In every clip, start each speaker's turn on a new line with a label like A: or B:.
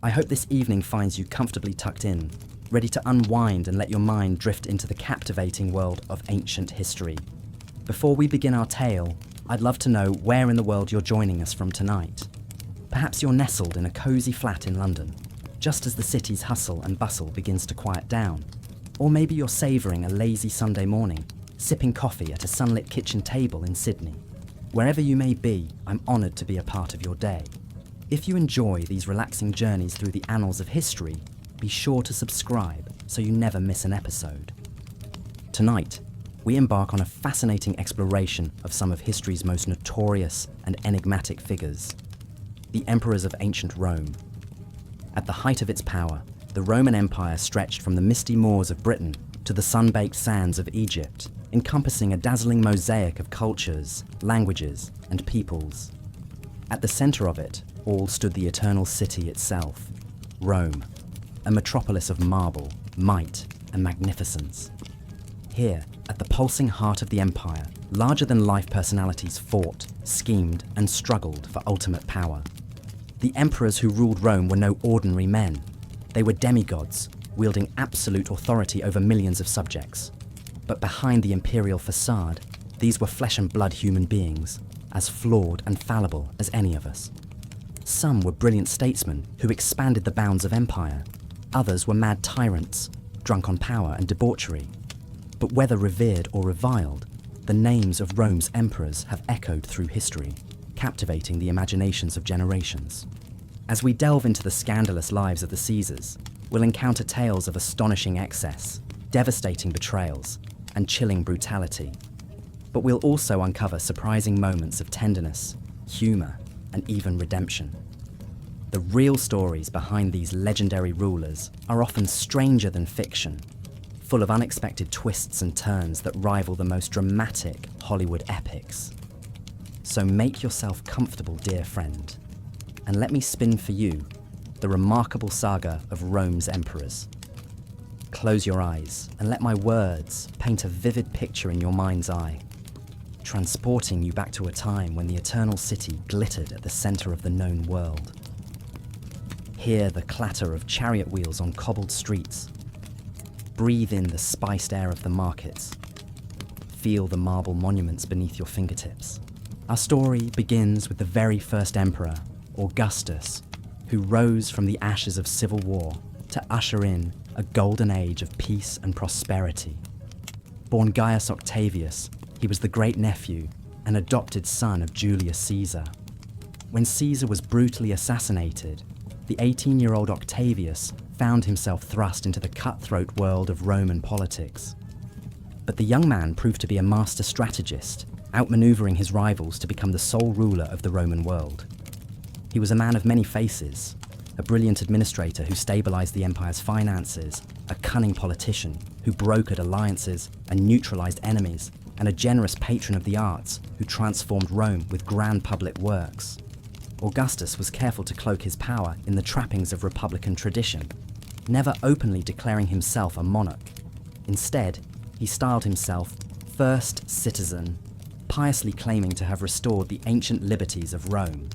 A: I hope this evening finds you comfortably tucked in, ready to unwind and let your mind drift into the captivating world of ancient history. Before we begin our tale, I'd love to know where in the world you're joining us from tonight. Perhaps you're nestled in a cosy flat in London, just as the city's hustle and bustle begins to quiet down. Or maybe you're savouring a lazy Sunday morning, sipping coffee at a sunlit kitchen table in Sydney. Wherever you may be, I'm honoured to be a part of your day. If you enjoy these relaxing journeys through the annals of history, be sure to subscribe so you never miss an episode. Tonight, we embark on a fascinating exploration of some of history's most notorious and enigmatic figures, the emperors of ancient Rome. At the height of its power, the Roman Empire stretched from the misty moors of Britain to the sun-baked sands of Egypt, encompassing a dazzling mosaic of cultures, languages, and peoples. At the centre of it all stood the eternal city itself, Rome, a metropolis of marble, might, and magnificence. Here, at the pulsing heart of the empire, larger-than-life personalities fought, schemed, and struggled for ultimate power. The emperors who ruled Rome were no ordinary men. They were demigods, wielding absolute authority over millions of subjects. But behind the imperial facade, these were flesh-and-blood human beings, as flawed and fallible as any of us. Some were brilliant statesmen who expanded the bounds of empire. Others were mad tyrants, drunk on power and debauchery. But whether revered or reviled, the names of Rome's emperors have echoed through history, captivating the imaginations of generations. As we delve into the scandalous lives of the Caesars, we'll encounter tales of astonishing excess, devastating betrayals, and chilling brutality. But we'll also uncover surprising moments of tenderness, humour, and even redemption. The real stories behind these legendary rulers are often stranger than fiction, full of unexpected twists and turns that rival the most dramatic Hollywood epics. So make yourself comfortable, dear friend, and let me spin for you the remarkable saga of Rome's emperors. Close your eyes and let my words paint a vivid picture in your mind's eye, transporting you back to a time when the eternal city glittered at the center of the known world. Hear the clatter of chariot wheels on cobbled streets. Breathe in the spiced air of the markets. Feel the marble monuments beneath your fingertips. Our story begins with the very first emperor, Augustus, who rose from the ashes of civil war to usher in a golden age of peace and prosperity. Born Gaius Octavius, he was the great-nephew and adopted son of Julius Caesar. When Caesar was brutally assassinated, the 18-year-old Octavius found himself thrust into the cutthroat world of Roman politics. But the young man proved to be a master strategist, outmaneuvering his rivals to become the sole ruler of the Roman world. He was a man of many faces, a brilliant administrator who stabilized the empire's finances, a cunning politician who brokered alliances and neutralized enemies, and a generous patron of the arts who transformed Rome with grand public works. Augustus was careful to cloak his power in the trappings of republican tradition, never openly declaring himself a monarch. Instead, he styled himself first citizen, piously claiming to have restored the ancient liberties of Rome.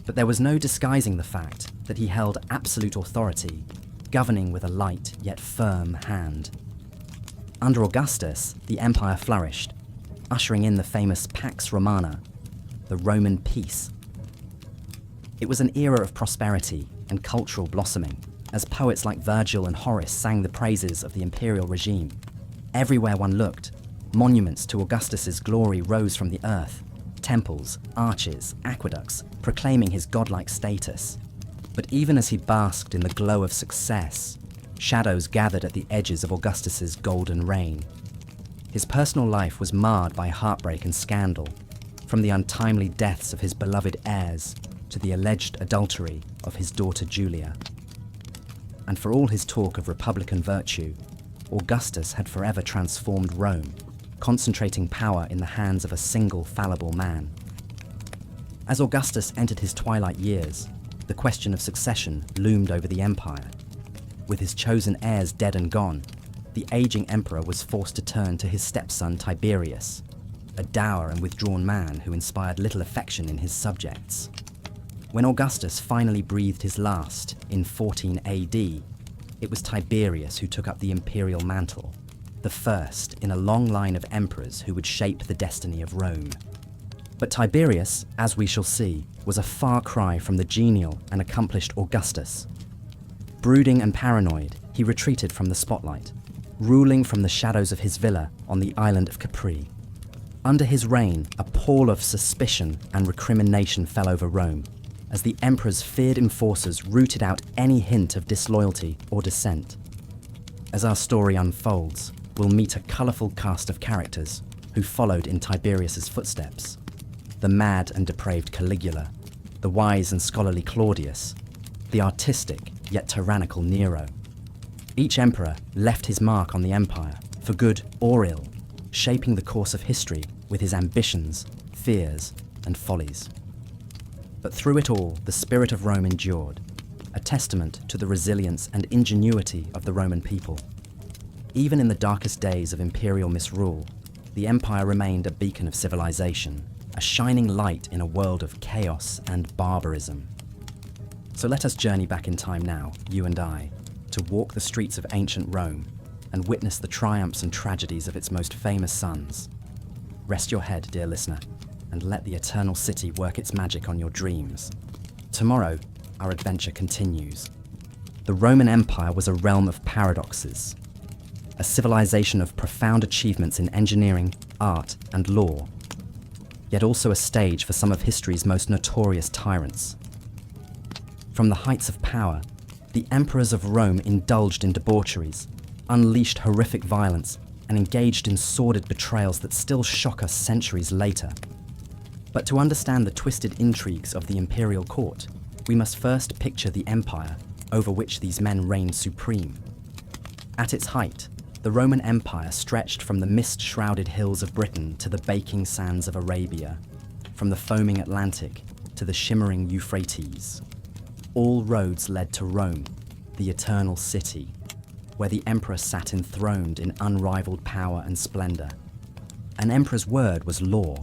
A: But there was no disguising the fact that he held absolute authority, governing with a light yet firm hand. Under Augustus, the empire flourished, ushering in the famous Pax Romana, the Roman peace. It was an era of prosperity and cultural blossoming, as poets like Virgil and Horace sang the praises of the imperial regime. Everywhere one looked, monuments to Augustus's glory rose from the earth, temples, arches, aqueducts, proclaiming his godlike status. But even as he basked in the glow of success, shadows gathered at the edges of Augustus's golden reign. His personal life was marred by heartbreak and scandal, from the untimely deaths of his beloved heirs to the alleged adultery of his daughter Julia. And for all his talk of republican virtue, Augustus had forever transformed Rome, concentrating power in the hands of a single fallible man. As Augustus entered his twilight years, the question of succession loomed over the empire. With his chosen heirs dead and gone, the aging emperor was forced to turn to his stepson Tiberius, a dour and withdrawn man who inspired little affection in his subjects. When Augustus finally breathed his last in 14 AD, it was Tiberius who took up the imperial mantle, the first in a long line of emperors who would shape the destiny of Rome. But Tiberius, as we shall see, was a far cry from the genial and accomplished Augustus. Brooding and paranoid, he retreated from the spotlight, ruling from the shadows of his villa on the island of Capri. Under his reign, a pall of suspicion and recrimination fell over Rome, as the emperor's feared enforcers rooted out any hint of disloyalty or dissent. As our story unfolds, we'll meet a colourful cast of characters who followed in Tiberius's footsteps. The mad and depraved Caligula, the wise and scholarly Claudius, the artistic yet tyrannical Nero. Each emperor left his mark on the empire, for good or ill, shaping the course of history with his ambitions, fears, and follies. But through it all, the spirit of Rome endured, a testament to the resilience and ingenuity of the Roman people. Even in the darkest days of imperial misrule, the empire remained a beacon of civilization, a shining light in a world of chaos and barbarism. So let us journey back in time now, you and I, to walk the streets of ancient Rome and witness the triumphs and tragedies of its most famous sons. Rest your head, dear listener, and let the eternal city work its magic on your dreams. Tomorrow, our adventure continues. The Roman Empire was a realm of paradoxes, a civilization of profound achievements in engineering, art, and law, yet also a stage for some of history's most notorious tyrants. From the heights of power, the emperors of Rome indulged in debaucheries, unleashed horrific violence, and engaged in sordid betrayals that still shock us centuries later. But to understand the twisted intrigues of the imperial court, we must first picture the empire over which these men reigned supreme. At its height, the Roman Empire stretched from the mist-shrouded hills of Britain to the baking sands of Arabia, from the foaming Atlantic to the shimmering Euphrates. All roads led to Rome, the eternal city, where the emperor sat enthroned in unrivaled power and splendor. An emperor's word was law,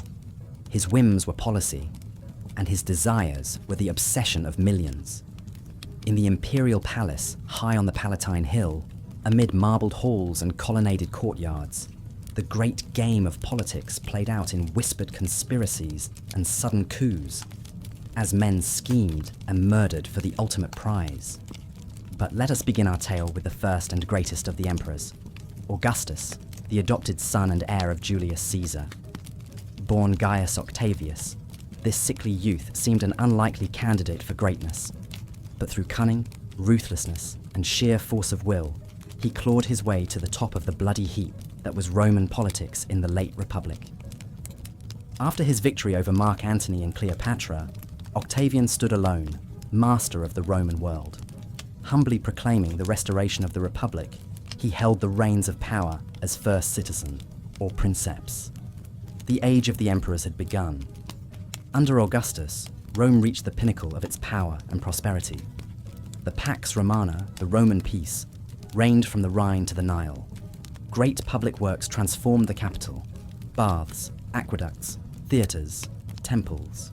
A: his whims were policy, and his desires were the obsession of millions. In the imperial palace, high on the Palatine Hill, amid marbled halls and colonnaded courtyards, the great game of politics played out in whispered conspiracies and sudden coups, as men schemed and murdered for the ultimate prize. But let us begin our tale with the first and greatest of the emperors, Augustus, the adopted son and heir of Julius Caesar. Born Gaius Octavius, this sickly youth seemed an unlikely candidate for greatness. But through cunning, ruthlessness, and sheer force of will, he clawed his way to the top of the bloody heap that was Roman politics in the late Republic. After his victory over Mark Antony and Cleopatra, Octavian stood alone, master of the Roman world. Humbly proclaiming the restoration of the Republic, he held the reins of power as first citizen, or princeps. The age of the emperors had begun. Under Augustus, Rome reached the pinnacle of its power and prosperity. The Pax Romana, the Roman peace, reigned from the Rhine to the Nile. Great public works transformed the capital: baths, aqueducts, theatres, temples.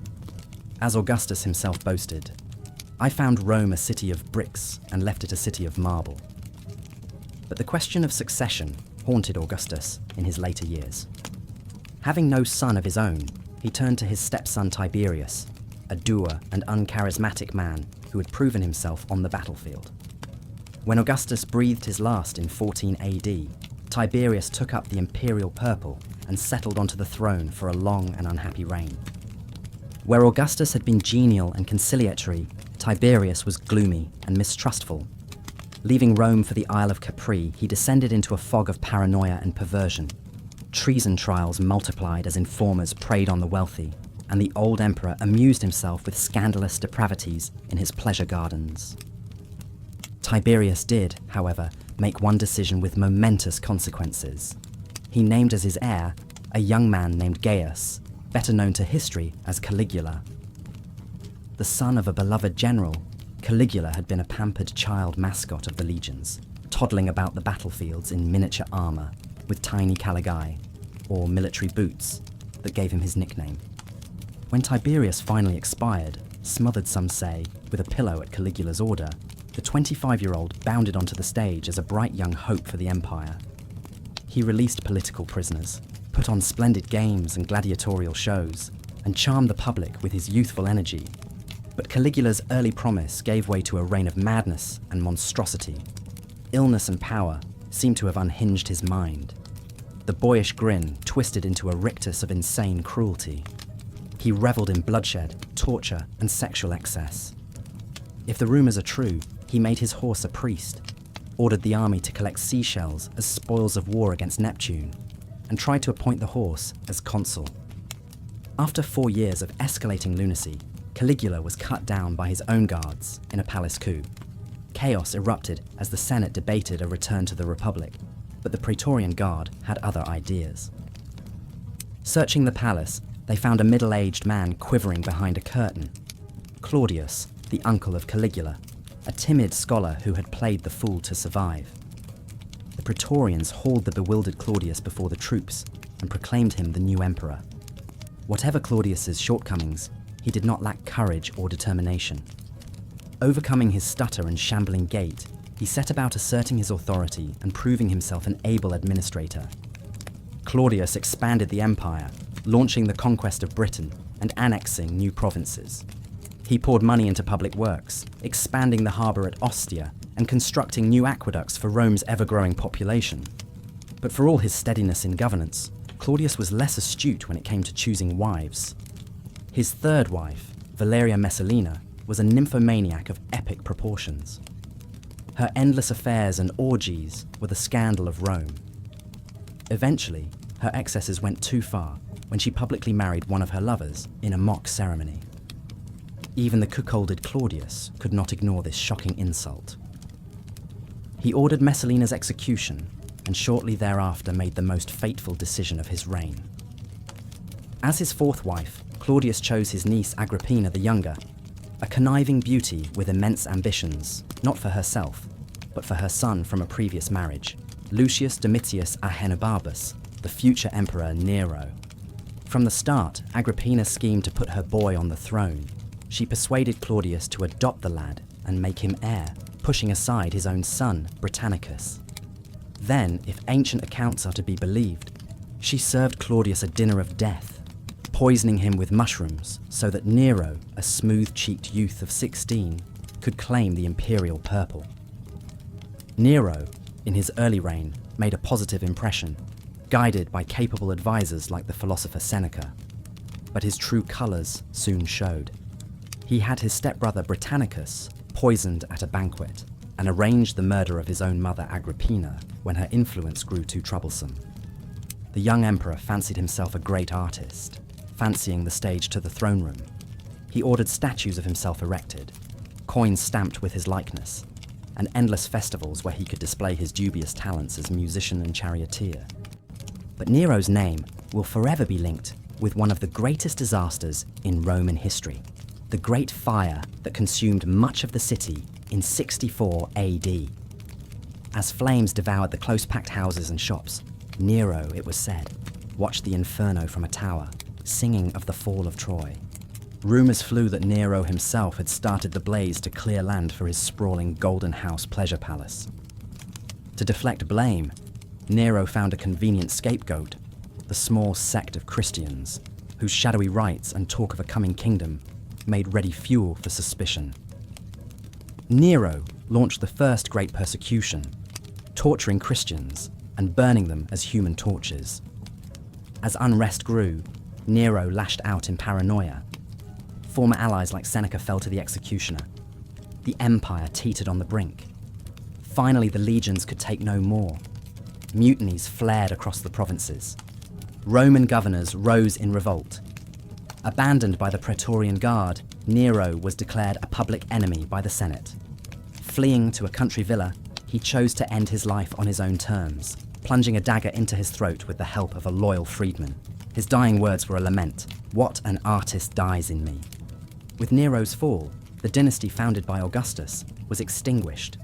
A: As Augustus himself boasted, "I found Rome a city of bricks and left it a city of marble." But the question of succession haunted Augustus in his later years. Having no son of his own, he turned to his stepson Tiberius, a dour and uncharismatic man who had proven himself on the battlefield. When Augustus breathed his last in 14 AD, Tiberius took up the imperial purple and settled onto the throne for a long and unhappy reign. Where Augustus had been genial and conciliatory, Tiberius was gloomy and mistrustful. Leaving Rome for the Isle of Capri, he descended into a fog of paranoia and perversion. Treason trials multiplied as informers preyed on the wealthy, and the old emperor amused himself with scandalous depravities in his pleasure gardens. Tiberius did, however, make one decision with momentous consequences. He named as his heir a young man named Gaius, better known to history as Caligula. The son of a beloved general, Caligula had been a pampered child mascot of the legions, toddling about the battlefields in miniature armor, with tiny caligae, or military boots, that gave him his nickname. When Tiberius finally expired, smothered some say, with a pillow at Caligula's order, the 25-year-old bounded onto the stage as a bright young hope for the empire. He released political prisoners, put on splendid games and gladiatorial shows, and charmed the public with his youthful energy. But Caligula's early promise gave way to a reign of madness and monstrosity. Illness and power seemed to have unhinged his mind. The boyish grin twisted into a rictus of insane cruelty. He revelled in bloodshed, torture, and sexual excess. If the rumours are true, he made his horse a priest, ordered the army to collect seashells as spoils of war against Neptune, and tried to appoint the horse as consul. After 4 years of escalating lunacy, Caligula was cut down by his own guards in a palace coup. Chaos erupted as the Senate debated a return to the Republic, but the Praetorian Guard had other ideas. Searching the palace, they found a middle-aged man quivering behind a curtain. Claudius, the uncle of Caligula, a timid scholar who had played the fool to survive. The Praetorians hauled the bewildered Claudius before the troops and proclaimed him the new emperor. Whatever Claudius's shortcomings, he did not lack courage or determination. Overcoming his stutter and shambling gait, he set about asserting his authority and proving himself an able administrator. Claudius expanded the empire, launching the conquest of Britain and annexing new provinces. He poured money into public works, expanding the harbour at Ostia and constructing new aqueducts for Rome's ever-growing population. But for all his steadiness in governance, Claudius was less astute when it came to choosing wives. His third wife, Valeria Messalina, was a nymphomaniac of epic proportions. Her endless affairs and orgies were the scandal of Rome. Eventually, her excesses went too far when she publicly married one of her lovers in a mock ceremony. Even the cuckolded Claudius could not ignore this shocking insult. He ordered Messalina's execution and shortly thereafter made the most fateful decision of his reign. As his fourth wife, Claudius chose his niece Agrippina the Younger, a conniving beauty with immense ambitions, not for herself, but for her son from a previous marriage, Lucius Domitius Ahenobarbus, the future emperor Nero. From the start, Agrippina schemed to put her boy on the throne. She persuaded Claudius to adopt the lad and make him heir, pushing aside his own son, Britannicus. Then, if ancient accounts are to be believed, she served Claudius a dinner of death, poisoning him with mushrooms so that Nero, a smooth-cheeked youth of 16, could claim the imperial purple. Nero, in his early reign, made a positive impression, guided by capable advisors like the philosopher Seneca. But his true colours soon showed. He had his stepbrother Britannicus poisoned at a banquet and arranged the murder of his own mother Agrippina when her influence grew too troublesome. The young emperor fancied himself a great artist, fancying the stage to the throne room. He ordered statues of himself erected, coins stamped with his likeness, and endless festivals where he could display his dubious talents as musician and charioteer. But Nero's name will forever be linked with one of the greatest disasters in Roman history, the Great Fire that consumed much of the city in 64 AD. As flames devoured the close-packed houses and shops, Nero, it was said, watched the inferno from a tower, singing of the fall of Troy. Rumours flew that Nero himself had started the blaze to clear land for his sprawling Golden House pleasure palace. To deflect blame, Nero found a convenient scapegoat, the small sect of Christians, whose shadowy rites and talk of a coming kingdom made ready fuel for suspicion. Nero launched the first great persecution, torturing Christians and burning them as human torches. As unrest grew, Nero lashed out in paranoia. Former allies like Seneca fell to the executioner. The empire teetered on the brink. Finally, the legions could take no more. Mutinies flared across the provinces. Roman governors rose in revolt. Abandoned by the Praetorian Guard, Nero was declared a public enemy by the Senate. Fleeing to a country villa, he chose to end his life on his own terms, plunging a dagger into his throat with the help of a loyal freedman. His dying words were a lament, "What an artist dies in me." With Nero's fall, the dynasty founded by Augustus was extinguished.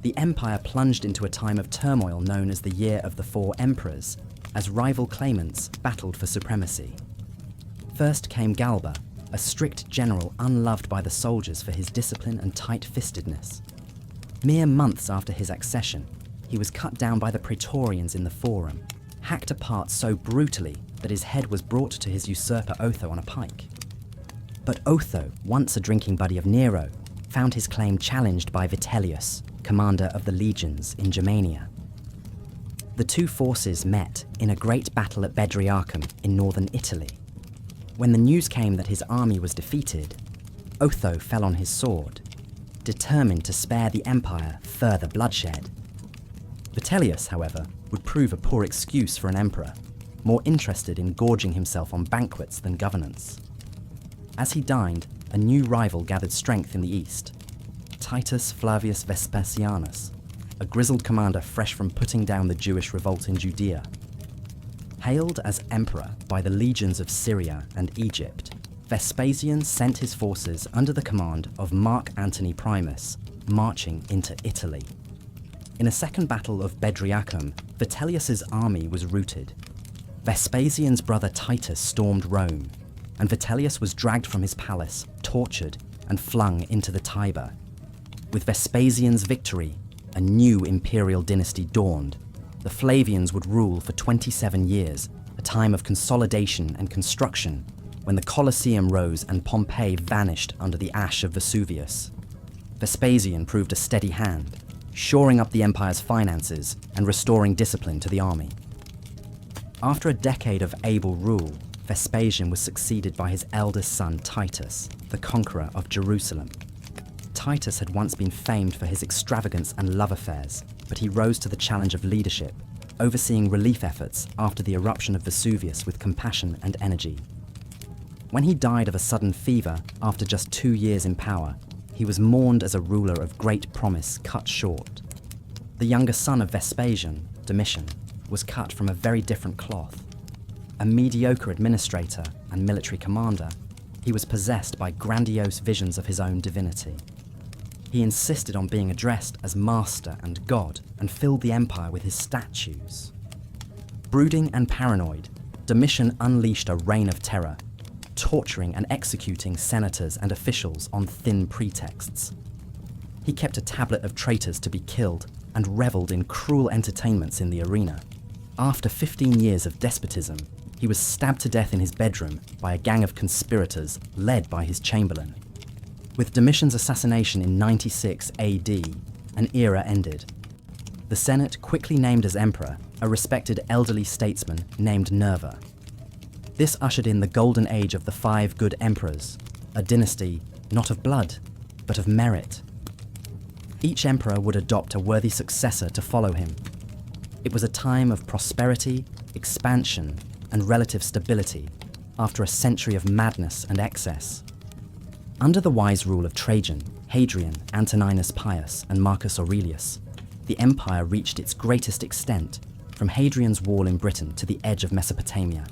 A: The empire plunged into a time of turmoil known as the Year of the Four Emperors, as rival claimants battled for supremacy. First came Galba, a strict general unloved by the soldiers for his discipline and tight-fistedness. Mere months after his accession, he was cut down by the Praetorians in the Forum, hacked apart so brutally that his head was brought to his usurper Otho on a pike. But Otho, once a drinking buddy of Nero, found his claim challenged by Vitellius, commander of the legions in Germania. The two forces met in a great battle at Bedriacum in northern Italy. When the news came that his army was defeated, Otho fell on his sword, determined to spare the empire further bloodshed. Vitellius, however, would prove a poor excuse for an emperor, more interested in gorging himself on banquets than governance. As he dined, a new rival gathered strength in the east, Titus Flavius Vespasianus, a grizzled commander fresh from putting down the Jewish revolt in Judea. Hailed as emperor by the legions of Syria and Egypt, Vespasian sent his forces under the command of Mark Antony Primus, marching into Italy. In a second battle of Bedriacum, Vitellius's army was routed. Vespasian's brother Titus stormed Rome, and Vitellius was dragged from his palace, tortured, and flung into the Tiber. With Vespasian's victory, a new imperial dynasty dawned. The Flavians would rule for 27 years, a time of consolidation and construction, when the Colosseum rose and Pompeii vanished under the ash of Vesuvius. Vespasian proved a steady hand, shoring up the empire's finances and restoring discipline to the army. After a decade of able rule, Vespasian was succeeded by his eldest son Titus, the conqueror of Jerusalem. Titus had once been famed for his extravagance and love affairs, but he rose to the challenge of leadership, overseeing relief efforts after the eruption of Vesuvius with compassion and energy. When he died of a sudden fever after just 2 years in power, he was mourned as a ruler of great promise cut short. The younger son of Vespasian, Domitian, was cut from a very different cloth. A mediocre administrator and military commander, he was possessed by grandiose visions of his own divinity. He insisted on being addressed as master and god and filled the empire with his statues. Brooding and paranoid, Domitian unleashed a reign of terror, torturing and executing senators and officials on thin pretexts. He kept a tablet of traitors to be killed and revelled in cruel entertainments in the arena. After 15 years of despotism, he was stabbed to death in his bedroom by a gang of conspirators led by his chamberlain. With Domitian's assassination in 96 AD, an era ended. The Senate quickly named as emperor a respected elderly statesman named Nerva. This ushered in the golden age of the 5 good emperors, a dynasty not of blood, but of merit. Each emperor would adopt a worthy successor to follow him. It was a time of prosperity, expansion, and relative stability after a century of madness and excess. Under the wise rule of Trajan, Hadrian, Antoninus Pius, and Marcus Aurelius, the empire reached its greatest extent, from Hadrian's wall in Britain to the edge of Mesopotamia.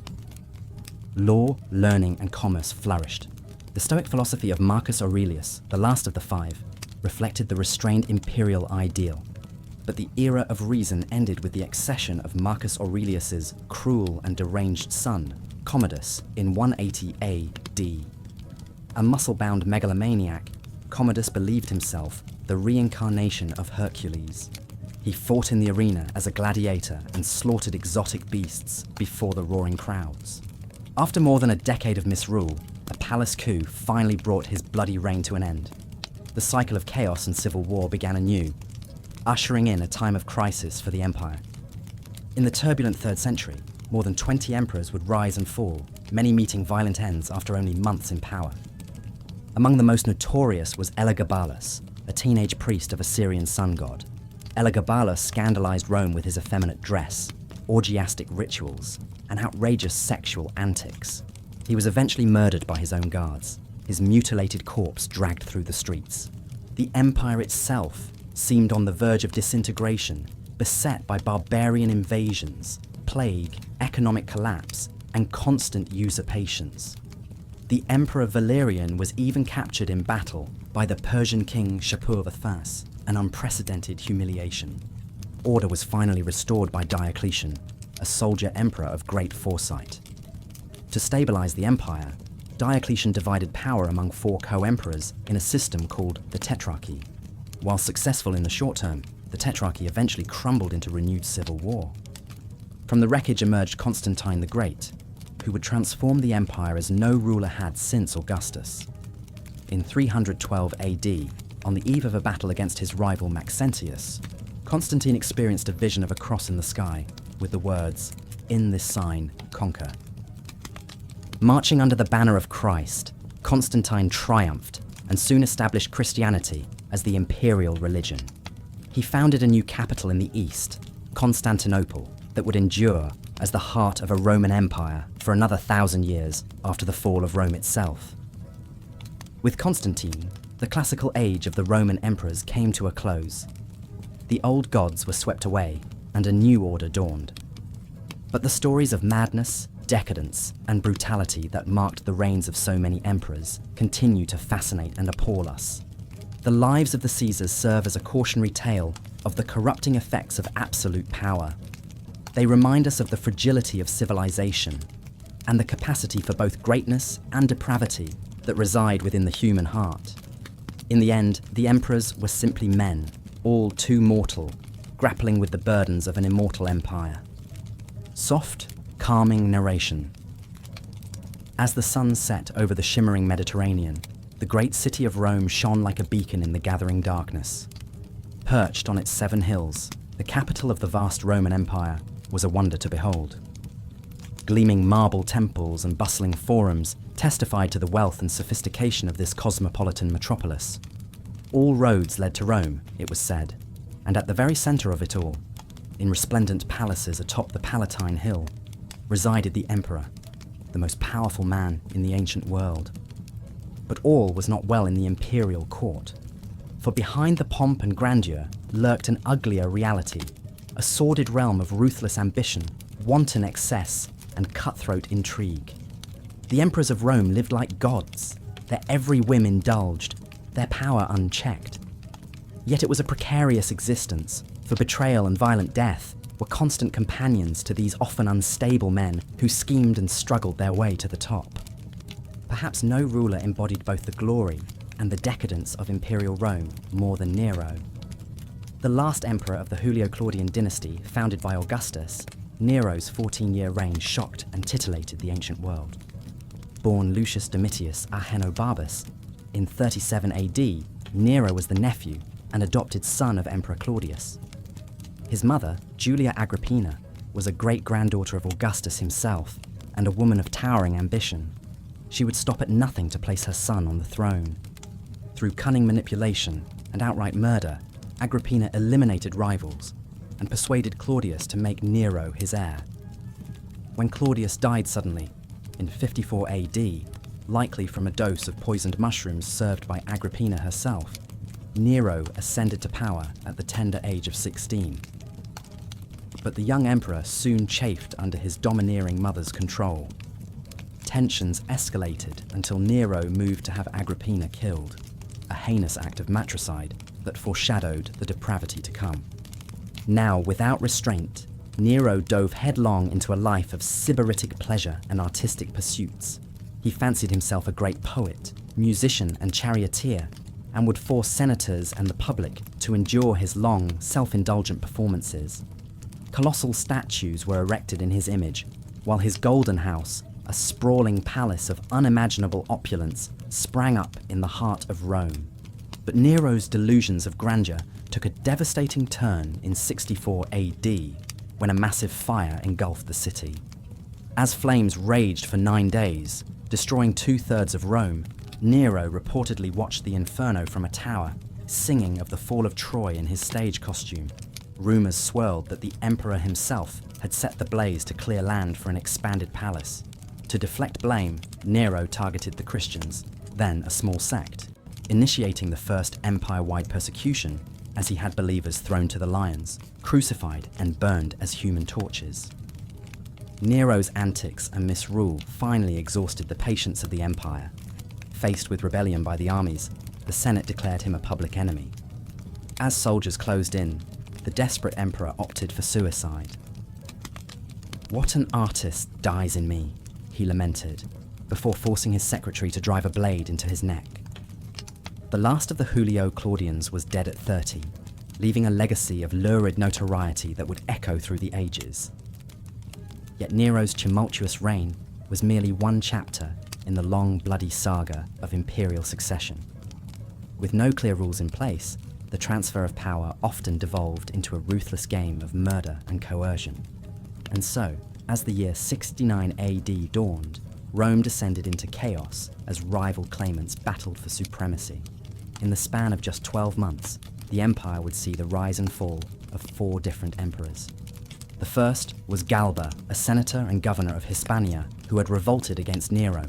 A: Law, learning, and commerce flourished. The Stoic philosophy of Marcus Aurelius, the last of the 5, reflected the restrained imperial ideal. But the era of reason ended with the accession of Marcus Aurelius's cruel and deranged son, Commodus, in 180 AD. A muscle-bound megalomaniac, Commodus believed himself the reincarnation of Hercules. He fought in the arena as a gladiator and slaughtered exotic beasts before the roaring crowds. After more than a decade of misrule, a palace coup finally brought his bloody reign to an end. The cycle of chaos and civil war began anew, ushering in a time of crisis for the empire. In the turbulent 3rd century, more than 20 emperors would rise and fall, many meeting violent ends after only months in power. Among the most notorious was Elagabalus, a teenage priest of a Syrian sun god. Elagabalus scandalized Rome with his effeminate dress, orgiastic rituals, and outrageous sexual antics. He was eventually murdered by his own guards, his mutilated corpse dragged through the streets. The empire itself seemed on the verge of disintegration, beset by barbarian invasions, plague, economic collapse, and constant usurpations. The Emperor Valerian was even captured in battle by the Persian king Shapur I, an unprecedented humiliation. Order was finally restored by Diocletian, a soldier emperor of great foresight. To stabilize the empire, Diocletian divided power among 4 co-emperors in a system called the Tetrarchy. While successful in the short term, the Tetrarchy eventually crumbled into renewed civil war. From the wreckage emerged Constantine the Great, who would transform the empire as no ruler had since Augustus. In 312 AD, on the eve of a battle against his rival Maxentius, Constantine experienced a vision of a cross in the sky with the words, "In this sign, conquer." Marching under the banner of Christ, Constantine triumphed and soon established Christianity as the imperial religion. He founded a new capital in the east, Constantinople, that would endure as the heart of a Roman Empire for another 1,000 years after the fall of Rome itself. With Constantine, the classical age of the Roman emperors came to a close. The old gods were swept away and a new order dawned. But the stories of madness, decadence, and brutality that marked the reigns of so many emperors continue to fascinate and appall us. The lives of the Caesars serve as a cautionary tale of the corrupting effects of absolute power. They remind us of the fragility of civilization and the capacity for both greatness and depravity that reside within the human heart. In the end, the emperors were simply men, all too mortal, grappling with the burdens of an immortal empire. Soft, calming narration. As the sun set over the shimmering Mediterranean, the great city of Rome shone like a beacon in the gathering darkness. Perched on its 7 hills, the capital of the vast Roman Empire was a wonder to behold. Gleaming marble temples and bustling forums testified to the wealth and sophistication of this cosmopolitan metropolis. All roads led to Rome, it was said, and at the very centre of it all, in resplendent palaces atop the Palatine Hill, resided the emperor, the most powerful man in the ancient world. But all was not well in the imperial court, for behind the pomp and grandeur lurked an uglier reality, a sordid realm of ruthless ambition, wanton excess, and cutthroat intrigue. The emperors of Rome lived like gods, their every whim indulged, their power unchecked. Yet it was a precarious existence, for betrayal and violent death were constant companions to these often unstable men who schemed and struggled their way to the top. Perhaps no ruler embodied both the glory and the decadence of imperial Rome more than Nero. The last emperor of the Julio-Claudian dynasty, founded by Augustus, Nero's 14-year reign shocked and titillated the ancient world. Born Lucius Domitius Ahenobarbus in 37 AD, Nero was the nephew and adopted son of Emperor Claudius. His mother, Julia Agrippina, was a great-granddaughter of Augustus himself and a woman of towering ambition. She would stop at nothing to place her son on the throne. Through cunning manipulation and outright murder, Agrippina eliminated rivals and persuaded Claudius to make Nero his heir. When Claudius died suddenly, in 54 AD, likely from a dose of poisoned mushrooms served by Agrippina herself, Nero ascended to power at the tender age of 16. But the young emperor soon chafed under his domineering mother's control. Tensions escalated until Nero moved to have Agrippina killed, a heinous act of matricide that foreshadowed the depravity to come. Now, without restraint, Nero dove headlong into a life of sybaritic pleasure and artistic pursuits. He fancied himself a great poet, musician, and charioteer, and would force senators and the public to endure his long, self-indulgent performances. Colossal statues were erected in his image, while his golden house, a sprawling palace of unimaginable opulence, sprang up in the heart of Rome. But Nero's delusions of grandeur took a devastating turn in 64 AD, when a massive fire engulfed the city. As flames raged for 9 days, destroying 2/3 of Rome, Nero reportedly watched the inferno from a tower, singing of the fall of Troy in his stage costume. Rumors swirled that the emperor himself had set the blaze to clear land for an expanded palace. To deflect blame, Nero targeted the Christians, then a small sect, initiating the first empire-wide persecution as he had believers thrown to the lions, crucified and burned as human torches. Nero's antics and misrule finally exhausted the patience of the empire. Faced with rebellion by the armies, the Senate declared him a public enemy. As soldiers closed in, the desperate emperor opted for suicide. "What an artist dies in me," he lamented, before forcing his secretary to drive a blade into his neck. The last of the Julio Claudians was dead at 30, leaving a legacy of lurid notoriety that would echo through the ages. Yet Nero's tumultuous reign was merely one chapter in the long, bloody saga of imperial succession. With no clear rules in place, the transfer of power often devolved into a ruthless game of murder and coercion. And so, as the year 69 AD dawned, Rome descended into chaos as rival claimants battled for supremacy. In the span of just 12 months, the empire would see the rise and fall of 4 different emperors. The first was Galba, a senator and governor of Hispania who had revolted against Nero.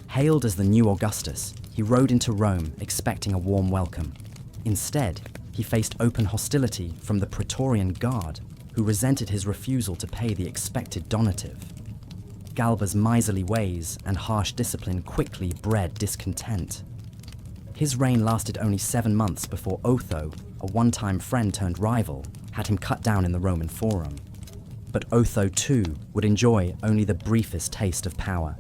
A: Hailed as the new Augustus, he rode into Rome expecting a warm welcome. Instead, he faced open hostility from the Praetorian Guard, who resented his refusal to pay the expected donative. Galba's miserly ways and harsh discipline quickly bred discontent. His reign lasted only 7 months before Otho, a one-time friend turned rival, had him cut down in the Roman Forum. But Otho too would enjoy only the briefest taste of power,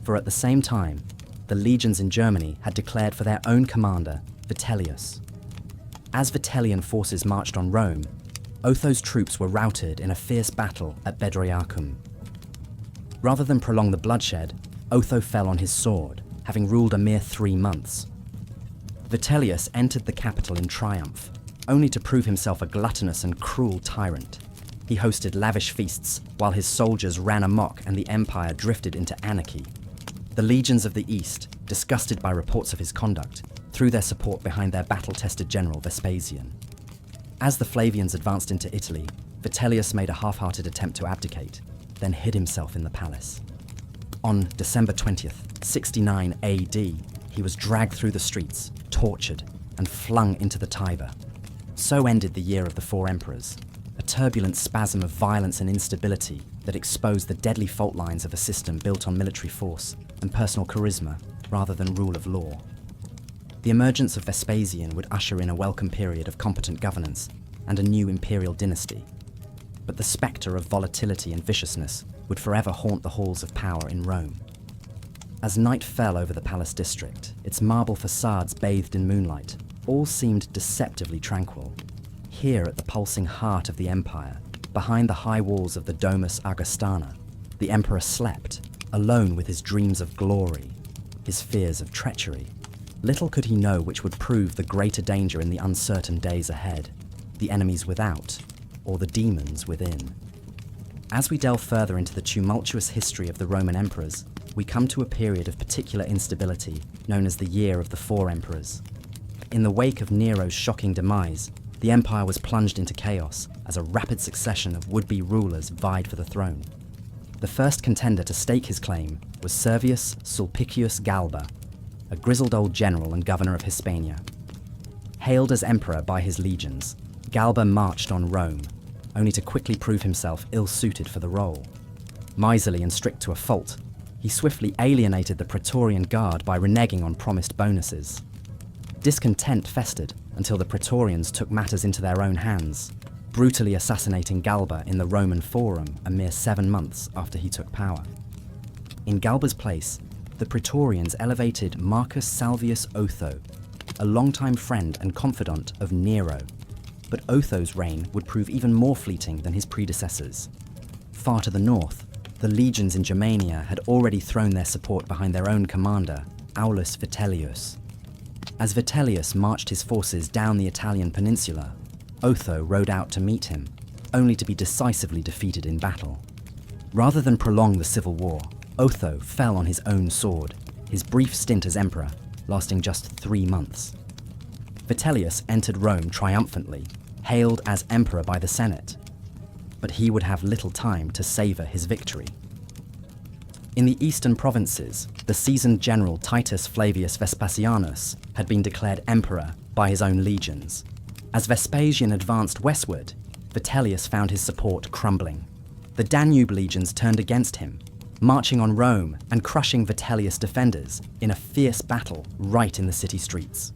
A: for at the same time, the legions in Germany had declared for their own commander, Vitellius. As Vitellian forces marched on Rome, Otho's troops were routed in a fierce battle at Bedriacum. Rather than prolong the bloodshed, Otho fell on his sword, having ruled a mere 3 months. Vitellius entered the capital in triumph, only to prove himself a gluttonous and cruel tyrant. He hosted lavish feasts while his soldiers ran amok and the empire drifted into anarchy. The legions of the East, disgusted by reports of his conduct, threw their support behind their battle-tested general Vespasian. As the Flavians advanced into Italy, Vitellius made a half-hearted attempt to abdicate, then hid himself in the palace. On December 20th, 69 AD, he was dragged through the streets, tortured, and flung into the Tiber. So ended the year of the 4 emperors, a turbulent spasm of violence and instability that exposed the deadly fault lines of a system built on military force and personal charisma rather than rule of law. The emergence of Vespasian would usher in a welcome period of competent governance and a new imperial dynasty. But the spectre of volatility and viciousness would forever haunt the halls of power in Rome. As night fell over the palace district, its marble facades bathed in moonlight, all seemed deceptively tranquil. Here at the pulsing heart of the empire, behind the high walls of the Domus Augustana, the emperor slept, alone with his dreams of glory, his fears of treachery. Little could he know which would prove the greater danger in the uncertain days ahead, the enemies without, or the demons within. As we delve further into the tumultuous history of the Roman emperors, we come to a period of particular instability known as the Year of the 4 Emperors. In the wake of Nero's shocking demise, the empire was plunged into chaos as a rapid succession of would-be rulers vied for the throne. The first contender to stake his claim was Servius Sulpicius Galba, a grizzled old general and governor of Hispania. Hailed as emperor by his legions, Galba marched on Rome, only to quickly prove himself ill-suited for the role. Miserly and strict to a fault, he swiftly alienated the Praetorian Guard by reneging on promised bonuses. Discontent festered until the Praetorians took matters into their own hands, brutally assassinating Galba in the Roman Forum a mere 7 months after he took power. In Galba's place, the Praetorians elevated Marcus Salvius Otho, a longtime friend and confidant of Nero. But Otho's reign would prove even more fleeting than his predecessors. Far to the north, the legions in Germania had already thrown their support behind their own commander, Aulus Vitellius. As Vitellius marched his forces down the Italian peninsula, Otho rode out to meet him, only to be decisively defeated in battle. Rather than prolong the civil war, Otho fell on his own sword, his brief stint as emperor lasting just 3 months. Vitellius entered Rome triumphantly, hailed as emperor by the Senate, but he would have little time to savor his victory. In the eastern provinces, the seasoned general Titus Flavius Vespasianus had been declared emperor by his own legions. As Vespasian advanced westward, Vitellius found his support crumbling. The Danube legions turned against him, marching on Rome and crushing Vitellius' defenders in a fierce battle right in the city streets.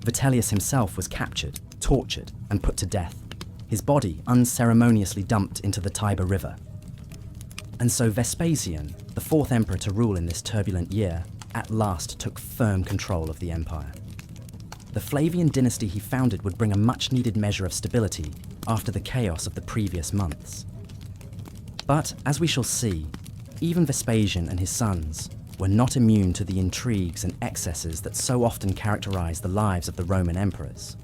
A: Vitellius himself was captured, tortured, and put to death, his body unceremoniously dumped into the Tiber River. And so Vespasian, the fourth emperor to rule in this turbulent year, at last took firm control of the empire. The Flavian dynasty he founded would bring a much-needed measure of stability after the chaos of the previous months. But, as we shall see, even Vespasian and his sons were not immune to the intrigues and excesses that so often characterize the lives of the Roman emperors.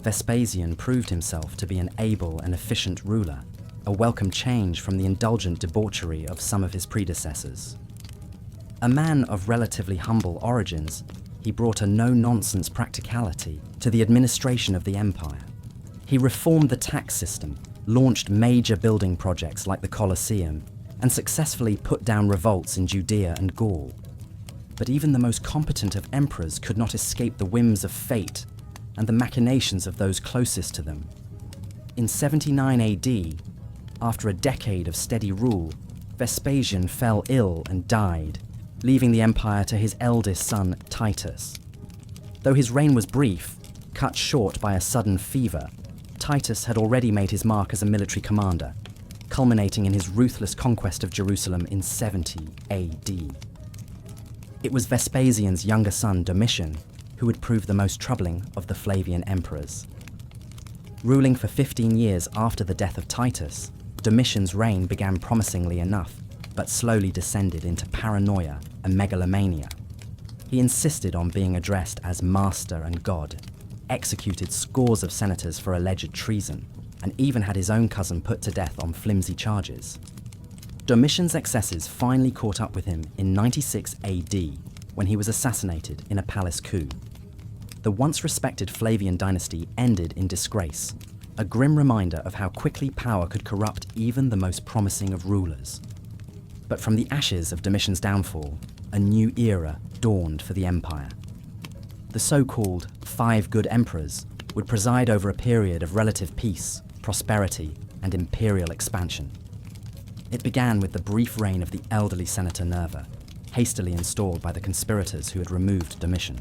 A: Vespasian proved himself to be an able and efficient ruler, a welcome change from the indulgent debauchery of some of his predecessors. A man of relatively humble origins, he brought a no-nonsense practicality to the administration of the empire. He reformed the tax system, launched major building projects like the Colosseum, and successfully put down revolts in Judea and Gaul. But even the most competent of emperors could not escape the whims of fate and the machinations of those closest to them. In 79 AD, after a decade of steady rule, Vespasian fell ill and died, leaving the empire to his eldest son, Titus. Though his reign was brief, cut short by a sudden fever, Titus had already made his mark as a military commander, culminating in his ruthless conquest of Jerusalem in 70 AD. It was Vespasian's younger son, Domitian, who would prove the most troubling of the Flavian emperors. Ruling for 15 years after the death of Titus, Domitian's reign began promisingly enough, but slowly descended into paranoia and megalomania. He insisted on being addressed as master and god, executed scores of senators for alleged treason, and even had his own cousin put to death on flimsy charges. Domitian's excesses finally caught up with him in 96 AD, when he was assassinated in a palace coup. The once respected Flavian dynasty ended in disgrace, a grim reminder of how quickly power could corrupt even the most promising of rulers. But from the ashes of Domitian's downfall, a new era dawned for the empire. The so-called Five Good Emperors would preside over a period of relative peace, prosperity, and imperial expansion. It began with the brief reign of the elderly Senator Nerva, hastily installed by the conspirators who had removed Domitian.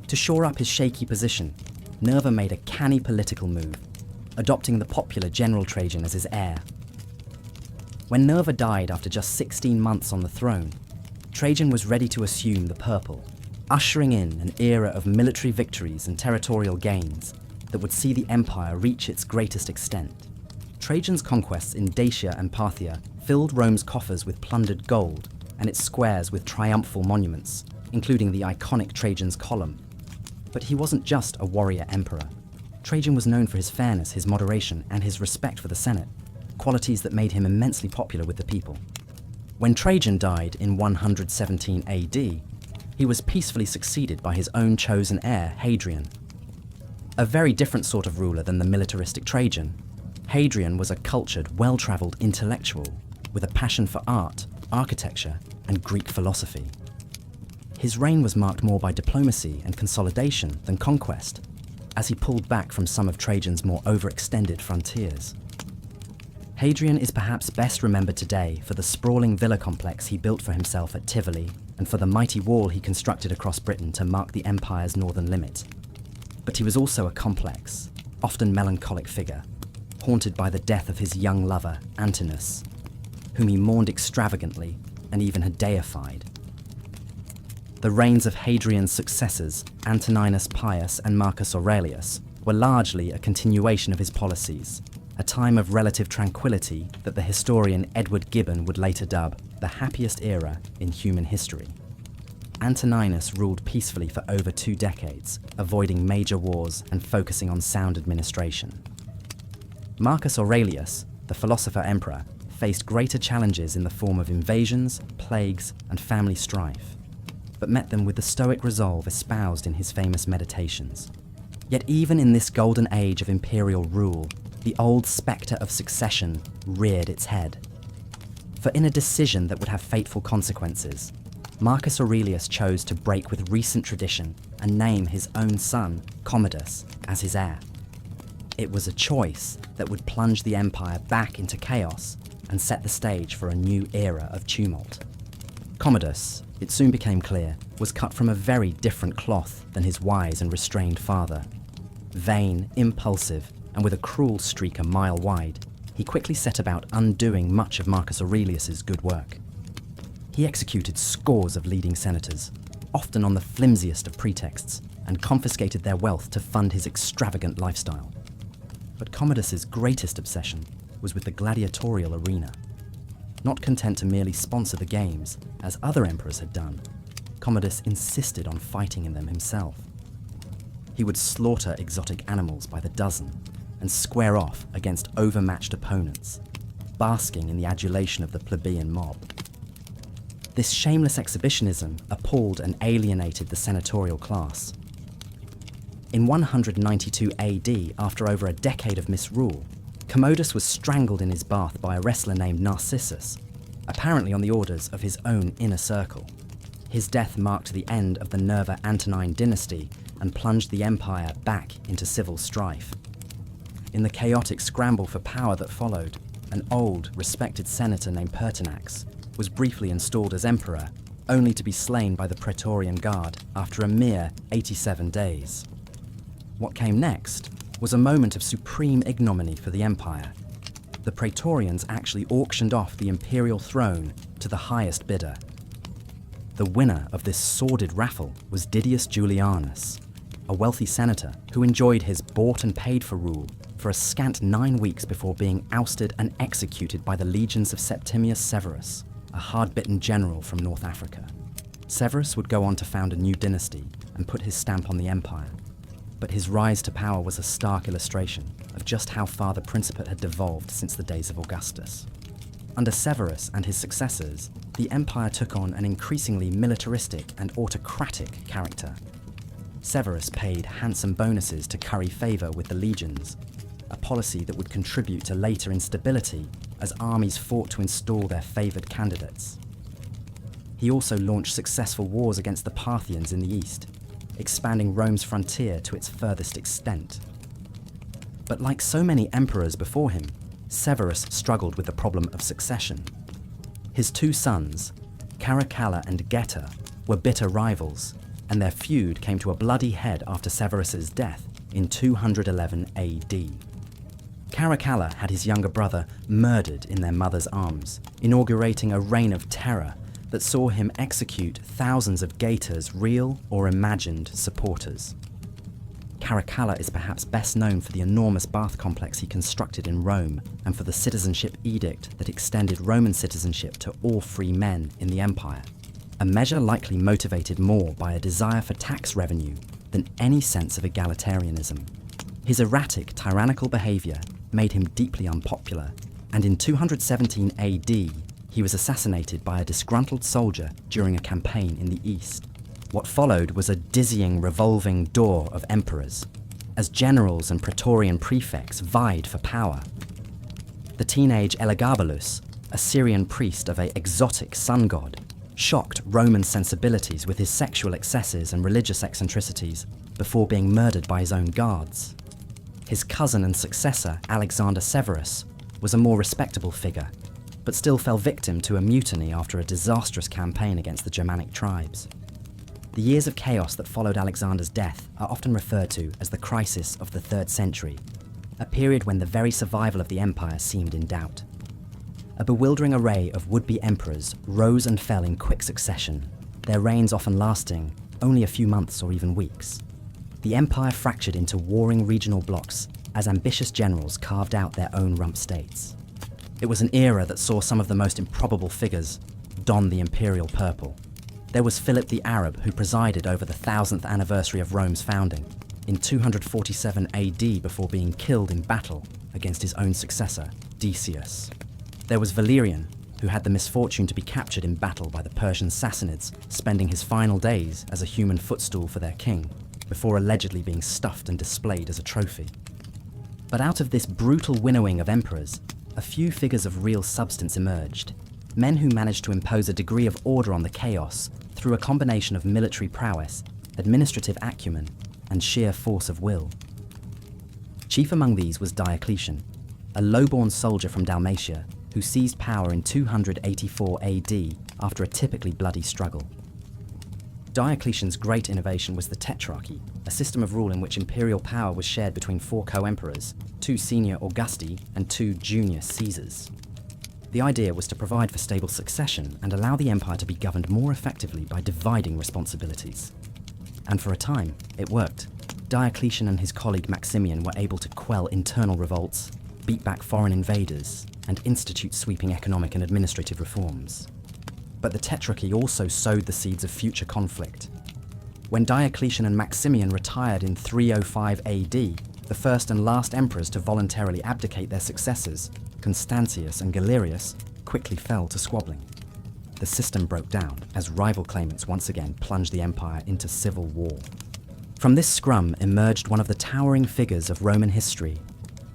A: To shore up his shaky position, Nerva made a canny political move, adopting the popular General Trajan as his heir. When Nerva died after just 16 months on the throne, Trajan was ready to assume the purple, ushering in an era of military victories and territorial gains that would see the empire reach its greatest extent. Trajan's conquests in Dacia and Parthia filled Rome's coffers with plundered gold and its squares with triumphal monuments, including the iconic Trajan's Column. But he wasn't just a warrior emperor. Trajan was known for his fairness, his moderation, and his respect for the Senate, qualities that made him immensely popular with the people. When Trajan died in 117 AD, he was peacefully succeeded by his own chosen heir, Hadrian. A very different sort of ruler than the militaristic Trajan, Hadrian was a cultured, well-travelled intellectual with a passion for art, architecture, and Greek philosophy. His reign was marked more by diplomacy and consolidation than conquest, as he pulled back from some of Trajan's more overextended frontiers. Hadrian is perhaps best remembered today for the sprawling villa complex he built for himself at Tivoli and for the mighty wall he constructed across Britain to mark the empire's northern limit. But he was also a complex, often melancholic figure, haunted by the death of his young lover, Antinous, whom he mourned extravagantly and even had deified. The reigns of Hadrian's successors, Antoninus Pius and Marcus Aurelius, were largely a continuation of his policies, a time of relative tranquility that the historian Edward Gibbon would later dub the happiest era in human history. Antoninus ruled peacefully for over 2 decades, avoiding major wars and focusing on sound administration. Marcus Aurelius, the philosopher-emperor, faced greater challenges in the form of invasions, plagues, and family strife, but met them with the stoic resolve espoused in his famous meditations. Yet even in this golden age of imperial rule, the old spectre of succession reared its head. For in a decision that would have fateful consequences, Marcus Aurelius chose to break with recent tradition and name his own son, Commodus, as his heir. It was a choice that would plunge the empire back into chaos and set the stage for a new era of tumult. Commodus, it soon became clear, was cut from a very different cloth than his wise and restrained father. Vain, impulsive, and with a cruel streak a mile wide, he quickly set about undoing much of Marcus Aurelius's good work. He executed scores of leading senators, often on the flimsiest of pretexts, and confiscated their wealth to fund his extravagant lifestyle. But Commodus's greatest obsession was with the gladiatorial arena. Not content to merely sponsor the games, as other emperors had done, Commodus insisted on fighting in them himself. He would slaughter exotic animals by the dozen and square off against overmatched opponents, basking in the adulation of the plebeian mob. This shameless exhibitionism appalled and alienated the senatorial class. In 192 AD, after over a decade of misrule, Commodus was strangled in his bath by a wrestler named Narcissus, apparently on the orders of his own inner circle. His death marked the end of the Nerva-Antonine dynasty and plunged the empire back into civil strife. In the chaotic scramble for power that followed, an old, respected senator named Pertinax was briefly installed as emperor, only to be slain by the Praetorian Guard after a mere 87 days. What came next was a moment of supreme ignominy for the empire. The Praetorians actually auctioned off the imperial throne to the highest bidder. The winner of this sordid raffle was Didius Julianus, a wealthy senator who enjoyed his bought-and-paid-for rule for a scant 9 weeks before being ousted and executed by the legions of Septimius Severus, a hard-bitten general from North Africa. Severus would go on to found a new dynasty and put his stamp on the empire, but his rise to power was a stark illustration of just how far the Principate had devolved since the days of Augustus. Under Severus and his successors, the empire took on an increasingly militaristic and autocratic character. Severus paid handsome bonuses to curry favour with the legions, a policy that would contribute to later instability as armies fought to install their favoured candidates. He also launched successful wars against the Parthians in the east, expanding Rome's frontier to its furthest extent. But like so many emperors before him, Severus struggled with the problem of succession. His two sons, Caracalla and Geta, were bitter rivals, and their feud came to a bloody head after Severus's death in 211 AD. Caracalla had his younger brother murdered in their mother's arms, inaugurating a reign of terror that saw him execute thousands of Geta's real or imagined supporters. Caracalla is perhaps best known for the enormous bath complex he constructed in Rome and for the citizenship edict that extended Roman citizenship to all free men in the empire, a measure likely motivated more by a desire for tax revenue than any sense of egalitarianism. His erratic, tyrannical behaviour made him deeply unpopular, and in 217 AD, he was assassinated by a disgruntled soldier during a campaign in the east. What followed was a dizzying, revolving door of emperors, as generals and praetorian prefects vied for power. The teenage Elagabalus, a Syrian priest of an exotic sun god, shocked Roman sensibilities with his sexual excesses and religious eccentricities before being murdered by his own guards. His cousin and successor, Alexander Severus, was a more respectable figure, but still fell victim to a mutiny after a disastrous campaign against the Germanic tribes. The years of chaos that followed Alexander's death are often referred to as the crisis of the 3rd century, a period when the very survival of the empire seemed in doubt. A bewildering array of would-be emperors rose and fell in quick succession, their reigns often lasting only a few months or even weeks. The empire fractured into warring regional blocks as ambitious generals carved out their own rump states. It was an era that saw some of the most improbable figures don the imperial purple. There was Philip the Arab, who presided over the 1000th anniversary of Rome's founding, in 247 AD before being killed in battle against his own successor, Decius. There was Valerian, who had the misfortune to be captured in battle by the Persian Sassanids, spending his final days as a human footstool for their king, before allegedly being stuffed and displayed as a trophy. But out of this brutal winnowing of emperors, a few figures of real substance emerged, men who managed to impose a degree of order on the chaos through a combination of military prowess, administrative acumen, and sheer force of will. Chief among these was Diocletian, a low-born soldier from Dalmatia who seized power in 284 AD after a typically bloody struggle. Diocletian's great innovation was the tetrarchy, a system of rule in which imperial power was shared between 4 co-emperors, 2 senior Augusti and 2 junior Caesars. The idea was to provide for stable succession and allow the empire to be governed more effectively by dividing responsibilities. And for a time, it worked. Diocletian and his colleague Maximian were able to quell internal revolts, beat back foreign invaders, and institute sweeping economic and administrative reforms. But the tetrarchy also sowed the seeds of future conflict. When Diocletian and Maximian retired in 305 AD, the first and last emperors to voluntarily abdicate their successors, Constantius and Galerius, quickly fell to squabbling. The system broke down as rival claimants once again plunged the empire into civil war. From this scrum emerged one of the towering figures of Roman history,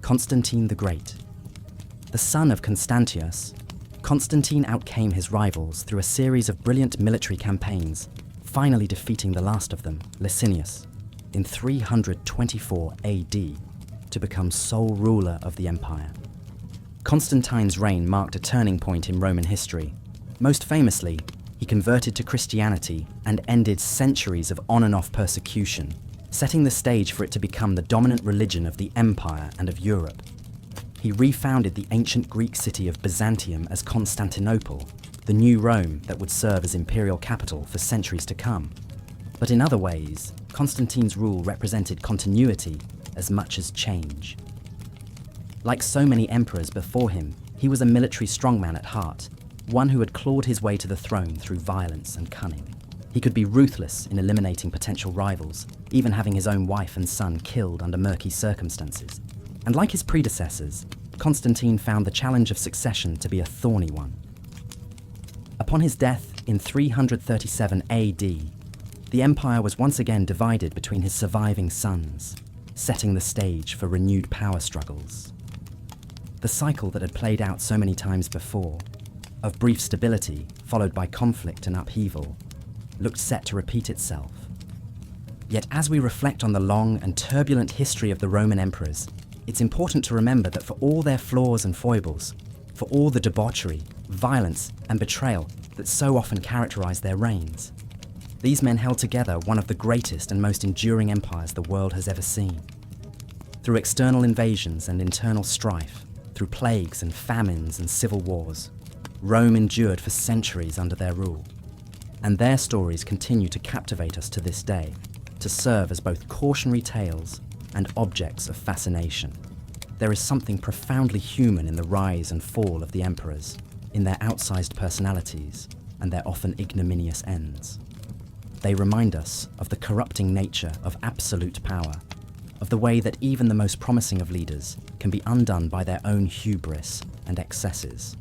A: Constantine the Great. The son of Constantius, Constantine outcame his rivals through a series of brilliant military campaigns, finally defeating the last of them, Licinius, in 324 AD to become sole ruler of the empire. Constantine's reign marked a turning point in Roman history. Most famously, he converted to Christianity and ended centuries of on and off persecution, setting the stage for it to become the dominant religion of the empire and of Europe. He refounded the ancient Greek city of Byzantium as Constantinople, the new Rome that would serve as imperial capital for centuries to come. But in other ways, Constantine's rule represented continuity as much as change. Like so many emperors before him, he was a military strongman at heart, one who had clawed his way to the throne through violence and cunning. He could be ruthless in eliminating potential rivals, even having his own wife and son killed under murky circumstances. And like his predecessors, Constantine found the challenge of succession to be a thorny one. Upon his death in 337 AD, the empire was once again divided between his surviving sons, setting the stage for renewed power struggles. The cycle that had played out so many times before, of brief stability followed by conflict and upheaval, looked set to repeat itself. Yet as we reflect on the long and turbulent history of the Roman emperors, it's important to remember that for all their flaws and foibles, for all the debauchery, violence, and betrayal that so often characterized their reigns, these men held together one of the greatest and most enduring empires the world has ever seen. Through external invasions and internal strife, through plagues and famines and civil wars, Rome endured for centuries under their rule. And their stories continue to captivate us to this day, to serve as both cautionary tales and objects of fascination. There is something profoundly human in the rise and fall of the emperors, in their outsized personalities and their often ignominious ends. They remind us of the corrupting nature of absolute power, of the way that even the most promising of leaders can be undone by their own hubris and excesses.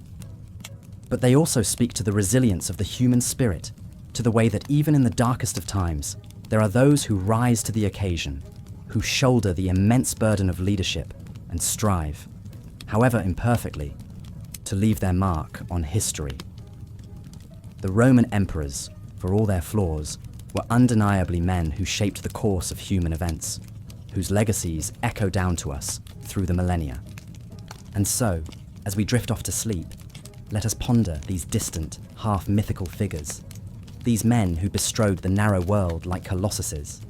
A: But they also speak to the resilience of the human spirit, to the way that even in the darkest of times, there are those who rise to the occasion, who shoulder the immense burden of leadership and strive, however imperfectly, to leave their mark on history. The Roman emperors, for all their flaws, were undeniably men who shaped the course of human events, whose legacies echo down to us through the millennia. And so, as we drift off to sleep, let us ponder these distant, half-mythical figures, these men who bestrode the narrow world like colossuses.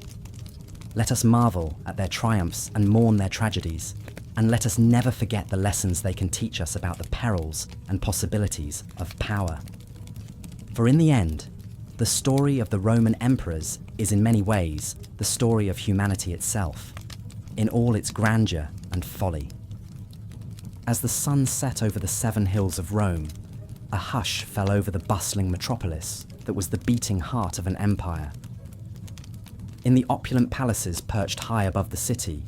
A: Let us marvel at their triumphs and mourn their tragedies, and let us never forget the lessons they can teach us about the perils and possibilities of power. For in the end, the story of the Roman emperors is in many ways the story of humanity itself, in all its grandeur and folly. As the sun set over the 7 hills of Rome, a hush fell over the bustling metropolis that was the beating heart of an empire. In the opulent palaces perched high above the city,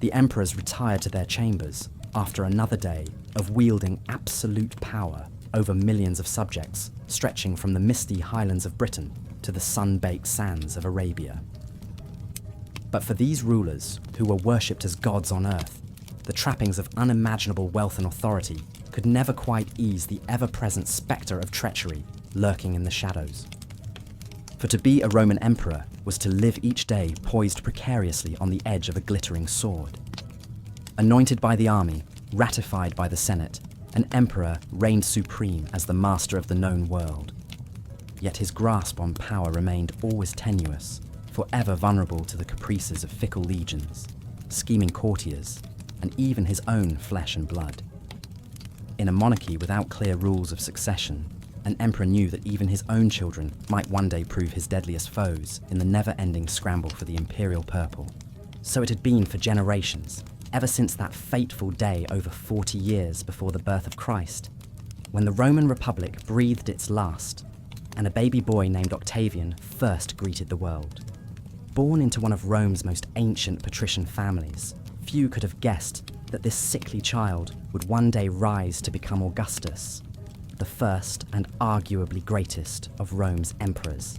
A: the emperors retired to their chambers after another day of wielding absolute power over millions of subjects, stretching from the misty highlands of Britain to the sun-baked sands of Arabia. But for these rulers, who were worshipped as gods on earth, the trappings of unimaginable wealth and authority could never quite ease the ever-present spectre of treachery lurking in the shadows. For to be a Roman emperor was to live each day poised precariously on the edge of a glittering sword. Anointed by the army, ratified by the Senate, an emperor reigned supreme as the master of the known world. yet his grasp on power remained always tenuous, forever vulnerable to the caprices of fickle legions, scheming courtiers, and even his own flesh and blood. In a monarchy without clear rules of succession, an emperor knew that even his own children might one day prove his deadliest foes in the never-ending scramble for the imperial purple. So it had been for generations, ever since that fateful day over 40 years before the birth of Christ, when the Roman Republic breathed its last, and a baby boy named Octavian first greeted the world. Born into one of Rome's most ancient patrician families, few could have guessed that this sickly child would one day rise to become Augustus, the first and arguably greatest of Rome's emperors.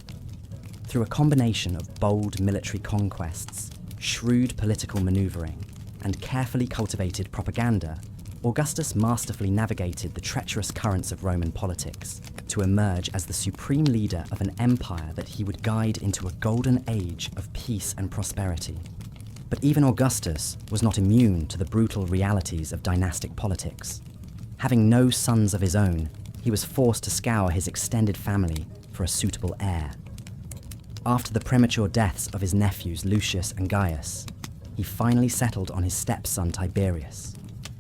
A: Through a combination of bold military conquests, shrewd political maneuvering, and carefully cultivated propaganda, Augustus masterfully navigated the treacherous currents of Roman politics to emerge as the supreme leader of an empire that he would guide into a golden age of peace and prosperity. But even Augustus was not immune to the brutal realities of dynastic politics. Having no sons of his own, he was forced to scour his extended family for a suitable heir. After the premature deaths of his nephews Lucius and Gaius, he finally settled on his stepson Tiberius,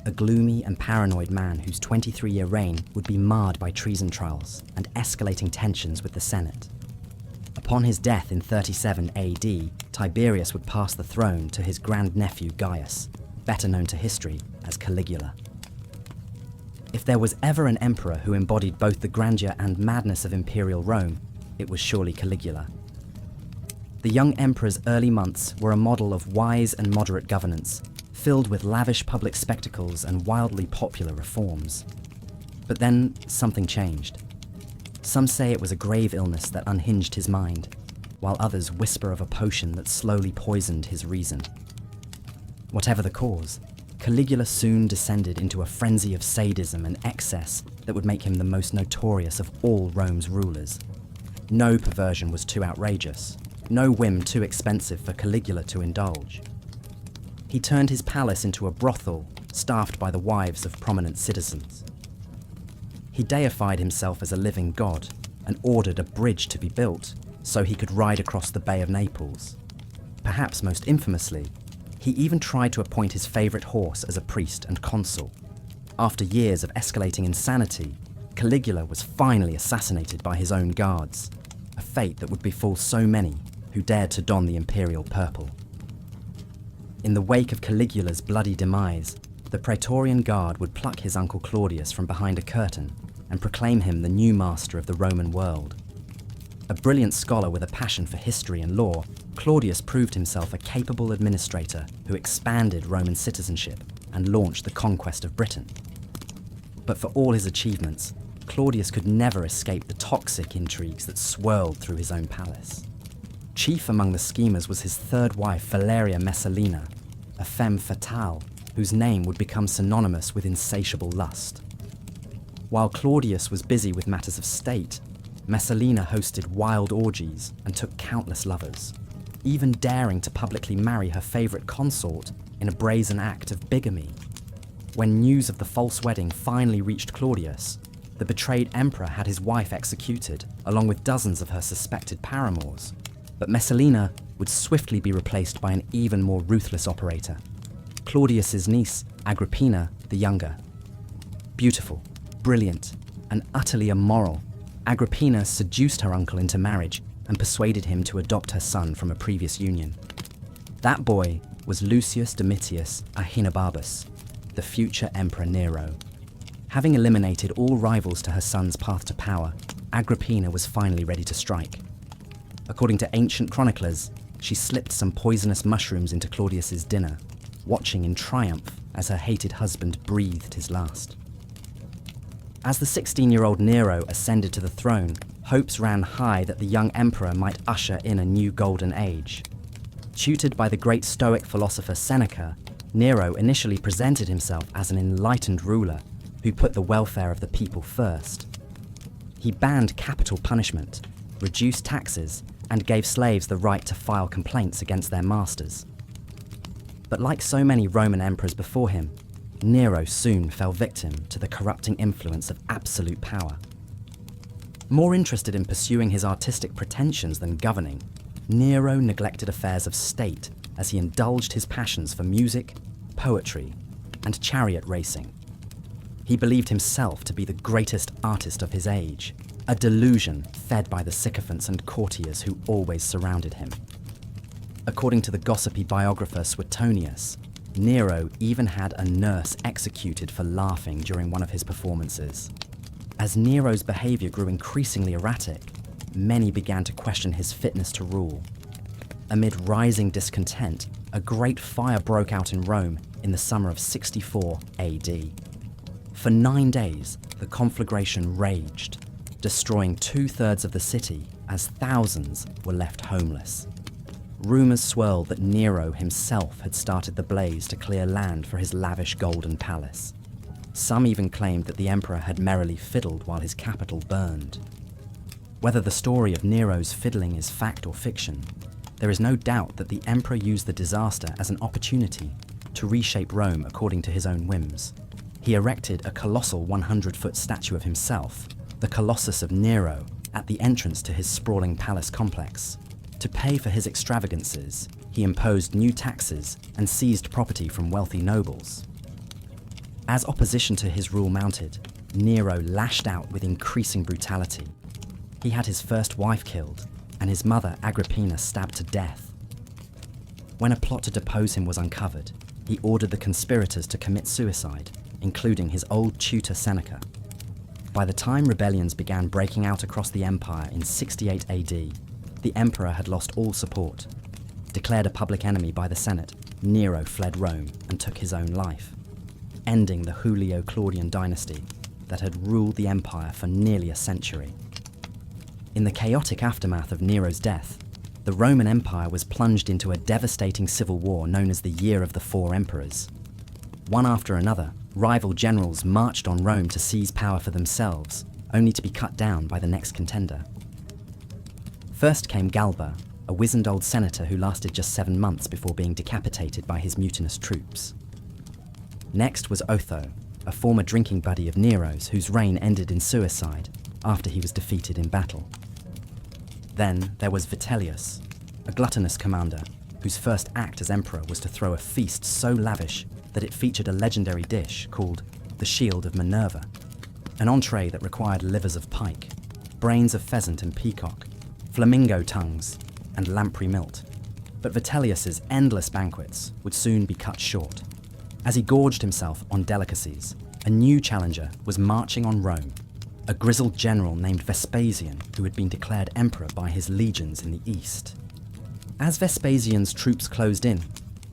A: a gloomy and paranoid man whose 23-year reign would be marred by treason trials and escalating tensions with the Senate. Upon his death in 37 AD, Tiberius would pass the throne to his grandnephew Gaius, better known to history as Caligula. If there was ever an emperor who embodied both the grandeur and madness of imperial Rome, it was surely Caligula. The young emperor's early months were a model of wise and moderate governance, filled with lavish public spectacles and wildly popular reforms. But then something changed. Some say it was a grave illness that unhinged his mind, while others whisper of a potion that slowly poisoned his reason. Whatever the cause, Caligula soon descended into a frenzy of sadism and excess that would make him the most notorious of all Rome's rulers. No perversion was too outrageous, no whim too expensive for Caligula to indulge. He turned his palace into a brothel staffed by the wives of prominent citizens. He deified himself as a living god and ordered a bridge to be built so he could ride across the Bay of Naples. Perhaps most infamously, he even tried to appoint his favorite horse as a priest and consul. After years of escalating insanity, Caligula was finally assassinated by his own guards, a fate that would befall so many who dared to don the imperial purple. In the wake of Caligula's bloody demise, the Praetorian Guard would pluck his uncle Claudius from behind a curtain and proclaim him the new master of the Roman world. A brilliant scholar with a passion for history and law, Claudius proved himself a capable administrator who expanded Roman citizenship and launched the conquest of Britain. But for all his achievements, Claudius could never escape the toxic intrigues that swirled through his own palace. Chief among the schemers was his third wife, Valeria Messalina, a femme fatale whose name would become synonymous with insatiable lust. While Claudius was busy with matters of state, Messalina hosted wild orgies and took countless lovers, even daring to publicly marry her favorite consort in a brazen act of bigamy. When news of the false wedding finally reached Claudius, the betrayed emperor had his wife executed, along with dozens of her suspected paramours. But Messalina would swiftly be replaced by an even more ruthless operator, Claudius's niece, Agrippina the Younger. Beautiful, brilliant, and utterly immoral, Agrippina seduced her uncle into marriage and persuaded him to adopt her son from a previous union. That boy was Lucius Domitius Ahenobarbus, the future Emperor Nero. Having eliminated all rivals to her son's path to power, Agrippina was finally ready to strike. According to ancient chroniclers, she slipped some poisonous mushrooms into Claudius's dinner, watching in triumph as her hated husband breathed his last. As the 16-year-old Nero ascended to the throne, hopes ran high that the young emperor might usher in a new golden age. Tutored by the great Stoic philosopher Seneca, Nero initially presented himself as an enlightened ruler who put the welfare of the people first. He banned capital punishment, reduced taxes, and gave slaves the right to file complaints against their masters. But like so many Roman emperors before him, Nero soon fell victim to the corrupting influence of absolute power. More interested in pursuing his artistic pretensions than governing, Nero neglected affairs of state as he indulged his passions for music, poetry, and chariot racing. He believed himself to be the greatest artist of his age, a delusion fed by the sycophants and courtiers who always surrounded him. According to the gossipy biographer Suetonius, Nero even had a nurse executed for laughing during one of his performances. As Nero's behavior grew increasingly erratic, many began to question his fitness to rule. Amid rising discontent, a great fire broke out in Rome in the summer of 64 AD. For 9 days, the conflagration raged, destroying 2/3 of the city as thousands were left homeless. Rumors swirled that Nero himself had started the blaze to clear land for his lavish golden palace. Some even claimed that the emperor had merrily fiddled while his capital burned. Whether the story of Nero's fiddling is fact or fiction, there is no doubt that the emperor used the disaster as an opportunity to reshape Rome according to his own whims. He erected a colossal 100-foot statue of himself, the Colossus of Nero, at the entrance to his sprawling palace complex. To pay for his extravagances, he imposed new taxes and seized property from wealthy nobles. As opposition to his rule mounted, Nero lashed out with increasing brutality. He had his first wife killed, and his mother Agrippina stabbed to death. When a plot to depose him was uncovered, he ordered the conspirators to commit suicide, including his old tutor Seneca. By the time rebellions began breaking out across the empire in 68 AD, the emperor had lost all support. Declared a public enemy by the Senate, Nero fled Rome and took his own life, ending the Julio-Claudian dynasty that had ruled the empire for nearly a century. In the chaotic aftermath of Nero's death, the Roman Empire was plunged into a devastating civil war known as the Year of the Four Emperors. One after another, rival generals marched on Rome to seize power for themselves, only to be cut down by the next contender. First came Galba, a wizened old senator who lasted just 7 months before being decapitated by his mutinous troops. Next was Otho, a former drinking buddy of Nero's whose reign ended in suicide after he was defeated in battle. Then there was Vitellius, a gluttonous commander whose first act as emperor was to throw a feast so lavish that it featured a legendary dish called the Shield of Minerva, an entree that required livers of pike, brains of pheasant and peacock, flamingo tongues, and lamprey milt. But Vitellius's endless banquets would soon be cut short. As he gorged himself on delicacies, a new challenger was marching on Rome, a grizzled general named Vespasian who had been declared emperor by his legions in the east. As Vespasian's troops closed in,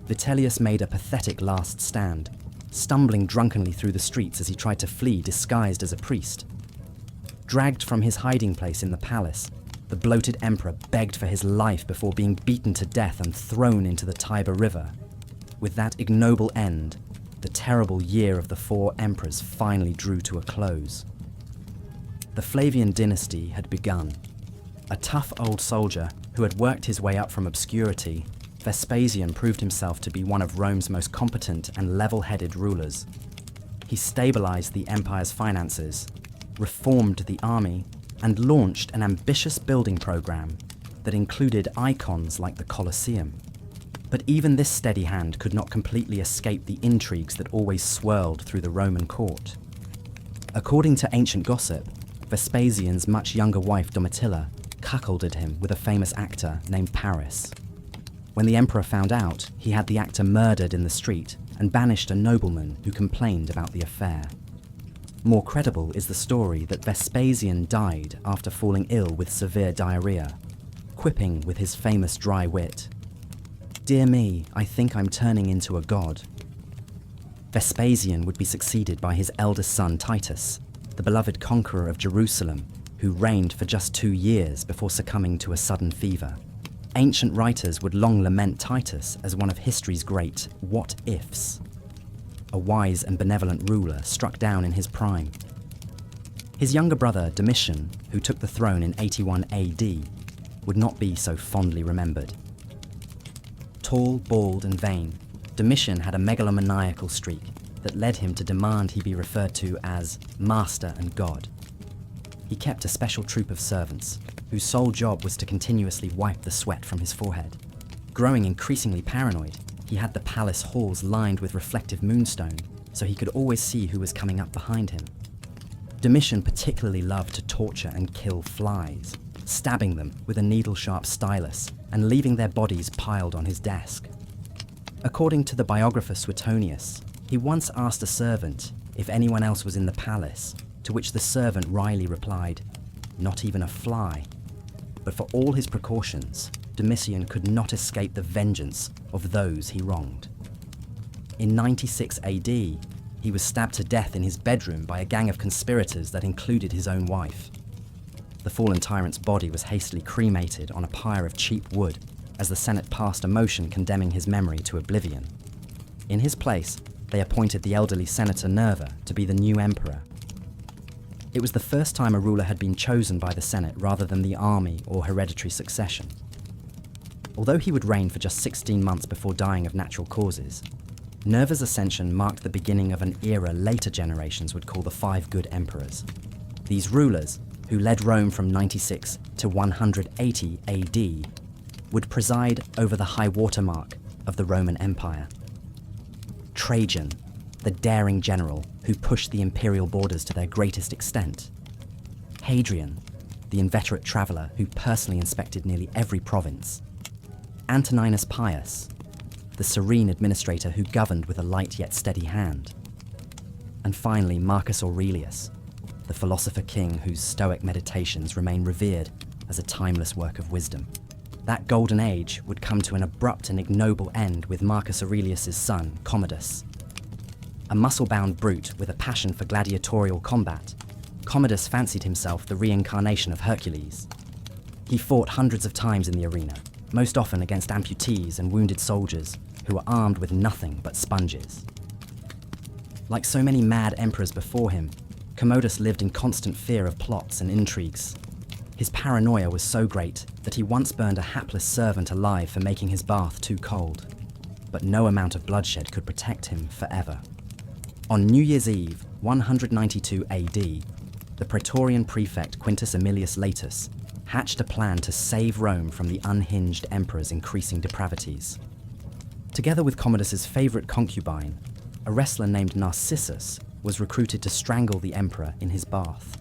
A: Vitellius made a pathetic last stand, stumbling drunkenly through the streets as he tried to flee disguised as a priest. Dragged from his hiding place in the palace, the bloated emperor begged for his life before being beaten to death and thrown into the Tiber River. With that ignoble end, the terrible Year of the Four Emperors finally drew to a close. The Flavian dynasty had begun. A tough old soldier who had worked his way up from obscurity, Vespasian proved himself to be one of Rome's most competent and level-headed rulers. He stabilized the empire's finances, reformed the army, and launched an ambitious building program that included icons like the Colosseum. But even this steady hand could not completely escape the intrigues that always swirled through the Roman court. According to ancient gossip, Vespasian's much younger wife Domitilla cuckolded him with a famous actor named Paris. When the emperor found out, he had the actor murdered in the street and banished a nobleman who complained about the affair. More credible is the story that Vespasian died after falling ill with severe diarrhea, quipping with his famous dry wit, "Dear me, I think I'm turning into a god." Vespasian would be succeeded by his eldest son Titus, the beloved conqueror of Jerusalem, who reigned for just 2 years before succumbing to a sudden fever. Ancient writers would long lament Titus as one of history's great what-ifs, a wise and benevolent ruler struck down in his prime. His younger brother Domitian, who took the throne in 81 AD, would not be so fondly remembered. Tall, bald, and vain, Domitian had a megalomaniacal streak that led him to demand he be referred to as master and god. he kept a special troop of servants, whose sole job was to continuously wipe the sweat from his forehead. Growing increasingly paranoid, he had the palace halls lined with reflective moonstone, so he could always see who was coming up behind him. Domitian particularly loved to torture and kill flies, stabbing them with a needle-sharp stylus and leaving their bodies piled on his desk. According to the biographer Suetonius, he once asked a servant if anyone else was in the palace, to which the servant wryly replied, "Not even a fly." But for all his precautions, Domitian could not escape the vengeance of those he wronged. In 96 AD, he was stabbed to death in his bedroom by a gang of conspirators that included his own wife. The fallen tyrant's body was hastily cremated on a pyre of cheap wood as the Senate passed a motion condemning his memory to oblivion. In his place, they appointed the elderly Senator Nerva to be the new emperor. It was the first time a ruler had been chosen by the Senate rather than the army or hereditary succession. Although he would reign for just 16 months before dying of natural causes, Nerva's ascension marked the beginning of an era later generations would call the Five Good Emperors. These rulers, who led Rome from 96 to 180 AD, would preside over the high watermark of the Roman Empire. Trajan, the daring general who pushed the imperial borders to their greatest extent. Hadrian, the inveterate traveller who personally inspected nearly every province. Antoninus Pius, the serene administrator who governed with a light yet steady hand. And finally, Marcus Aurelius, the philosopher king whose stoic meditations remain revered as a timeless work of wisdom. That golden age would come to an abrupt and ignoble end with Marcus Aurelius' son, Commodus. A muscle-bound brute with a passion for gladiatorial combat, Commodus fancied himself the reincarnation of Hercules. He fought hundreds of times in the arena, most often against amputees and wounded soldiers who were armed with nothing but sponges. Like so many mad emperors before him, Commodus lived in constant fear of plots and intrigues. His paranoia was so great that he once burned a hapless servant alive for making his bath too cold. But no amount of bloodshed could protect him forever. On New Year's Eve, 192 AD, the Praetorian prefect Quintus Aemilius Latus hatched a plan to save Rome from the unhinged emperor's increasing depravities. Together with Commodus's favourite concubine, a wrestler named Narcissus was recruited to strangle the emperor in his bath.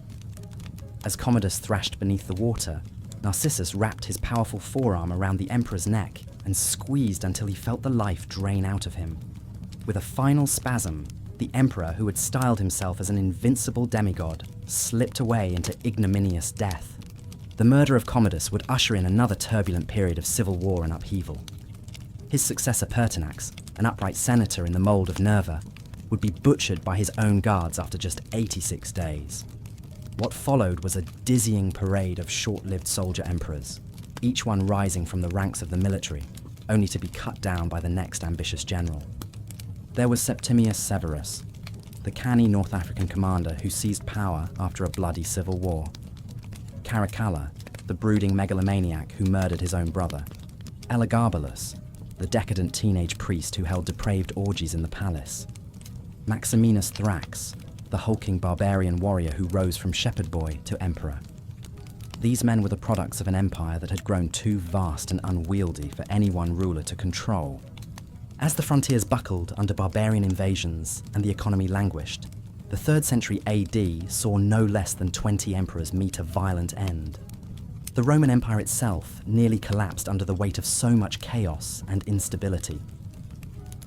A: As Commodus thrashed beneath the water, Narcissus wrapped his powerful forearm around the emperor's neck and squeezed until he felt the life drain out of him. With a final spasm, the emperor, who had styled himself as an invincible demigod, slipped away into ignominious death. The murder of Commodus would usher in another turbulent period of civil war and upheaval. His successor Pertinax, an upright senator in the mould of Nerva, would be butchered by his own guards after just 86 days. What followed was a dizzying parade of short-lived soldier emperors, each one rising from the ranks of the military, only to be cut down by the next ambitious general. There was Septimius Severus, the canny North African commander who seized power after a bloody civil war. Caracalla, the brooding megalomaniac who murdered his own brother. Elagabalus, the decadent teenage priest who held depraved orgies in the palace. Maximinus Thrax, the hulking barbarian warrior who rose from shepherd boy to emperor. These men were the products of an empire that had grown too vast and unwieldy for any one ruler to control. As the frontiers buckled under barbarian invasions and the economy languished, the 3rd century AD saw no less than 20 emperors meet a violent end. The Roman Empire itself nearly collapsed under the weight of so much chaos and instability.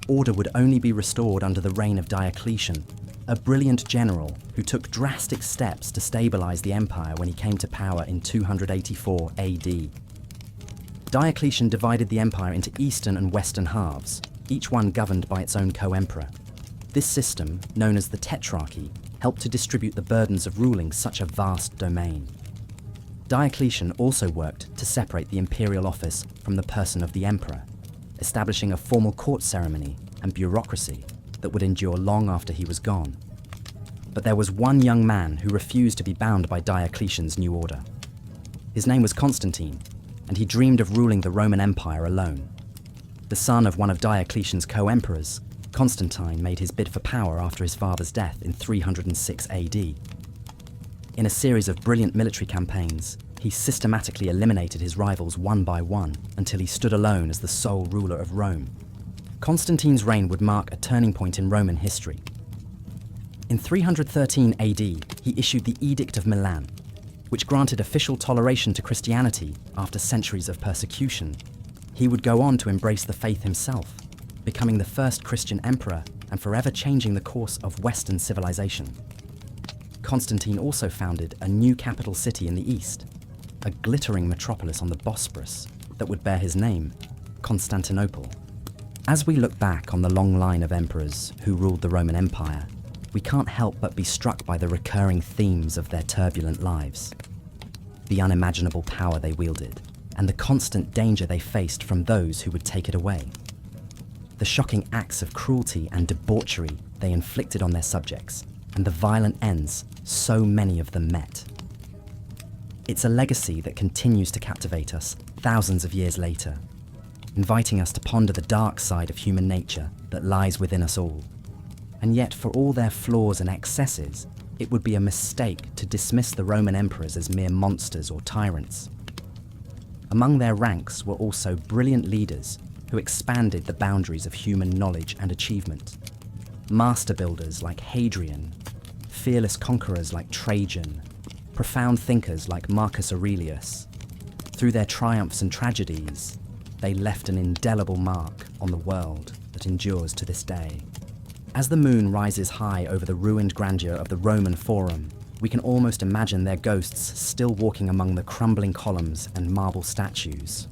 A: Order would only be restored under the reign of Diocletian, a brilliant general who took drastic steps to stabilize the empire when he came to power in 284 AD. Diocletian divided the empire into eastern and western halves, each one governed by its own co-emperor. This system, known as the Tetrarchy, helped to distribute the burdens of ruling such a vast domain. Diocletian also worked to separate the imperial office from the person of the emperor, establishing a formal court ceremony and bureaucracy that would endure long after he was gone. But there was one young man who refused to be bound by Diocletian's new order. His name was Constantine, and he dreamed of ruling the Roman Empire alone. The son of one of Diocletian's co-emperors, Constantine made his bid for power after his father's death in 306 AD. In a series of brilliant military campaigns, he systematically eliminated his rivals one by one until he stood alone as the sole ruler of Rome. Constantine's reign would mark a turning point in Roman history. In 313 AD, he issued the Edict of Milan, which granted official toleration to Christianity after centuries of persecution. He would go on to embrace the faith himself, becoming the first Christian emperor and forever changing the course of Western civilization. Constantine also founded a new capital city in the east, a glittering metropolis on the Bosporus that would bear his name, Constantinople. As we look back on the long line of emperors who ruled the Roman Empire, we can't help but be struck by the recurring themes of their turbulent lives. The unimaginable power they wielded, and the constant danger they faced from those who would take it away. The shocking acts of cruelty and debauchery they inflicted on their subjects, and the violent ends so many of them met. It's a legacy that continues to captivate us thousands of years later, inviting us to ponder the dark side of human nature that lies within us all. And yet, for all their flaws and excesses, it would be a mistake to dismiss the Roman emperors as mere monsters or tyrants. Among their ranks were also brilliant leaders who expanded the boundaries of human knowledge and achievement. Master builders like Hadrian, fearless conquerors like Trajan, profound thinkers like Marcus Aurelius. Through their triumphs and tragedies, they left an indelible mark on the world that endures to this day. As the moon rises high over the ruined grandeur of the Roman Forum, we can almost imagine their ghosts still walking among the crumbling columns and marble statues,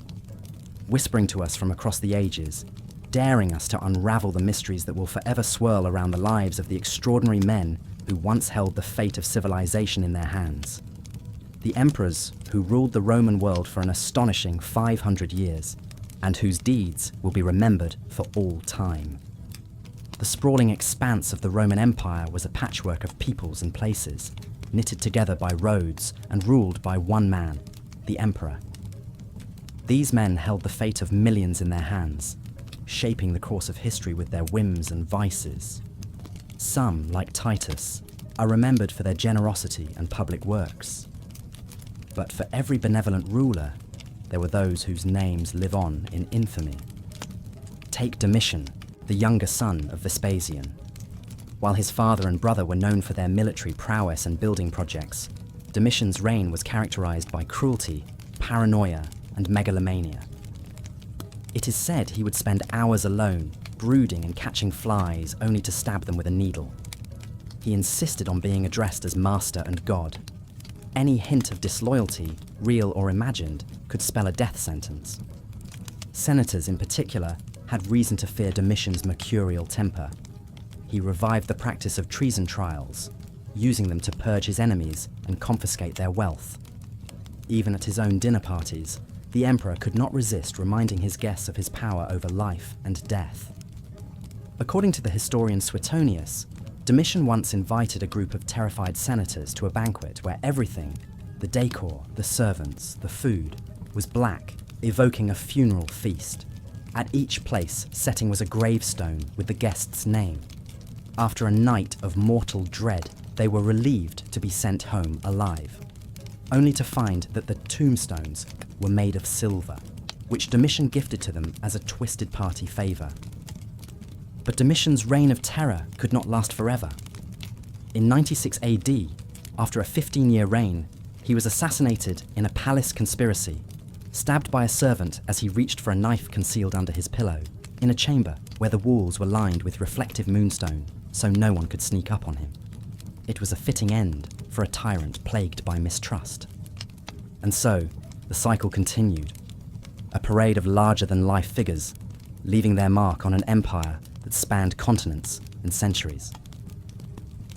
A: whispering to us from across the ages, daring us to unravel the mysteries that will forever swirl around the lives of the extraordinary men who once held the fate of civilization in their hands. The emperors who ruled the Roman world for an astonishing 500 years, and whose deeds will be remembered for all time. The sprawling expanse of the Roman Empire was a patchwork of peoples and places, knitted together by roads and ruled by one man, the emperor. These men held the fate of millions in their hands, shaping the course of history with their whims and vices. Some, like Titus, are remembered for their generosity and public works. But for every benevolent ruler, there were those whose names live on in infamy. Take Domitian, the younger son of Vespasian. While his father and brother were known for their military prowess and building projects, Domitian's reign was characterized by cruelty, paranoia, and megalomania. It is said he would spend hours alone, brooding and catching flies only to stab them with a needle. He insisted on being addressed as master and god. Any hint of disloyalty, real or imagined, could spell a death sentence. Senators in particular had reason to fear Domitian's mercurial temper. He revived the practice of treason trials, using them to purge his enemies and confiscate their wealth. Even at his own dinner parties, the emperor could not resist reminding his guests of his power over life and death. According to the historian Suetonius, Domitian once invited a group of terrified senators to a banquet where everything, the decor, the servants, the food, was black, evoking a funeral feast. At each place, setting was a gravestone with the guest's name. After a night of mortal dread, they were relieved to be sent home alive, only to find that the tombstones were made of silver, which Domitian gifted to them as a twisted party favour. But Domitian's reign of terror could not last forever. In 96 AD, after a 15-year reign, he was assassinated in a palace conspiracy, stabbed by a servant as he reached for a knife concealed under his pillow, in a chamber where the walls were lined with reflective moonstone, so no one could sneak up on him. It was a fitting end for a tyrant plagued by mistrust. And so, the cycle continued, a parade of larger-than-life figures, leaving their mark on an empire that spanned continents and centuries.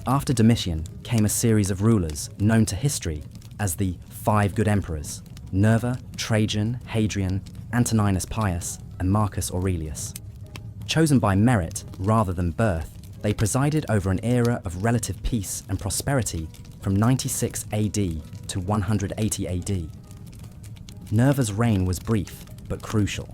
A: After Domitian came a series of rulers known to history as the Five Good Emperors: Nerva, Trajan, Hadrian, Antoninus Pius, and Marcus Aurelius. Chosen by merit rather than birth, they presided over an era of relative peace and prosperity from 96 AD to 180 AD. Nerva's reign was brief but crucial.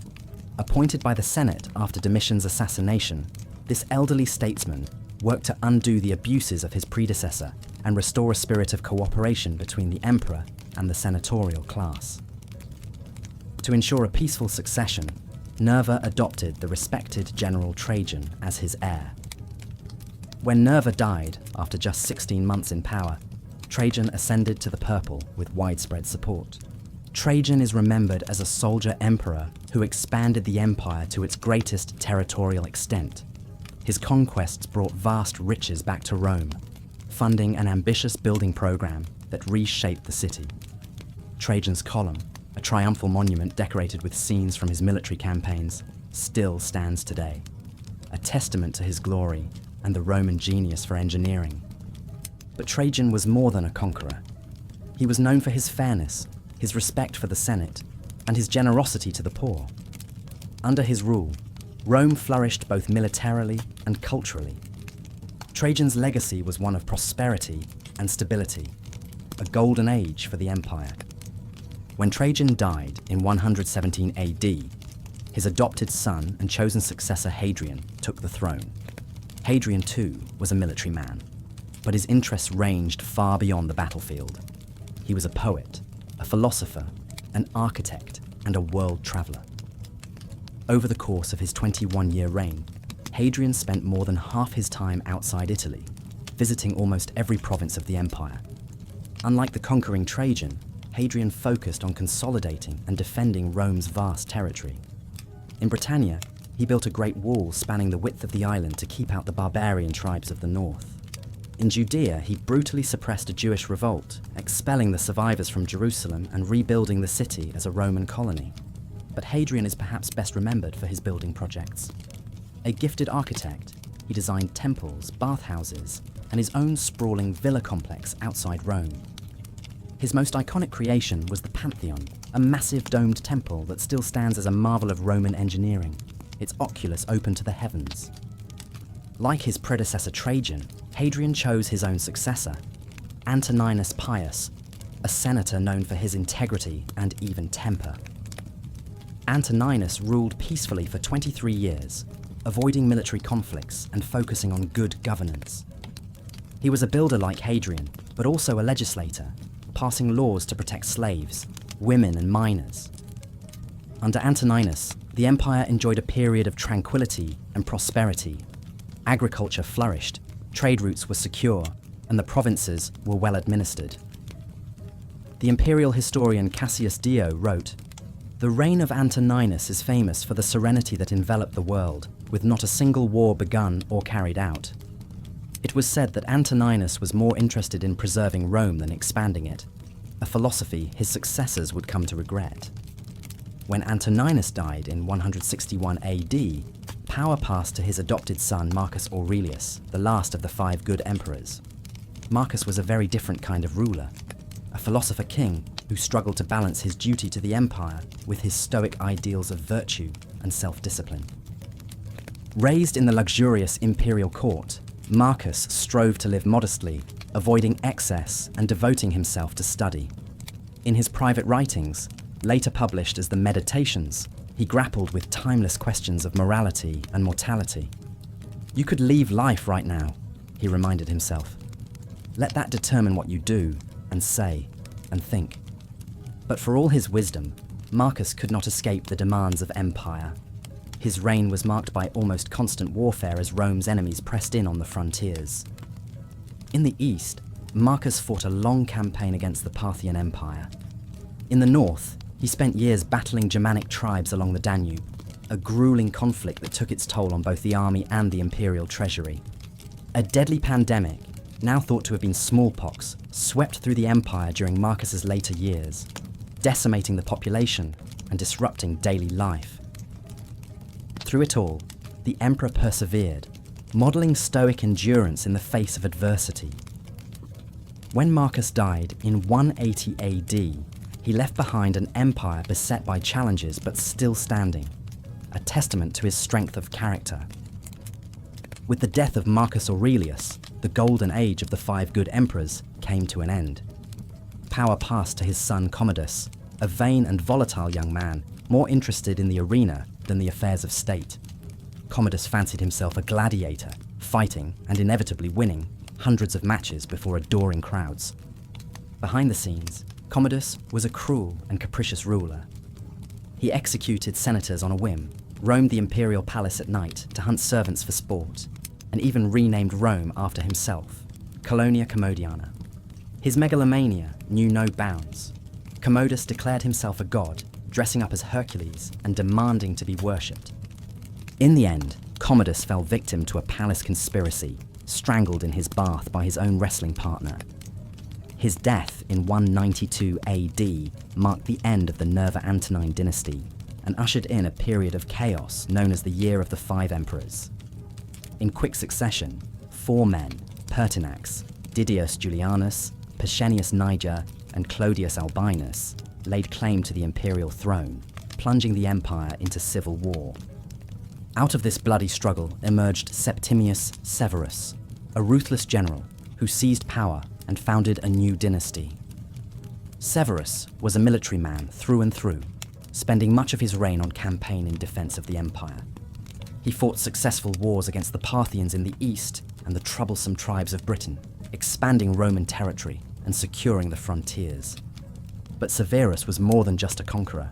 A: Appointed by the Senate after Domitian's assassination, this elderly statesman, worked to undo the abuses of his predecessor and restore a spirit of cooperation between the emperor and the senatorial class. To ensure a peaceful succession, Nerva adopted the respected General Trajan as his heir. When Nerva died, after just 16 months in power, Trajan ascended to the purple with widespread support. Trajan is remembered as a soldier emperor who expanded the empire to its greatest territorial extent. His conquests brought vast riches back to Rome, funding an ambitious building program that reshaped the city. Trajan's Column, a triumphal monument decorated with scenes from his military campaigns, still stands today, a testament to his glory and the Roman genius for engineering. But Trajan was more than a conqueror. He was known for his fairness, his respect for the Senate, and his generosity to the poor. Under his rule, Rome flourished both militarily and culturally. Trajan's legacy was one of prosperity and stability, a golden age for the empire. When Trajan died in 117 AD, his adopted son and chosen successor Hadrian took the throne. Hadrian too was a military man, but his interests ranged far beyond the battlefield. He was a poet, a philosopher, an architect, and a world traveller. Over the course of his 21-year reign, Hadrian spent more than half his time outside Italy, visiting almost every province of the empire. Unlike the conquering Trajan, Hadrian focused on consolidating and defending Rome's vast territory. In Britannia, he built a great wall spanning the width of the island to keep out the barbarian tribes of the north. In Judea, he brutally suppressed a Jewish revolt, expelling the survivors from Jerusalem and rebuilding the city as a Roman colony. But Hadrian is perhaps best remembered for his building projects. A gifted architect, he designed temples, bathhouses, and his own sprawling villa complex outside Rome. His most iconic creation was the Pantheon, a massive domed temple that still stands as a marvel of Roman engineering, its oculus open to the heavens. Like his predecessor Trajan, Hadrian chose his own successor, Antoninus Pius, a senator known for his integrity and even temper. Antoninus ruled peacefully for 23 years, avoiding military conflicts and focusing on good governance. He was a builder like Hadrian, but also a legislator, passing laws to protect slaves, women and minors. Under Antoninus, the empire enjoyed a period of tranquility and prosperity. Agriculture flourished, trade routes were secure, and the provinces were well administered. The imperial historian Cassius Dio wrote, "The reign of Antoninus is famous for the serenity that enveloped the world, with not a single war begun or carried out. It was said that Antoninus was more interested in preserving Rome than expanding it, a philosophy his successors would come to regret." When Antoninus died in 161 AD, power passed to his adopted son Marcus Aurelius, the last of the 5 good emperors. Marcus was a very different kind of ruler, a philosopher king who struggled to balance his duty to the empire with his stoic ideals of virtue and self-discipline. Raised in the luxurious imperial court, Marcus strove to live modestly, avoiding excess and devoting himself to study. In his private writings, later published as the Meditations, he grappled with timeless questions of morality and mortality. "You could leave life right now," he reminded himself. "Let that determine what you do and say and think." But for all his wisdom, Marcus could not escape the demands of empire. His reign was marked by almost constant warfare as Rome's enemies pressed in on the frontiers. In the east, Marcus fought a long campaign against the Parthian Empire. In the north, he spent years battling Germanic tribes along the Danube, a grueling conflict that took its toll on both the army and the imperial treasury. A deadly pandemic, now thought to have been smallpox, swept through the empire during Marcus's later years, decimating the population and disrupting daily life. Through it all, the emperor persevered, modelling stoic endurance in the face of adversity. When Marcus died in 180 AD, he left behind an empire beset by challenges but still standing, a testament to his strength of character. With the death of Marcus Aurelius, the golden age of the 5 good emperors came to an end. Power passed to his son Commodus, a vain and volatile young man, more interested in the arena than the affairs of state. Commodus fancied himself a gladiator, fighting and inevitably winning hundreds of matches before adoring crowds. Behind the scenes, Commodus was a cruel and capricious ruler. He executed senators on a whim, roamed the imperial palace at night to hunt servants for sport, and even renamed Rome after himself, Colonia Commodiana. His megalomania knew no bounds. Commodus declared himself a god, dressing up as Hercules and demanding to be worshipped. In the end, Commodus fell victim to a palace conspiracy, strangled in his bath by his own wrestling partner. His death in 192 AD marked the end of the Nerva Antonine dynasty and ushered in a period of chaos known as the Year of the Five Emperors. In quick succession, 4 men, Pertinax, Didius Julianus, Pescennius Niger, and Clodius Albinus, laid claim to the imperial throne, plunging the empire into civil war. Out of this bloody struggle emerged Septimius Severus, a ruthless general who seized power and founded a new dynasty. Severus was a military man through and through, spending much of his reign on campaign in defense of the empire. He fought successful wars against the Parthians in the east and the troublesome tribes of Britain, expanding Roman territory and securing the frontiers. But Severus was more than just a conqueror.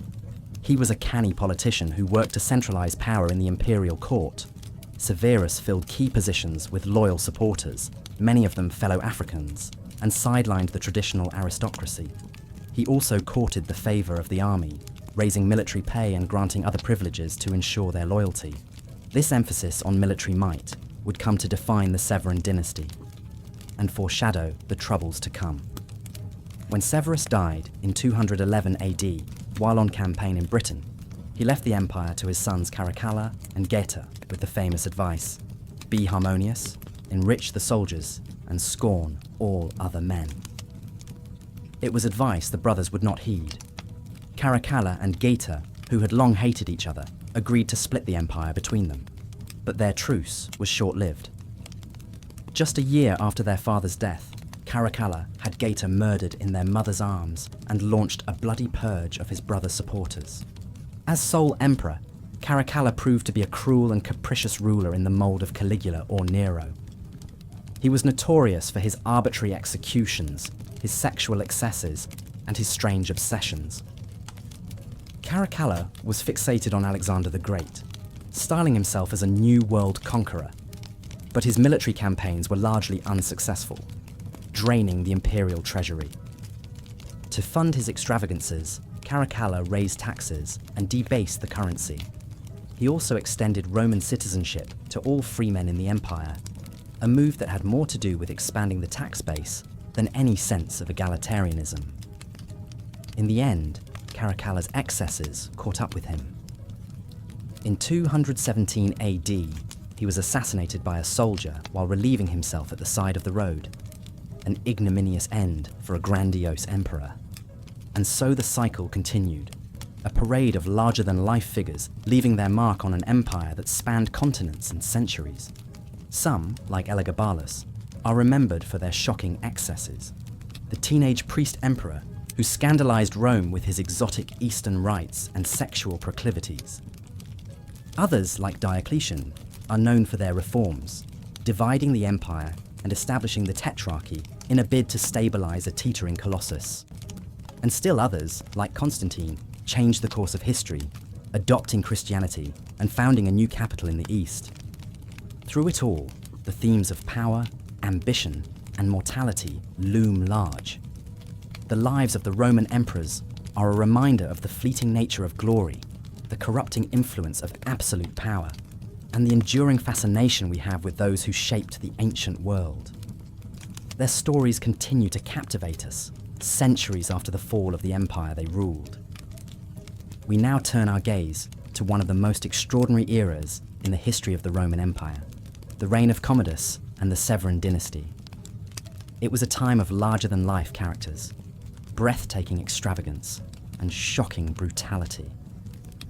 A: He was a canny politician who worked to centralize power in the imperial court. Severus filled key positions with loyal supporters, many of them fellow Africans, and sidelined the traditional aristocracy. He also courted the favor of the army, raising military pay and granting other privileges to ensure their loyalty. This emphasis on military might would come to define the Severan dynasty and foreshadow the troubles to come. When Severus died in 211 AD, while on campaign in Britain, he left the empire to his sons Caracalla and Geta with the famous advice: be harmonious, enrich the soldiers, and scorn all other men. It was advice the brothers would not heed. Caracalla and Geta, who had long hated each other, agreed to split the empire between them, but their truce was short-lived. Just a year after their father's death, Caracalla had Geta murdered in their mother's arms and launched a bloody purge of his brother's supporters. As sole emperor, Caracalla proved to be a cruel and capricious ruler in the mold of Caligula or Nero. He was notorious for his arbitrary executions, his sexual excesses, and his strange obsessions. Caracalla was fixated on Alexander the Great, styling himself as a new world conqueror, but his military campaigns were largely unsuccessful, draining the imperial treasury. To fund his extravagances, Caracalla raised taxes and debased the currency. He also extended Roman citizenship to all free men in the empire, a move that had more to do with expanding the tax base than any sense of egalitarianism. In the end, Caracalla's excesses caught up with him. In 217 AD, he was assassinated by a soldier while relieving himself at the side of the road, an ignominious end for a grandiose emperor. And so the cycle continued, a parade of larger-than-life figures leaving their mark on an empire that spanned continents and centuries. Some, like Elagabalus, are remembered for their shocking excesses. The teenage priest emperor who scandalized Rome with his exotic Eastern rites and sexual proclivities. Others, like Diocletian, are known for their reforms, dividing the empire and establishing the tetrarchy in a bid to stabilize a teetering colossus. And still others, like Constantine, changed the course of history, adopting Christianity and founding a new capital in the East. Through it all, the themes of power, ambition, and mortality loom large. The lives of the Roman emperors are a reminder of the fleeting nature of glory, the corrupting influence of absolute power, and the enduring fascination we have with those who shaped the ancient world. Their stories continue to captivate us, centuries after the fall of the empire they ruled. We now turn our gaze to one of the most extraordinary eras in the history of the Roman Empire, the reign of Commodus and the Severan dynasty. It was a time of larger-than-life characters, breathtaking extravagance, and shocking brutality.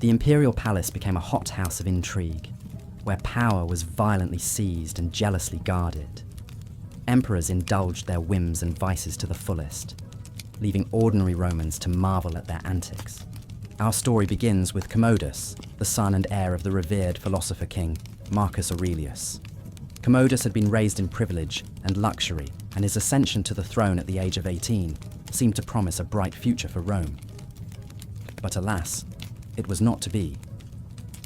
A: The imperial palace became a hothouse of intrigue, where power was violently seized and jealously guarded. Emperors indulged their whims and vices to the fullest, leaving ordinary Romans to marvel at their antics. Our story begins with Commodus, the son and heir of the revered philosopher king Marcus Aurelius. Commodus had been raised in privilege and luxury, and his ascension to the throne at the age of 18 seemed to promise a bright future for Rome. But alas, it was not to be.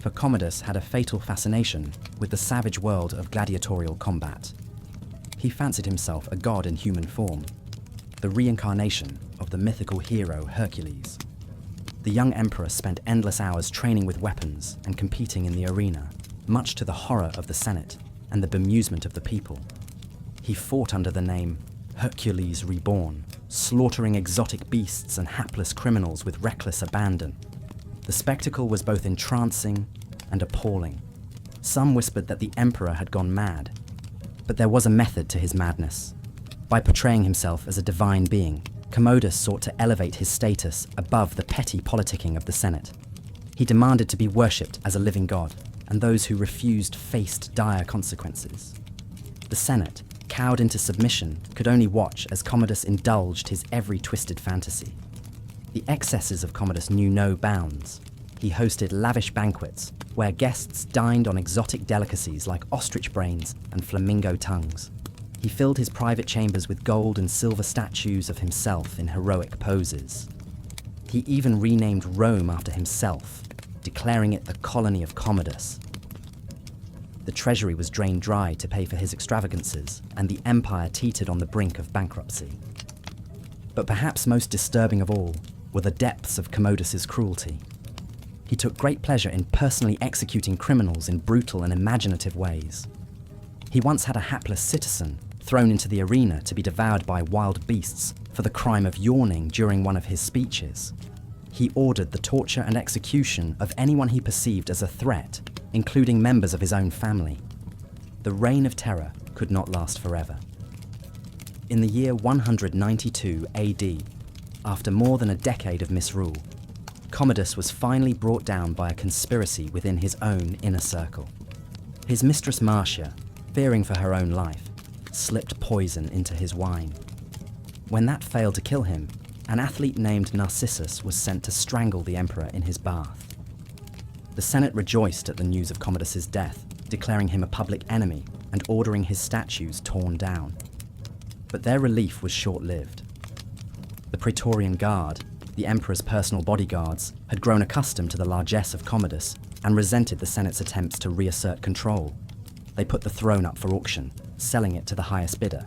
A: For Commodus had a fatal fascination with the savage world of gladiatorial combat. He fancied himself a god in human form, the reincarnation of the mythical hero Hercules. The young emperor spent endless hours training with weapons and competing in the arena, much to the horror of the Senate and the bemusement of the people. He fought under the name Hercules Reborn, slaughtering exotic beasts and hapless criminals with reckless abandon. The spectacle was both entrancing and appalling. Some whispered that the emperor had gone mad, but there was a method to his madness. By portraying himself as a divine being, Commodus sought to elevate his status above the petty politicking of the Senate. He demanded to be worshipped as a living god, and those who refused faced dire consequences. The Senate, cowed into submission, could only watch as Commodus indulged his every twisted fantasy. The excesses of Commodus knew no bounds. He hosted lavish banquets where guests dined on exotic delicacies like ostrich brains and flamingo tongues. He filled his private chambers with gold and silver statues of himself in heroic poses. He even renamed Rome after himself, declaring it the colony of Commodus. The treasury was drained dry to pay for his extravagances, and the empire teetered on the brink of bankruptcy. But perhaps most disturbing of all were the depths of Commodus's cruelty. He took great pleasure in personally executing criminals in brutal and imaginative ways. He once had a hapless citizen thrown into the arena to be devoured by wild beasts for the crime of yawning during one of his speeches. He ordered the torture and execution of anyone he perceived as a threat, including members of his own family. The reign of terror could not last forever. In the year 192 AD, after more than a decade of misrule, Commodus was finally brought down by a conspiracy within his own inner circle. His mistress Marcia, fearing for her own life, slipped poison into his wine. When that failed to kill him, an athlete named Narcissus was sent to strangle the emperor in his bath. The Senate rejoiced at the news of Commodus's death, declaring him a public enemy and ordering his statues torn down. But their relief was short-lived. The Praetorian Guard, the emperor's personal bodyguards, had grown accustomed to the largesse of Commodus and resented the Senate's attempts to reassert control. They put the throne up for auction, selling it to the highest bidder.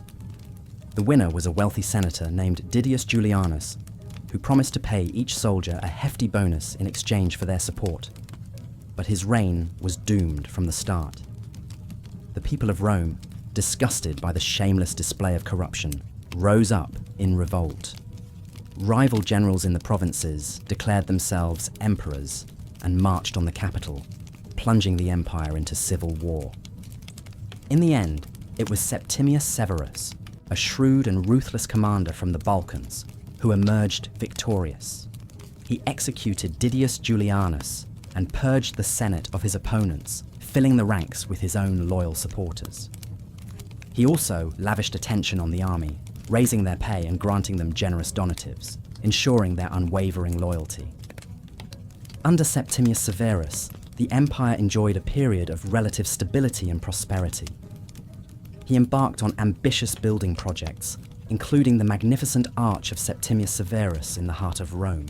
A: The winner was a wealthy senator named Didius Julianus, who promised to pay each soldier a hefty bonus in exchange for their support. But his reign was doomed from the start. The people of Rome, disgusted by the shameless display of corruption, rose up in revolt. Rival generals in the provinces declared themselves emperors and marched on the capital, plunging the empire into civil war. In the end, it was Septimius Severus, a shrewd and ruthless commander from the Balkans, who emerged victorious. He executed Didius Julianus and purged the Senate of his opponents, filling the ranks with his own loyal supporters. He also lavished attention on the army, raising their pay and granting them generous donatives, ensuring their unwavering loyalty. Under Septimius Severus, the empire enjoyed a period of relative stability and prosperity. He embarked on ambitious building projects, including the magnificent Arch of Septimius Severus in the heart of Rome.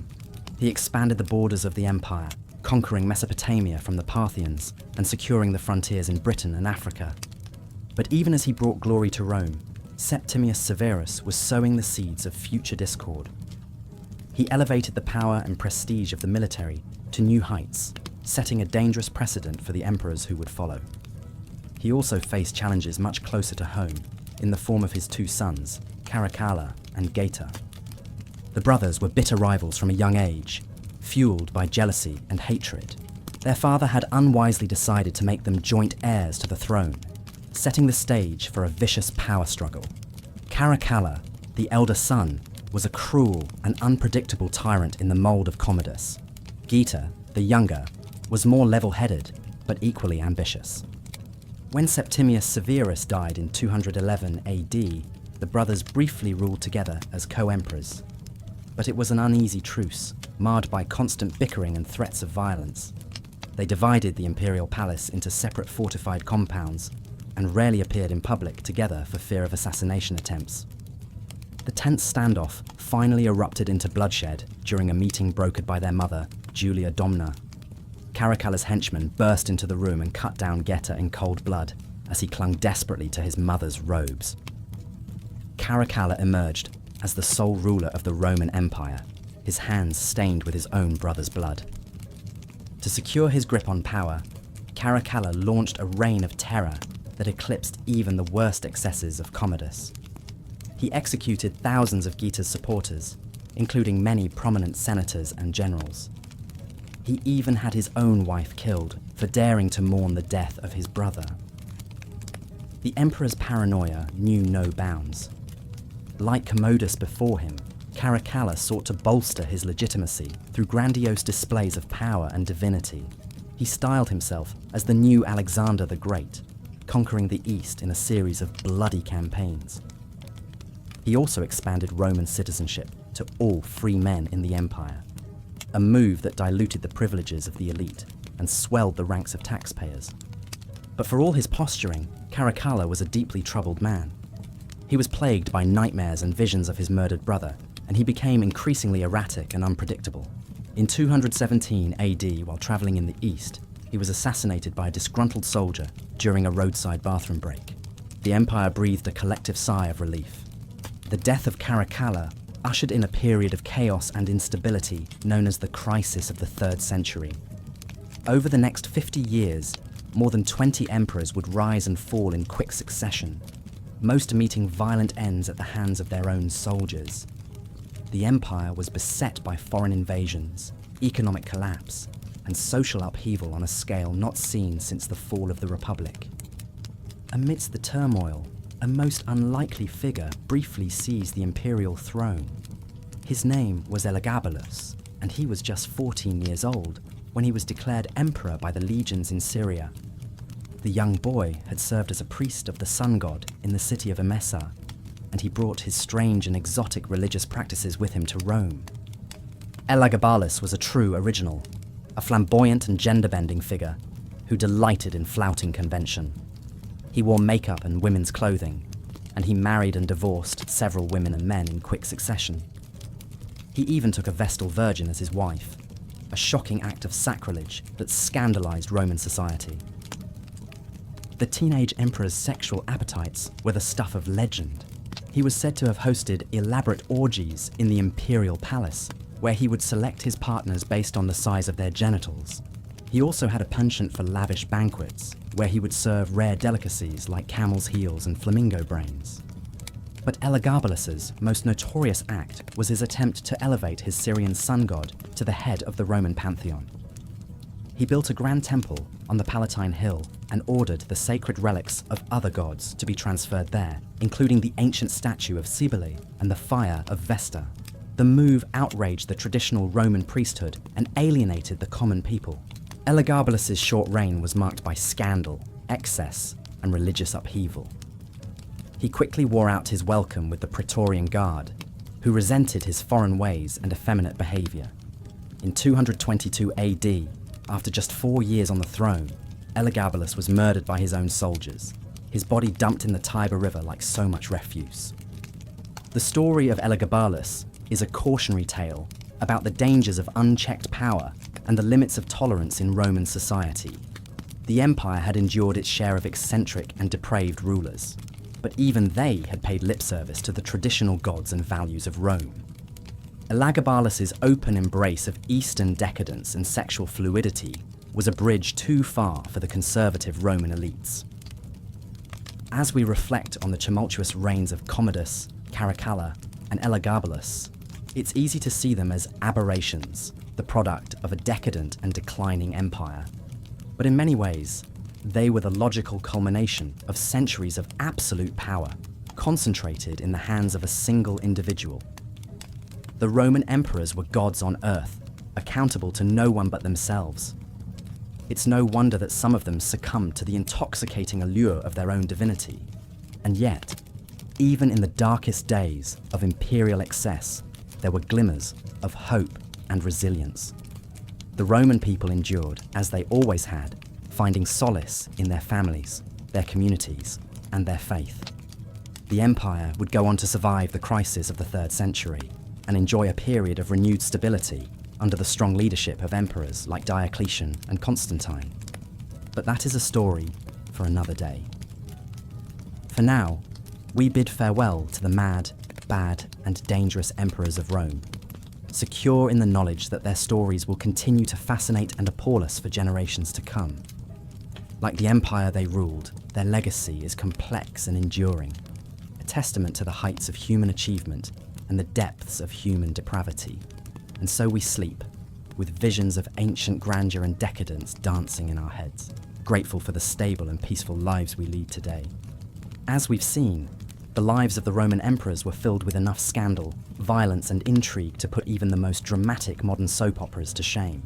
A: He expanded the borders of the empire, conquering Mesopotamia from the Parthians and securing the frontiers in Britain and Africa. But even as he brought glory to Rome, Septimius Severus was sowing the seeds of future discord. He elevated the power and prestige of the military to new heights, setting a dangerous precedent for the emperors who would follow. He also faced challenges much closer to home, in the form of his two sons, Caracalla and Geta. The brothers were bitter rivals from a young age, fueled by jealousy and hatred. Their father had unwisely decided to make them joint heirs to the throne, setting the stage for a vicious power struggle. Caracalla, the elder son, was a cruel and unpredictable tyrant in the mold of Commodus. Geta, the younger, was more level-headed, but equally ambitious. When Septimius Severus died in 211 AD, the brothers briefly ruled together as co-emperors. But it was an uneasy truce, marred by constant bickering and threats of violence. They divided the imperial palace into separate fortified compounds, and rarely appeared in public together for fear of assassination attempts. The tense standoff finally erupted into bloodshed during a meeting brokered by their mother, Julia Domna. Caracalla's henchmen burst into the room and cut down Geta in cold blood as he clung desperately to his mother's robes. Caracalla emerged as the sole ruler of the Roman Empire, his hands stained with his own brother's blood. To secure his grip on power, Caracalla launched a reign of terror that eclipsed even the worst excesses of Commodus. He executed thousands of Geta's supporters, including many prominent senators and generals. He even had his own wife killed for daring to mourn the death of his brother. The emperor's paranoia knew no bounds. Like Commodus before him, Caracalla sought to bolster his legitimacy through grandiose displays of power and divinity. He styled himself as the new Alexander the Great, conquering the East in a series of bloody campaigns. He also expanded Roman citizenship to all free men in the empire, a move that diluted the privileges of the elite and swelled the ranks of taxpayers. But for all his posturing, Caracalla was a deeply troubled man. He was plagued by nightmares and visions of his murdered brother, and he became increasingly erratic and unpredictable. In 217 AD, while traveling in the East, he was assassinated by a disgruntled soldier during a roadside bathroom break. The empire breathed a collective sigh of relief. The death of Caracalla ushered in a period of chaos and instability known as the Crisis of the 3rd Century. Over the next 50 years, more than 20 emperors would rise and fall in quick succession, most meeting violent ends at the hands of their own soldiers. The empire was beset by foreign invasions, economic collapse, and social upheaval on a scale not seen since the fall of the Republic. Amidst the turmoil, a most unlikely figure briefly seized the imperial throne. His name was Elagabalus, and he was just 14 years old when he was declared emperor by the legions in Syria. The young boy had served as a priest of the sun god in the city of Emesa, and he brought his strange and exotic religious practices with him to Rome. Elagabalus was a true original, a flamboyant and gender-bending figure who delighted in flouting convention. He wore makeup and women's clothing, and he married and divorced several women and men in quick succession. He even took a Vestal Virgin as his wife, a shocking act of sacrilege that scandalized Roman society. The teenage emperor's sexual appetites were the stuff of legend. He was said to have hosted elaborate orgies in the imperial palace, where he would select his partners based on the size of their genitals. He also had a penchant for lavish banquets, where he would serve rare delicacies like camel's heels and flamingo brains. But Elagabalus's most notorious act was his attempt to elevate his Syrian sun god to the head of the Roman pantheon. He built a grand temple on the Palatine Hill and ordered the sacred relics of other gods to be transferred there, including the ancient statue of Cybele and the fire of Vesta. The move outraged the traditional Roman priesthood and alienated the common people. Elagabalus's short reign was marked by scandal, excess, and religious upheaval. He quickly wore out his welcome with the Praetorian Guard, who resented his foreign ways and effeminate behavior. In 222 AD, after just 4 years on the throne, Elagabalus was murdered by his own soldiers, his body dumped in the Tiber River like so much refuse. The story of Elagabalus is a cautionary tale about the dangers of unchecked power and the limits of tolerance in Roman society. The empire had endured its share of eccentric and depraved rulers, but even they had paid lip service to the traditional gods and values of Rome. Elagabalus's open embrace of Eastern decadence and sexual fluidity was a bridge too far for the conservative Roman elites. As we reflect on the tumultuous reigns of Commodus, Caracalla, and Elagabalus, it's easy to see them as aberrations, the product of a decadent and declining empire. But in many ways, they were the logical culmination of centuries of absolute power, concentrated in the hands of a single individual. The Roman emperors were gods on earth, accountable to no one but themselves. It's no wonder that some of them succumbed to the intoxicating allure of their own divinity. And yet, even in the darkest days of imperial excess, there were glimmers of hope and resilience. The Roman people endured, as they always had, finding solace in their families, their communities, and their faith. The empire would go on to survive the crisis of the 3rd century and enjoy a period of renewed stability under the strong leadership of emperors like Diocletian and Constantine. But that is a story for another day. For now, we bid farewell to the mad, bad, and dangerous emperors of Rome, secure in the knowledge that their stories will continue to fascinate and appall us for generations to come. Like the empire they ruled, their legacy is complex and enduring, a testament to the heights of human achievement and the depths of human depravity. And so we sleep, with visions of ancient grandeur and decadence dancing in our heads, grateful for the stable and peaceful lives we lead today. As we've seen, the lives of the Roman emperors were filled with enough scandal, violence, and intrigue to put even the most dramatic modern soap operas to shame.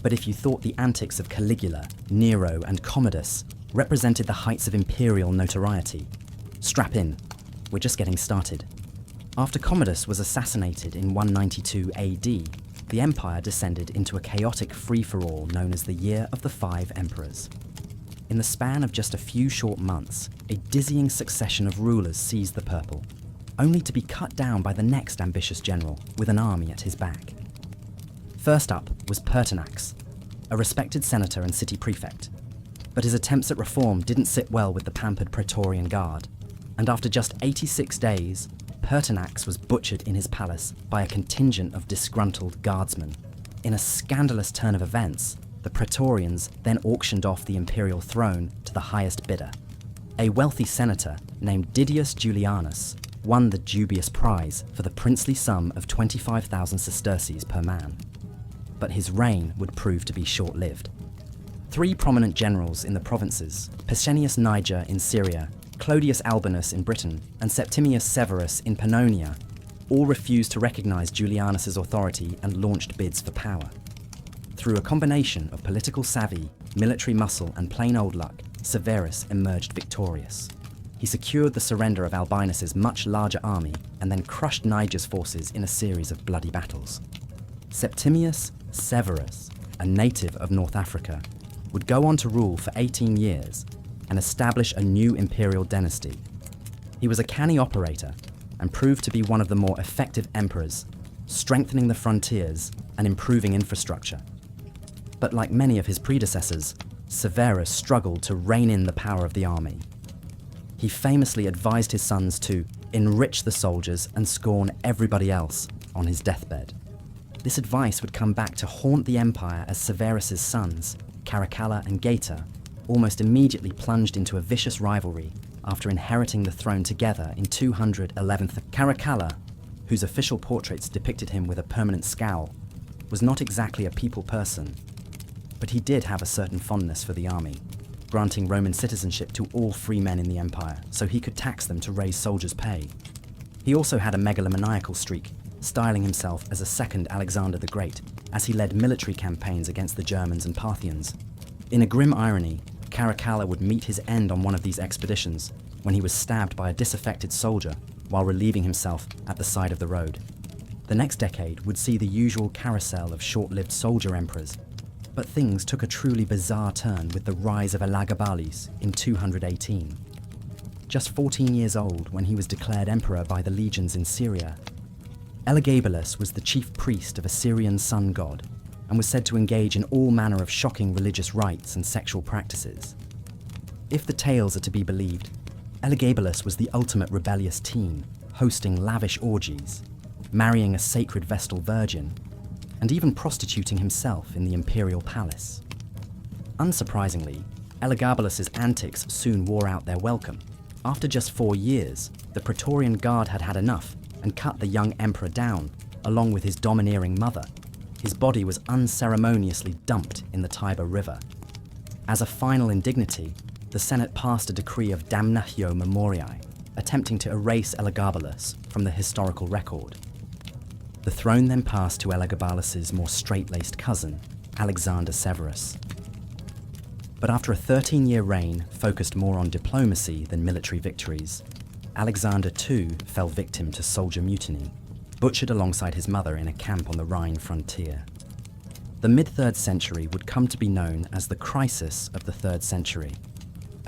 A: But if you thought the antics of Caligula, Nero, and Commodus represented the heights of imperial notoriety, strap in, we're just getting started. After Commodus was assassinated in 192 AD, the empire descended into a chaotic free-for-all known as the Year of the Five Emperors. In the span of just a few short months, a dizzying succession of rulers seized the purple, only to be cut down by the next ambitious general with an army at his back. First up was Pertinax, a respected senator and city prefect. But his attempts at reform didn't sit well with the pampered Praetorian Guard, and after just 86 days, Pertinax was butchered in his palace by a contingent of disgruntled guardsmen. In a scandalous turn of events, the Praetorians then auctioned off the imperial throne to the highest bidder. A wealthy senator named Didius Julianus won the dubious prize for the princely sum of 25,000 sesterces per man. But his reign would prove to be short-lived. 3 prominent generals in the provinces, Pescennius Niger in Syria, Clodius Albinus in Britain, and Septimius Severus in Pannonia, all refused to recognize Julianus's authority and launched bids for power. Through a combination of political savvy, military muscle, and plain old luck, Severus emerged victorious. He secured the surrender of Albinus's much larger army and then crushed Niger's forces in a series of bloody battles. Septimius Severus, a native of North Africa, would go on to rule for 18 years and establish a new imperial dynasty. He was a canny operator and proved to be one of the more effective emperors, strengthening the frontiers and improving infrastructure. But like many of his predecessors, Severus struggled to rein in the power of the army. He famously advised his sons to enrich the soldiers and scorn everybody else on his deathbed. This advice would come back to haunt the empire as Severus's sons, Caracalla and Geta, almost immediately plunged into a vicious rivalry after inheriting the throne together in 211. Caracalla, whose official portraits depicted him with a permanent scowl, was not exactly a people person, but he did have a certain fondness for the army, granting Roman citizenship to all free men in the empire so he could tax them to raise soldiers' pay. He also had a megalomaniacal streak, styling himself as a second Alexander the Great, as he led military campaigns against the Germans and Parthians. In a grim irony, Caracalla would meet his end on one of these expeditions when he was stabbed by a disaffected soldier while relieving himself at the side of the road. The next decade would see the usual carousel of short-lived soldier emperors, but things took a truly bizarre turn with the rise of Elagabalus in 218. Just 14 years old when he was declared emperor by the legions in Syria, Elagabalus was the chief priest of a Syrian sun god and was said to engage in all manner of shocking religious rites and sexual practices. If the tales are to be believed, Elagabalus was the ultimate rebellious teen, hosting lavish orgies, marrying a sacred Vestal virgin, and even prostituting himself in the imperial palace. Unsurprisingly, Elagabalus's antics soon wore out their welcome. After just 4 years, the Praetorian Guard had had enough and cut the young emperor down, along with his domineering mother. His body was unceremoniously dumped in the Tiber River. As a final indignity, the Senate passed a decree of damnatio memoriae, attempting to erase Elagabalus from the historical record. The throne then passed to Elagabalus's more straight-laced cousin, Alexander Severus. But after a 13-year reign focused more on diplomacy than military victories, Alexander too fell victim to soldier mutiny, butchered alongside his mother in a camp on the Rhine frontier. The mid-3rd century would come to be known as the crisis of the 3rd century,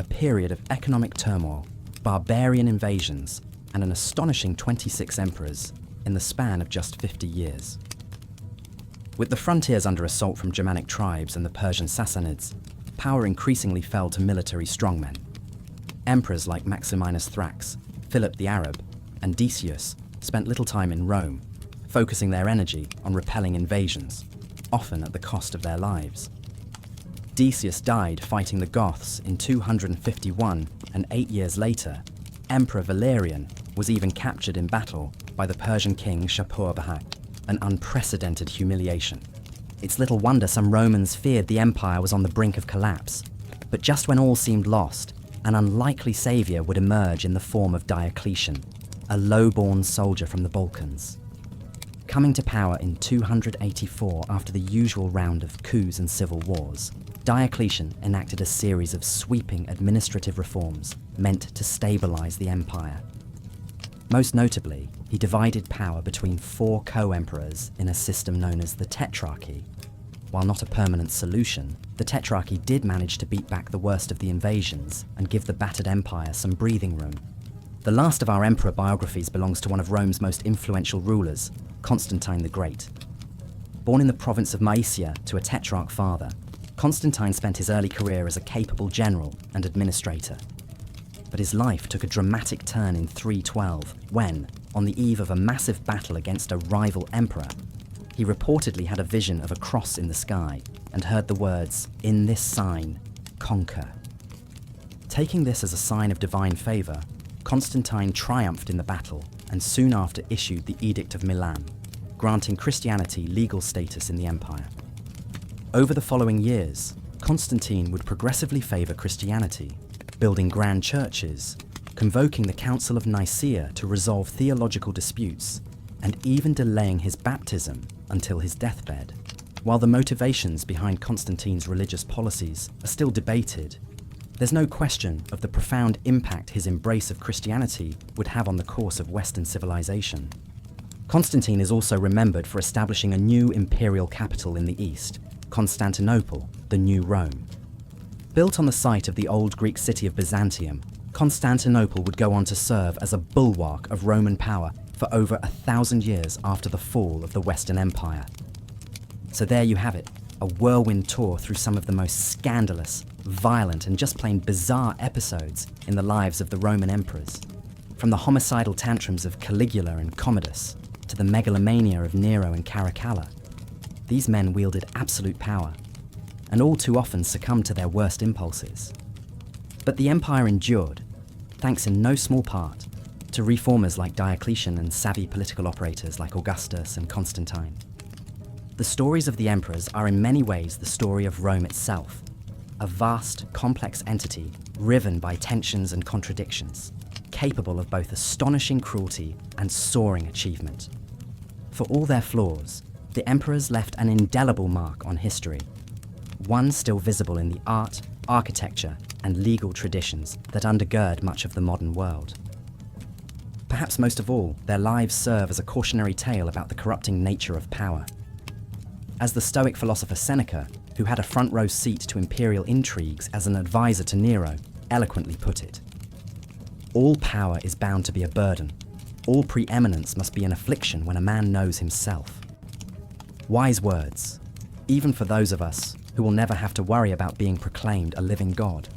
A: a period of economic turmoil, barbarian invasions, and an astonishing 26 emperors in the span of just 50 years. With the frontiers under assault from Germanic tribes and the Persian Sassanids, power increasingly fell to military strongmen. Emperors like Maximinus Thrax, Philip the Arab, and Decius spent little time in Rome, focusing their energy on repelling invasions, often at the cost of their lives. Decius died fighting the Goths in 251, and 8 years later, Emperor Valerian was even captured in battle by the Persian king Shapur-Bahak, an unprecedented humiliation. It's little wonder some Romans feared the empire was on the brink of collapse. But just when all seemed lost, an unlikely saviour would emerge in the form of Diocletian, a low-born soldier from the Balkans. Coming to power in 284 after the usual round of coups and civil wars, Diocletian enacted a series of sweeping administrative reforms meant to stabilise the empire. Most notably, he divided power between 4 co-emperors in a system known as the Tetrarchy. While not a permanent solution, the Tetrarchy did manage to beat back the worst of the invasions and give the battered empire some breathing room. The last of our emperor biographies belongs to one of Rome's most influential rulers, Constantine the Great. Born in the province of Mysia to a tetrarch father, Constantine spent his early career as a capable general and administrator. But his life took a dramatic turn in 312 when, on the eve of a massive battle against a rival emperor, he reportedly had a vision of a cross in the sky and heard the words, "In this sign, conquer." Taking this as a sign of divine favour, Constantine triumphed in the battle and soon after issued the Edict of Milan, granting Christianity legal status in the empire. Over the following years, Constantine would progressively favour Christianity, building grand churches, convoking the Council of Nicaea to resolve theological disputes, and even delaying his baptism until his deathbed. While the motivations behind Constantine's religious policies are still debated, there's no question of the profound impact his embrace of Christianity would have on the course of Western civilization. Constantine is also remembered for establishing a new imperial capital in the east, Constantinople, the New Rome. Built on the site of the old Greek city of Byzantium, Constantinople would go on to serve as a bulwark of Roman power for over 1,000 years after the fall of the Western Empire. So there you have it, a whirlwind tour through some of the most scandalous, violent, and just plain bizarre episodes in the lives of the Roman emperors. From the homicidal tantrums of Caligula and Commodus, to the megalomania of Nero and Caracalla, these men wielded absolute power, and all too often succumbed to their worst impulses. But the empire endured, thanks in no small part to reformers like Diocletian and savvy political operators like Augustus and Constantine. The stories of the emperors are in many ways the story of Rome itself, a vast, complex entity riven by tensions and contradictions, capable of both astonishing cruelty and soaring achievement. For all their flaws, the emperors left an indelible mark on history, one still visible in the art, architecture, and legal traditions that undergird much of the modern world. Perhaps most of all, their lives serve as a cautionary tale about the corrupting nature of power. As the Stoic philosopher Seneca, who had a front row seat to imperial intrigues as an advisor to Nero, eloquently put it, "All power is bound to be a burden. All preeminence must be an affliction when a man knows himself." Wise words, even for those of us who will never have to worry about being proclaimed a living God.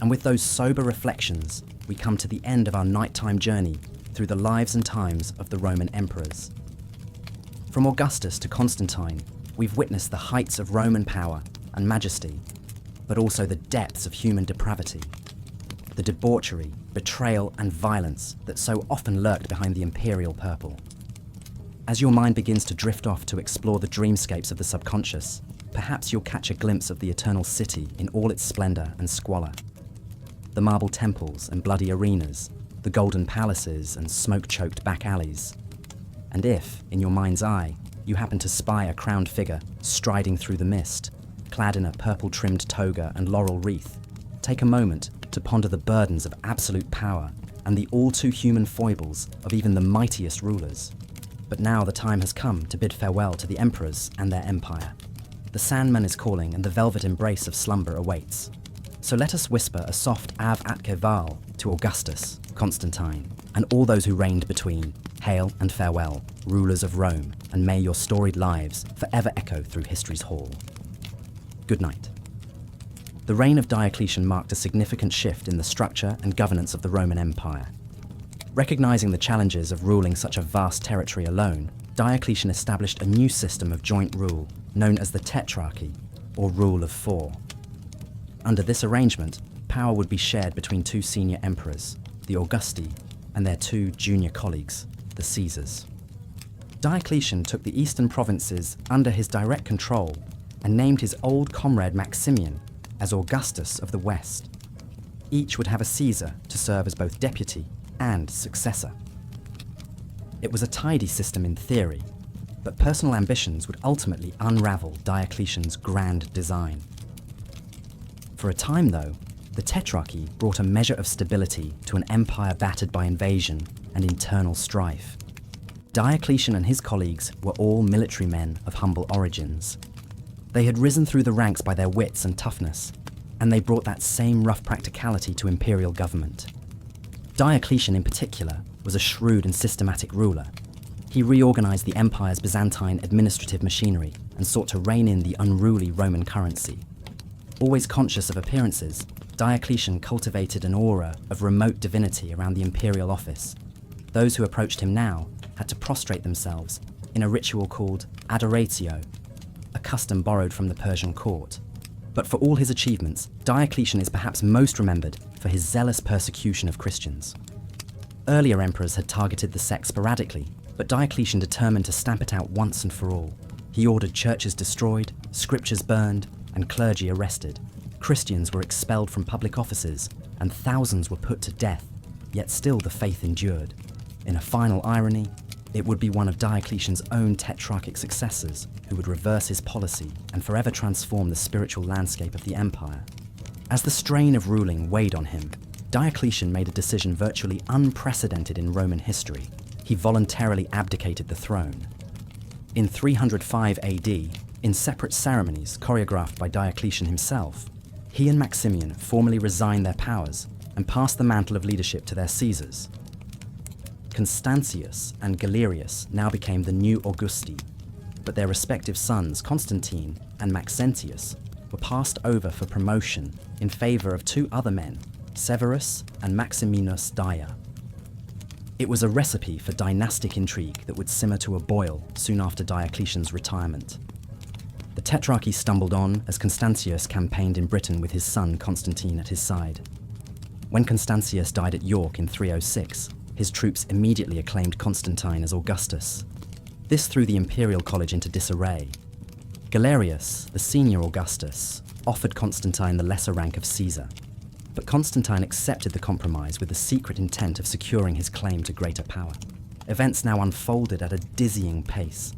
A: And with those sober reflections, we come to the end of our nighttime journey through the lives and times of the Roman emperors. From Augustus to Constantine, we've witnessed the heights of Roman power and majesty, but also the depths of human depravity, the debauchery, betrayal, and violence that so often lurked behind the imperial purple. As your mind begins to drift off to explore the dreamscapes of the subconscious, perhaps you'll catch a glimpse of the eternal city in all its splendor and squalor. The marble temples and bloody arenas, the golden palaces and smoke-choked back alleys. And if, in your mind's eye, you happen to spy a crowned figure striding through the mist, clad in a purple-trimmed toga and laurel wreath, take a moment to ponder the burdens of absolute power and the all-too-human foibles of even the mightiest rulers. But now the time has come to bid farewell to the emperors and their empire. The Sandman is calling and the velvet embrace of slumber awaits. So let us whisper a soft Av Atke Val to Augustus, Constantine, and all those who reigned between. Hail and farewell, rulers of Rome, and may your storied lives forever echo through history's hall. Good night. The reign of Diocletian marked a significant shift in the structure and governance of the Roman Empire. Recognizing the challenges of ruling such a vast territory alone, Diocletian established a new system of joint rule known as the Tetrarchy, or Rule of Four. Under this arrangement, power would be shared between two senior emperors, the Augusti, and their two junior colleagues, the Caesars. Diocletian took the eastern provinces under his direct control and named his old comrade Maximian as Augustus of the West. Each would have a Caesar to serve as both deputy and successor. It was a tidy system in theory, but personal ambitions would ultimately unravel Diocletian's grand design. For a time, though, the Tetrarchy brought a measure of stability to an empire battered by invasion and internal strife. Diocletian and his colleagues were all military men of humble origins. They had risen through the ranks by their wits and toughness, and they brought that same rough practicality to imperial government. Diocletian, in particular, was a shrewd and systematic ruler. He reorganized the empire's Byzantine administrative machinery and sought to rein in the unruly Roman currency. Always conscious of appearances, Diocletian cultivated an aura of remote divinity around the imperial office. Those who approached him now had to prostrate themselves in a ritual called adoratio, a custom borrowed from the Persian court. But for all his achievements, Diocletian is perhaps most remembered for his zealous persecution of Christians. Earlier emperors had targeted the sect sporadically, but Diocletian determined to stamp it out once and for all. He ordered churches destroyed, scriptures burned, and clergy arrested. Christians were expelled from public offices, and thousands were put to death, yet still the faith endured. In a final irony, it would be one of Diocletian's own tetrarchic successors who would reverse his policy and forever transform the spiritual landscape of the empire. As the strain of ruling weighed on him, Diocletian made a decision virtually unprecedented in Roman history. He voluntarily abdicated the throne. In 305 AD, in separate ceremonies choreographed by Diocletian himself, he and Maximian formally resigned their powers and passed the mantle of leadership to their Caesars. Constantius and Galerius now became the new Augusti, but their respective sons, Constantine and Maxentius, were passed over for promotion in favor of two other men, Severus and Maximinus Daia. It was a recipe for dynastic intrigue that would simmer to a boil soon after Diocletian's retirement. The Tetrarchy stumbled on as Constantius campaigned in Britain with his son Constantine at his side. When Constantius died at York in 306, his troops immediately acclaimed Constantine as Augustus. This threw the imperial college into disarray. Galerius, the senior Augustus, offered Constantine the lesser rank of Caesar, but Constantine accepted the compromise with the secret intent of securing his claim to greater power. Events now unfolded at a dizzying pace.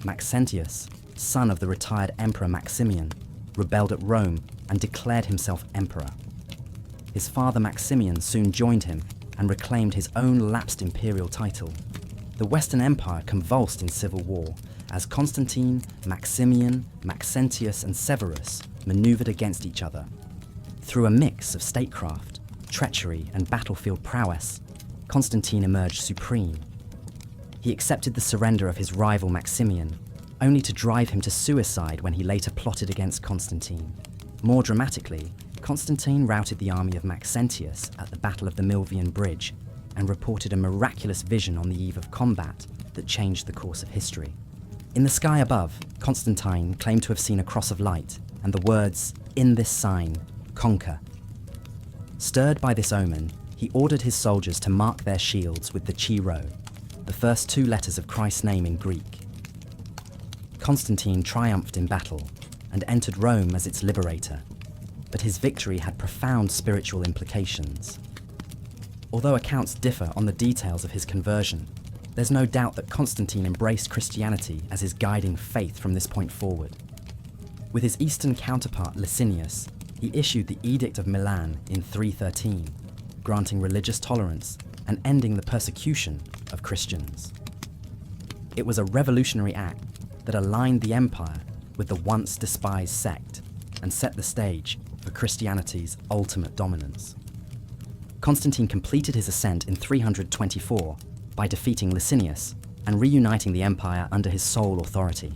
A: Maxentius, son of the retired Emperor Maximian, rebelled at Rome and declared himself emperor. His father Maximian soon joined him and reclaimed his own lapsed imperial title. The Western Empire convulsed in civil war as Constantine, Maximian, Maxentius, and Severus maneuvered against each other. Through a mix of statecraft, treachery, and battlefield prowess, Constantine emerged supreme. He accepted the surrender of his rival Maximian, only to drive him to suicide when he later plotted against Constantine. More dramatically, Constantine routed the army of Maxentius at the Battle of the Milvian Bridge and reported a miraculous vision on the eve of combat that changed the course of history. In the sky above, Constantine claimed to have seen a cross of light and the words, "In this sign, conquer." Stirred by this omen, he ordered his soldiers to mark their shields with the Chi Rho, the first two letters of Christ's name in Greek. Constantine triumphed in battle and entered Rome as its liberator, but his victory had profound spiritual implications. Although accounts differ on the details of his conversion, there's no doubt that Constantine embraced Christianity as his guiding faith from this point forward. With his eastern counterpart Licinius, he issued the Edict of Milan in 313, granting religious tolerance and ending the persecution of Christians. It was a revolutionary act that aligned the empire with the once despised sect and set the stage for Christianity's ultimate dominance. Constantine completed his ascent in 324 by defeating Licinius and reuniting the empire under his sole authority.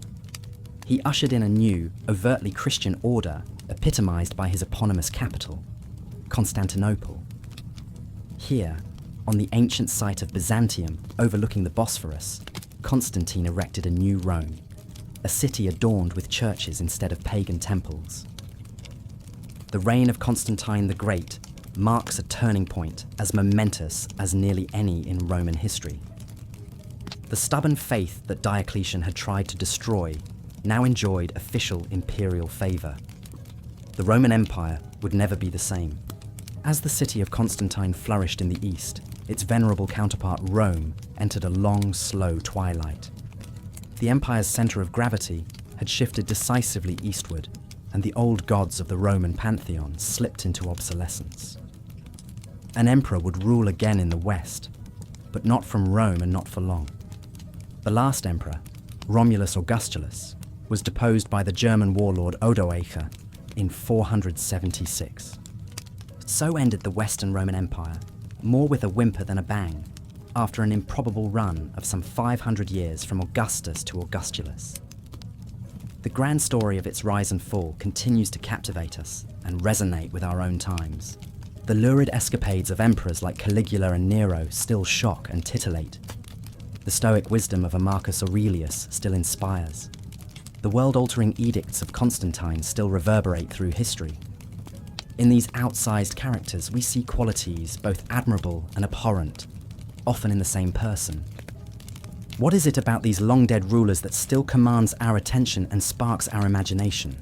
A: He ushered in a new, overtly Christian order epitomized by his eponymous capital, Constantinople. Here, on the ancient site of Byzantium overlooking the Bosphorus, Constantine erected a new Rome, a city adorned with churches instead of pagan temples. The reign of Constantine the Great marks a turning point as momentous as nearly any in Roman history. The stubborn faith that Diocletian had tried to destroy now enjoyed official imperial favour. The Roman Empire would never be the same. As the city of Constantine flourished in the east, its venerable counterpart Rome entered a long, slow twilight. The empire's centre of gravity had shifted decisively eastward, and the old gods of the Roman pantheon slipped into obsolescence. An emperor would rule again in the west, but not from Rome and not for long. The last emperor, Romulus Augustulus, was deposed by the German warlord Odoacer in 476. So ended the Western Roman Empire, more with a whimper than a bang, after an improbable run of some 500 years from Augustus to Augustulus. The grand story of its rise and fall continues to captivate us and resonate with our own times. The lurid escapades of emperors like Caligula and Nero still shock and titillate. The stoic wisdom of a Marcus Aurelius still inspires. The world-altering edicts of Constantine still reverberate through history. In these outsized characters, we see qualities both admirable and abhorrent, often in the same person. What is it about these long-dead rulers that still commands our attention and sparks our imagination?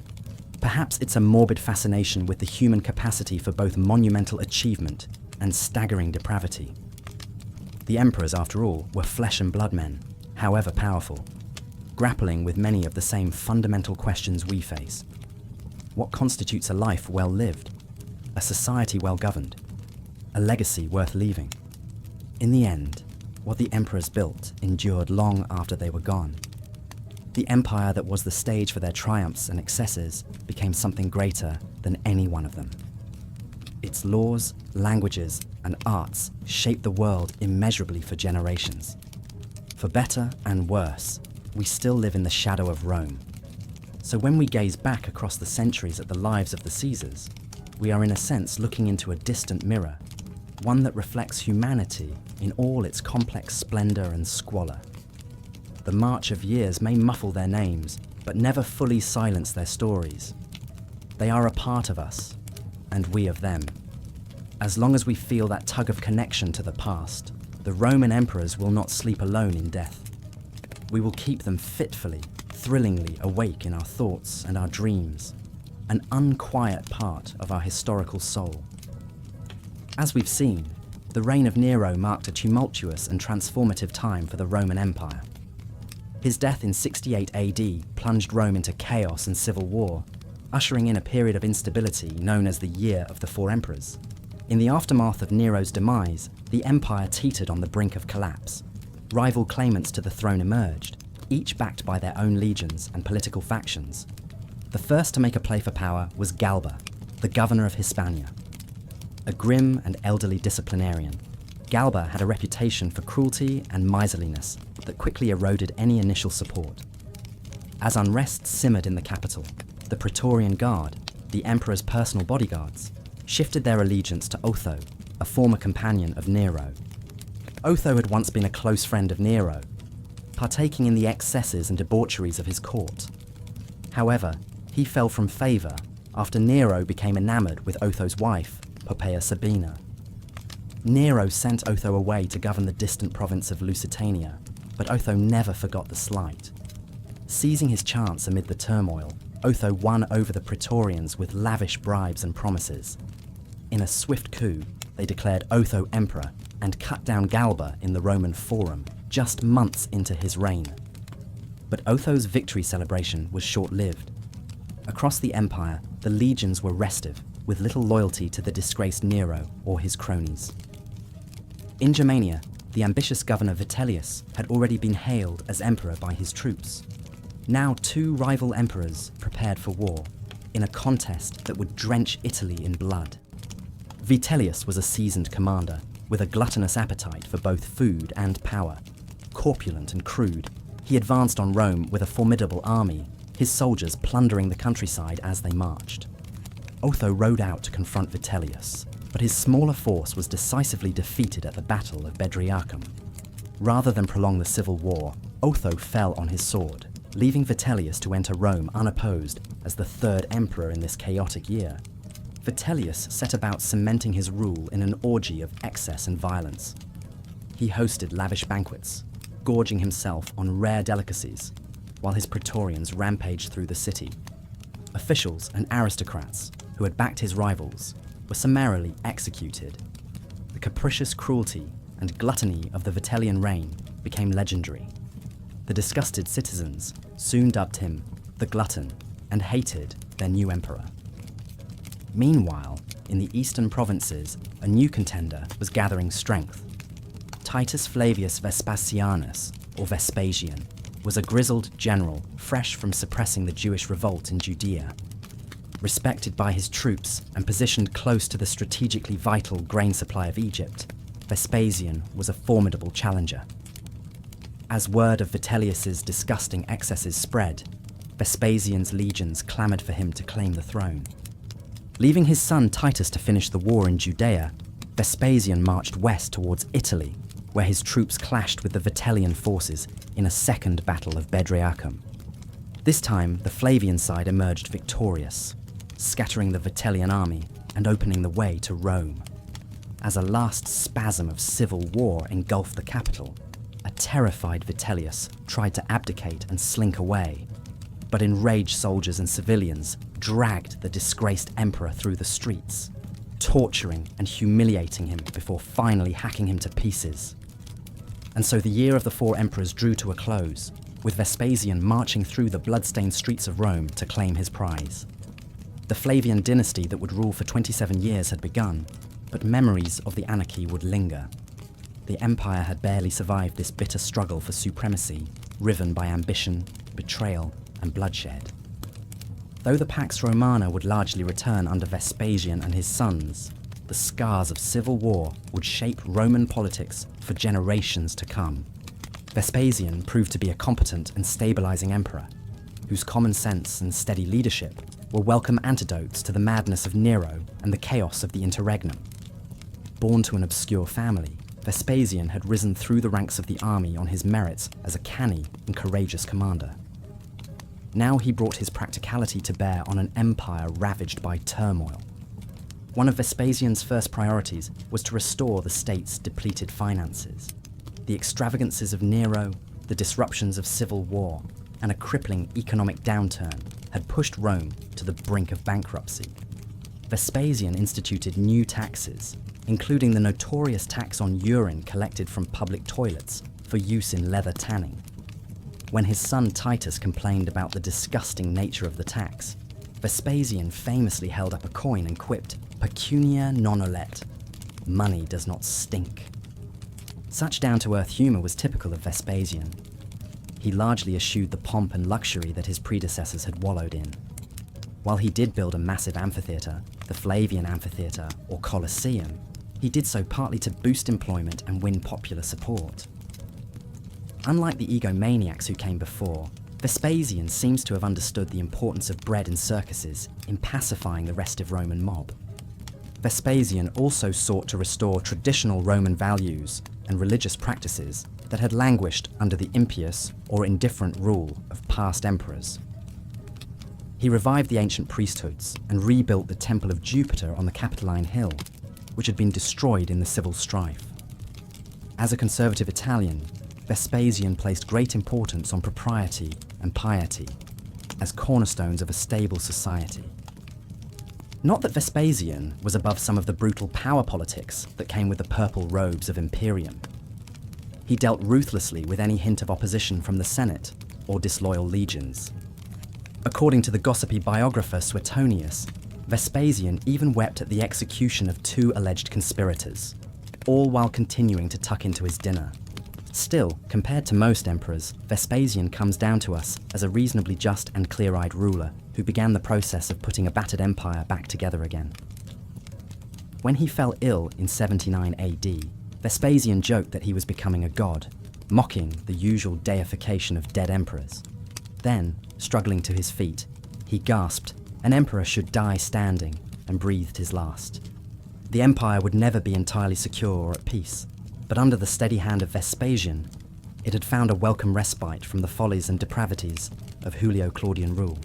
A: Perhaps it's a morbid fascination with the human capacity for both monumental achievement and staggering depravity. The emperors, after all, were flesh and blood men, however powerful, grappling with many of the same fundamental questions we face. What constitutes a life well lived? A society well governed? A legacy worth leaving? In the end, what the emperors built endured long after they were gone. The empire that was the stage for their triumphs and excesses became something greater than any one of them. Its laws, languages, and arts shaped the world immeasurably for generations. For better and worse, we still live in the shadow of Rome. So when we gaze back across the centuries at the lives of the Caesars, we are in a sense looking into a distant mirror, one that reflects humanity in all its complex splendor and squalor. The march of years may muffle their names, but never fully silence their stories. They are a part of us, and we of them. As long as we feel that tug of connection to the past, the Roman emperors will not sleep alone in death. We will keep them fitfully, thrillingly awake in our thoughts and our dreams, an unquiet part of our historical soul. As we've seen, the reign of Nero marked a tumultuous and transformative time for the Roman Empire. His death in 68 AD plunged Rome into chaos and civil war, ushering in a period of instability known as the Year of the Four Emperors. In the aftermath of Nero's demise, the empire teetered on the brink of collapse. Rival claimants to the throne emerged, each backed by their own legions and political factions. The first to make a play for power was Galba, the governor of Hispania. A grim and elderly disciplinarian, Galba had a reputation for cruelty and miserliness that quickly eroded any initial support. As unrest simmered in the capital, the Praetorian Guard, the emperor's personal bodyguards, shifted their allegiance to Otho, a former companion of Nero. Otho had once been a close friend of Nero, partaking in the excesses and debaucheries of his court. However, he fell from favour after Nero became enamoured with Otho's wife, Poppaea Sabina. Nero sent Otho away to govern the distant province of Lusitania, but Otho never forgot the slight. Seizing his chance amid the turmoil, Otho won over the Praetorians with lavish bribes and promises. In a swift coup, they declared Otho emperor and cut down Galba in the Roman Forum, just months into his reign. But Otho's victory celebration was short-lived. Across the empire, the legions were restive, with little loyalty to the disgraced Nero or his cronies. In Germania, the ambitious governor Vitellius had already been hailed as emperor by his troops. Now two rival emperors prepared for war, in a contest that would drench Italy in blood. Vitellius was a seasoned commander with a gluttonous appetite for both food and power. Corpulent and crude, he advanced on Rome with a formidable army, his soldiers plundering the countryside as they marched. Otho rode out to confront Vitellius, but his smaller force was decisively defeated at the Battle of Bedriacum. Rather than prolong the civil war, Otho fell on his sword, leaving Vitellius to enter Rome unopposed as the third emperor in this chaotic year. Vitellius set about cementing his rule in an orgy of excess and violence. He hosted lavish banquets, gorging himself on rare delicacies, while his praetorians rampaged through the city. Officials and aristocrats who had backed his rivals were summarily executed. The capricious cruelty and gluttony of the Vitellian reign became legendary. The disgusted citizens soon dubbed him the Glutton and hated their new emperor. Meanwhile, in the eastern provinces, a new contender was gathering strength. Titus Flavius Vespasianus, or Vespasian, was a grizzled general fresh from suppressing the Jewish revolt in Judea. Respected by his troops and positioned close to the strategically vital grain supply of Egypt, Vespasian was a formidable challenger. As word of Vitellius's disgusting excesses spread, Vespasian's legions clamoured for him to claim the throne. Leaving his son Titus to finish the war in Judea, Vespasian marched west towards Italy, where his troops clashed with the Vitellian forces in a second battle of Bedriacum. This time, the Flavian side emerged victorious, scattering the Vitellian army and opening the way to Rome. As a last spasm of civil war engulfed the capital, a terrified Vitellius tried to abdicate and slink away, but enraged soldiers and civilians dragged the disgraced emperor through the streets, torturing and humiliating him before finally hacking him to pieces. And so the year of the four emperors drew to a close, with Vespasian marching through the blood-stained streets of Rome to claim his prize. The Flavian dynasty that would rule for 27 years had begun, but memories of the anarchy would linger. The empire had barely survived this bitter struggle for supremacy, riven by ambition, betrayal, and bloodshed. Though the Pax Romana would largely return under Vespasian and his sons, the scars of civil war would shape Roman politics for generations to come. Vespasian proved to be a competent and stabilizing emperor, whose common sense and steady leadership were welcome antidotes to the madness of Nero and the chaos of the interregnum. Born to an obscure family, Vespasian had risen through the ranks of the army on his merits as a canny and courageous commander. Now he brought his practicality to bear on an empire ravaged by turmoil. One of Vespasian's first priorities was to restore the state's depleted finances. The extravagances of Nero, the disruptions of civil war, and a crippling economic downturn had pushed Rome to the brink of bankruptcy. Vespasian instituted new taxes, including the notorious tax on urine collected from public toilets for use in leather tanning. When his son Titus complained about the disgusting nature of the tax, Vespasian famously held up a coin and quipped, "Pecunia non olet," money does not stink. Such down-to-earth humour was typical of Vespasian. He largely eschewed the pomp and luxury that his predecessors had wallowed in. While he did build a massive amphitheatre, the Flavian Amphitheatre, or Colosseum, he did so partly to boost employment and win popular support. Unlike the egomaniacs who came before, Vespasian seems to have understood the importance of bread in circuses in pacifying the restive Roman mob. Vespasian also sought to restore traditional Roman values and religious practices that had languished under the impious or indifferent rule of past emperors. He revived the ancient priesthoods and rebuilt the Temple of Jupiter on the Capitoline Hill, which had been destroyed in the civil strife. As a conservative Italian, Vespasian placed great importance on propriety and piety as cornerstones of a stable society. Not that Vespasian was above some of the brutal power politics that came with the purple robes of Imperium. He dealt ruthlessly with any hint of opposition from the Senate or disloyal legions. According to the gossipy biographer Suetonius, Vespasian even wept at the execution of 2 alleged conspirators, all while continuing to tuck into his dinner. Still, compared to most emperors, Vespasian comes down to us as a reasonably just and clear-eyed ruler who began the process of putting a battered empire back together again. When he fell ill in 79 AD, Vespasian joked that he was becoming a god, mocking the usual deification of dead emperors. Then, struggling to his feet, he gasped, "An emperor should die standing," and breathed his last. The empire would never be entirely secure or at peace, but under the steady hand of Vespasian, it had found a welcome respite from the follies and depravities of Julio-Claudian rule.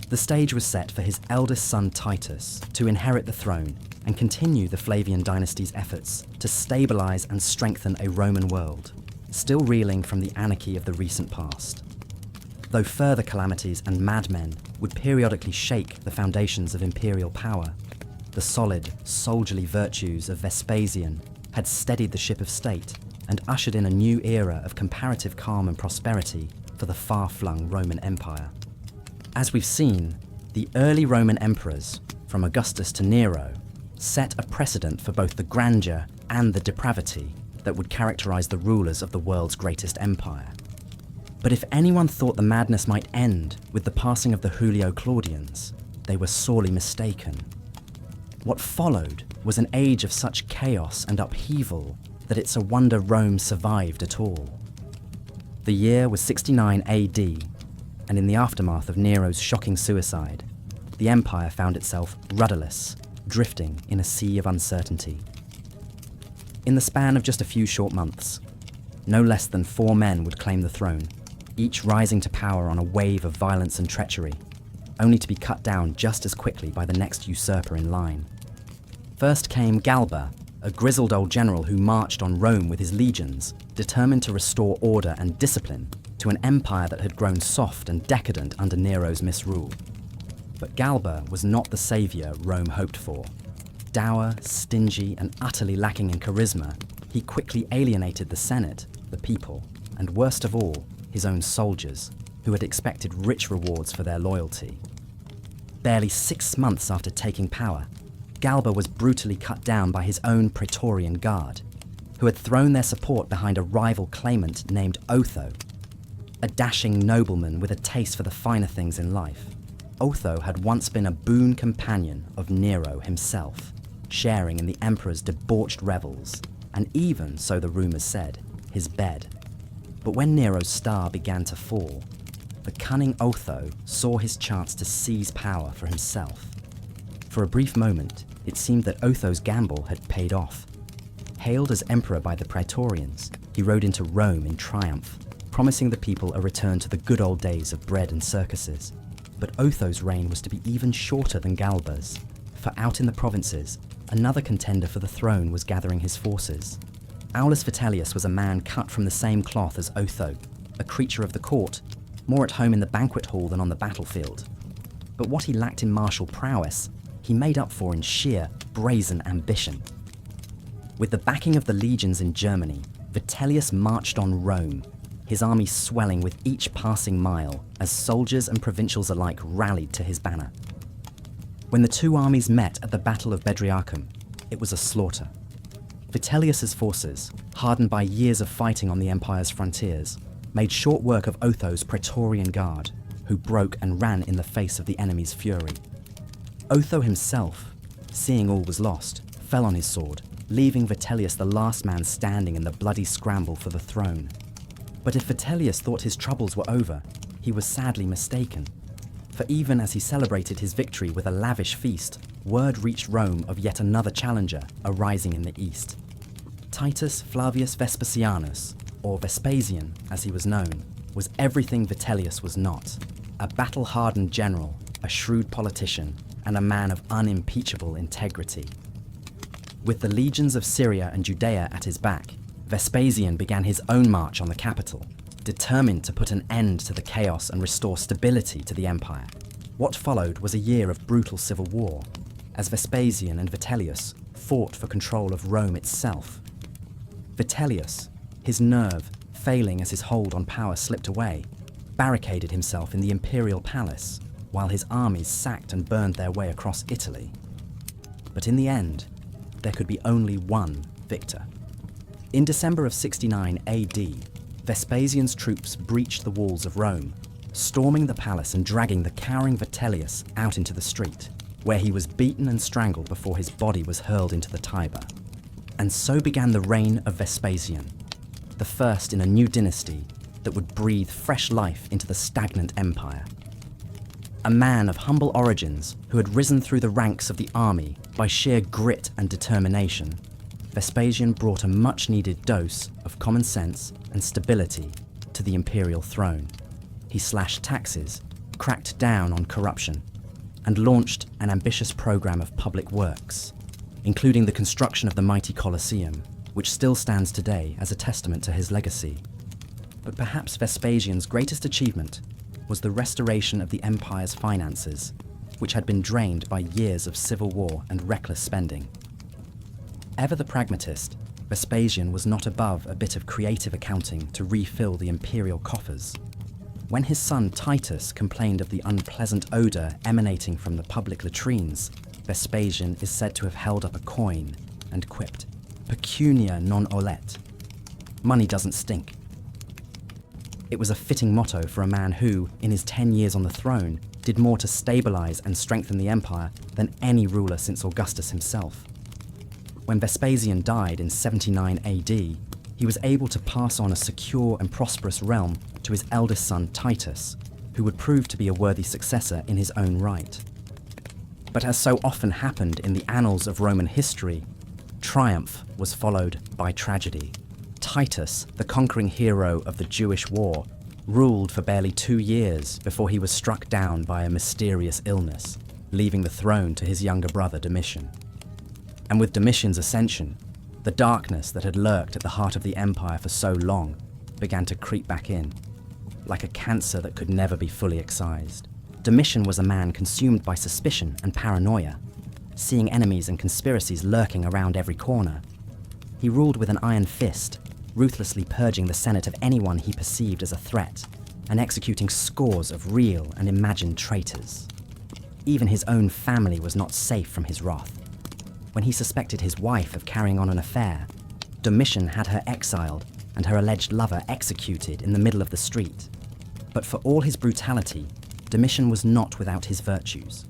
A: The stage was set for his eldest son Titus to inherit the throne and continue the Flavian dynasty's efforts to stabilize and strengthen a Roman world, still reeling from the anarchy of the recent past. Though further calamities and madmen would periodically shake the foundations of imperial power, the solid, soldierly virtues of Vespasian had steadied the ship of state and ushered in a new era of comparative calm and prosperity for the far-flung Roman Empire. As we've seen, the early Roman emperors, from Augustus to Nero, set a precedent for both the grandeur and the depravity that would characterize the rulers of the world's greatest empire. But if anyone thought the madness might end with the passing of the Julio-Claudians, they were sorely mistaken. What followed was an age of such chaos and upheaval that it's a wonder Rome survived at all. The year was 69 AD, and in the aftermath of Nero's shocking suicide, the empire found itself rudderless, drifting in a sea of uncertainty. In the span of just a few short months, no less than 4 men would claim the throne, each rising to power on a wave of violence and treachery, only to be cut down just as quickly by the next usurper in line. First came Galba, a grizzled old general who marched on Rome with his legions, determined to restore order and discipline to an empire that had grown soft and decadent under Nero's misrule. But Galba was not the savior Rome hoped for. Dour, stingy, and utterly lacking in charisma, he quickly alienated the Senate, the people, and worst of all, his own soldiers, who had expected rich rewards for their loyalty. Barely 6 months after taking power, Galba was brutally cut down by his own Praetorian Guard, who had thrown their support behind a rival claimant named Otho, a dashing nobleman with a taste for the finer things in life. Otho had once been a boon companion of Nero himself, sharing in the emperor's debauched revels, and even, so the rumors said, his bed. But when Nero's star began to fall, the cunning Otho saw his chance to seize power for himself. For a brief moment, it seemed that Otho's gamble had paid off. Hailed as emperor by the Praetorians, he rode into Rome in triumph, promising the people a return to the good old days of bread and circuses. But Otho's reign was to be even shorter than Galba's, for out in the provinces, another contender for the throne was gathering his forces. Aulus Vitellius was a man cut from the same cloth as Otho, a creature of the court, more at home in the banquet hall than on the battlefield. But what he lacked in martial prowess, he made up for in sheer, brazen ambition. With the backing of the legions in Germany, Vitellius marched on Rome, his army swelling with each passing mile as soldiers and provincials alike rallied to his banner. When the two armies met at the Battle of Bedriacum, it was a slaughter. Vitellius's forces, hardened by years of fighting on the empire's frontiers, made short work of Otho's Praetorian Guard, who broke and ran in the face of the enemy's fury. Otho himself, seeing all was lost, fell on his sword, leaving Vitellius the last man standing in the bloody scramble for the throne. But if Vitellius thought his troubles were over, he was sadly mistaken. For even as he celebrated his victory with a lavish feast, word reached Rome of yet another challenger arising in the east. Titus Flavius Vespasianus, or Vespasian as he was known, was everything Vitellius was not: a battle-hardened general, a shrewd politician, and a man of unimpeachable integrity. With the legions of Syria and Judea at his back, Vespasian began his own march on the capital, determined to put an end to the chaos and restore stability to the empire. What followed was a year of brutal civil war, as Vespasian and Vitellius fought for control of Rome itself. Vitellius, his nerve failing as his hold on power slipped away, barricaded himself in the imperial palace, while his armies sacked and burned their way across Italy. But in the end, there could be only one victor. In December of 69 AD, Vespasian's troops breached the walls of Rome, storming the palace and dragging the cowering Vitellius out into the street, where he was beaten and strangled before his body was hurled into the Tiber. And so began the reign of Vespasian, the first in a new dynasty that would breathe fresh life into the stagnant empire. A man of humble origins who had risen through the ranks of the army by sheer grit and determination, Vespasian brought a much-needed dose of common sense and stability to the imperial throne. He slashed taxes, cracked down on corruption, and launched an ambitious program of public works, including the construction of the mighty Colosseum, which still stands today as a testament to his legacy. But perhaps Vespasian's greatest achievement was the restoration of the empire's finances, which had been drained by years of civil war and reckless spending. Ever the pragmatist, Vespasian was not above a bit of creative accounting to refill the imperial coffers. When his son Titus complained of the unpleasant odour emanating from the public latrines, Vespasian is said to have held up a coin and quipped, "Pecunia non olet." Money doesn't stink. It was a fitting motto for a man who, in his 10 years on the throne, did more to stabilise and strengthen the empire than any ruler since Augustus himself. When Vespasian died in 79 AD, he was able to pass on a secure and prosperous realm to his eldest son Titus, who would prove to be a worthy successor in his own right. But as so often happened in the annals of Roman history, triumph was followed by tragedy. Titus, the conquering hero of the Jewish war, ruled for barely 2 years before he was struck down by a mysterious illness, leaving the throne to his younger brother Domitian. And with Domitian's ascension, the darkness that had lurked at the heart of the empire for so long began to creep back in, like a cancer that could never be fully excised. Domitian was a man consumed by suspicion and paranoia, seeing enemies and conspiracies lurking around every corner. He ruled with an iron fist, ruthlessly purging the Senate of anyone he perceived as a threat, and executing scores of real and imagined traitors. Even his own family was not safe from his wrath. When he suspected his wife of carrying on an affair, Domitian had her exiled and her alleged lover executed in the middle of the street. But for all his brutality, Domitian was not without his virtues.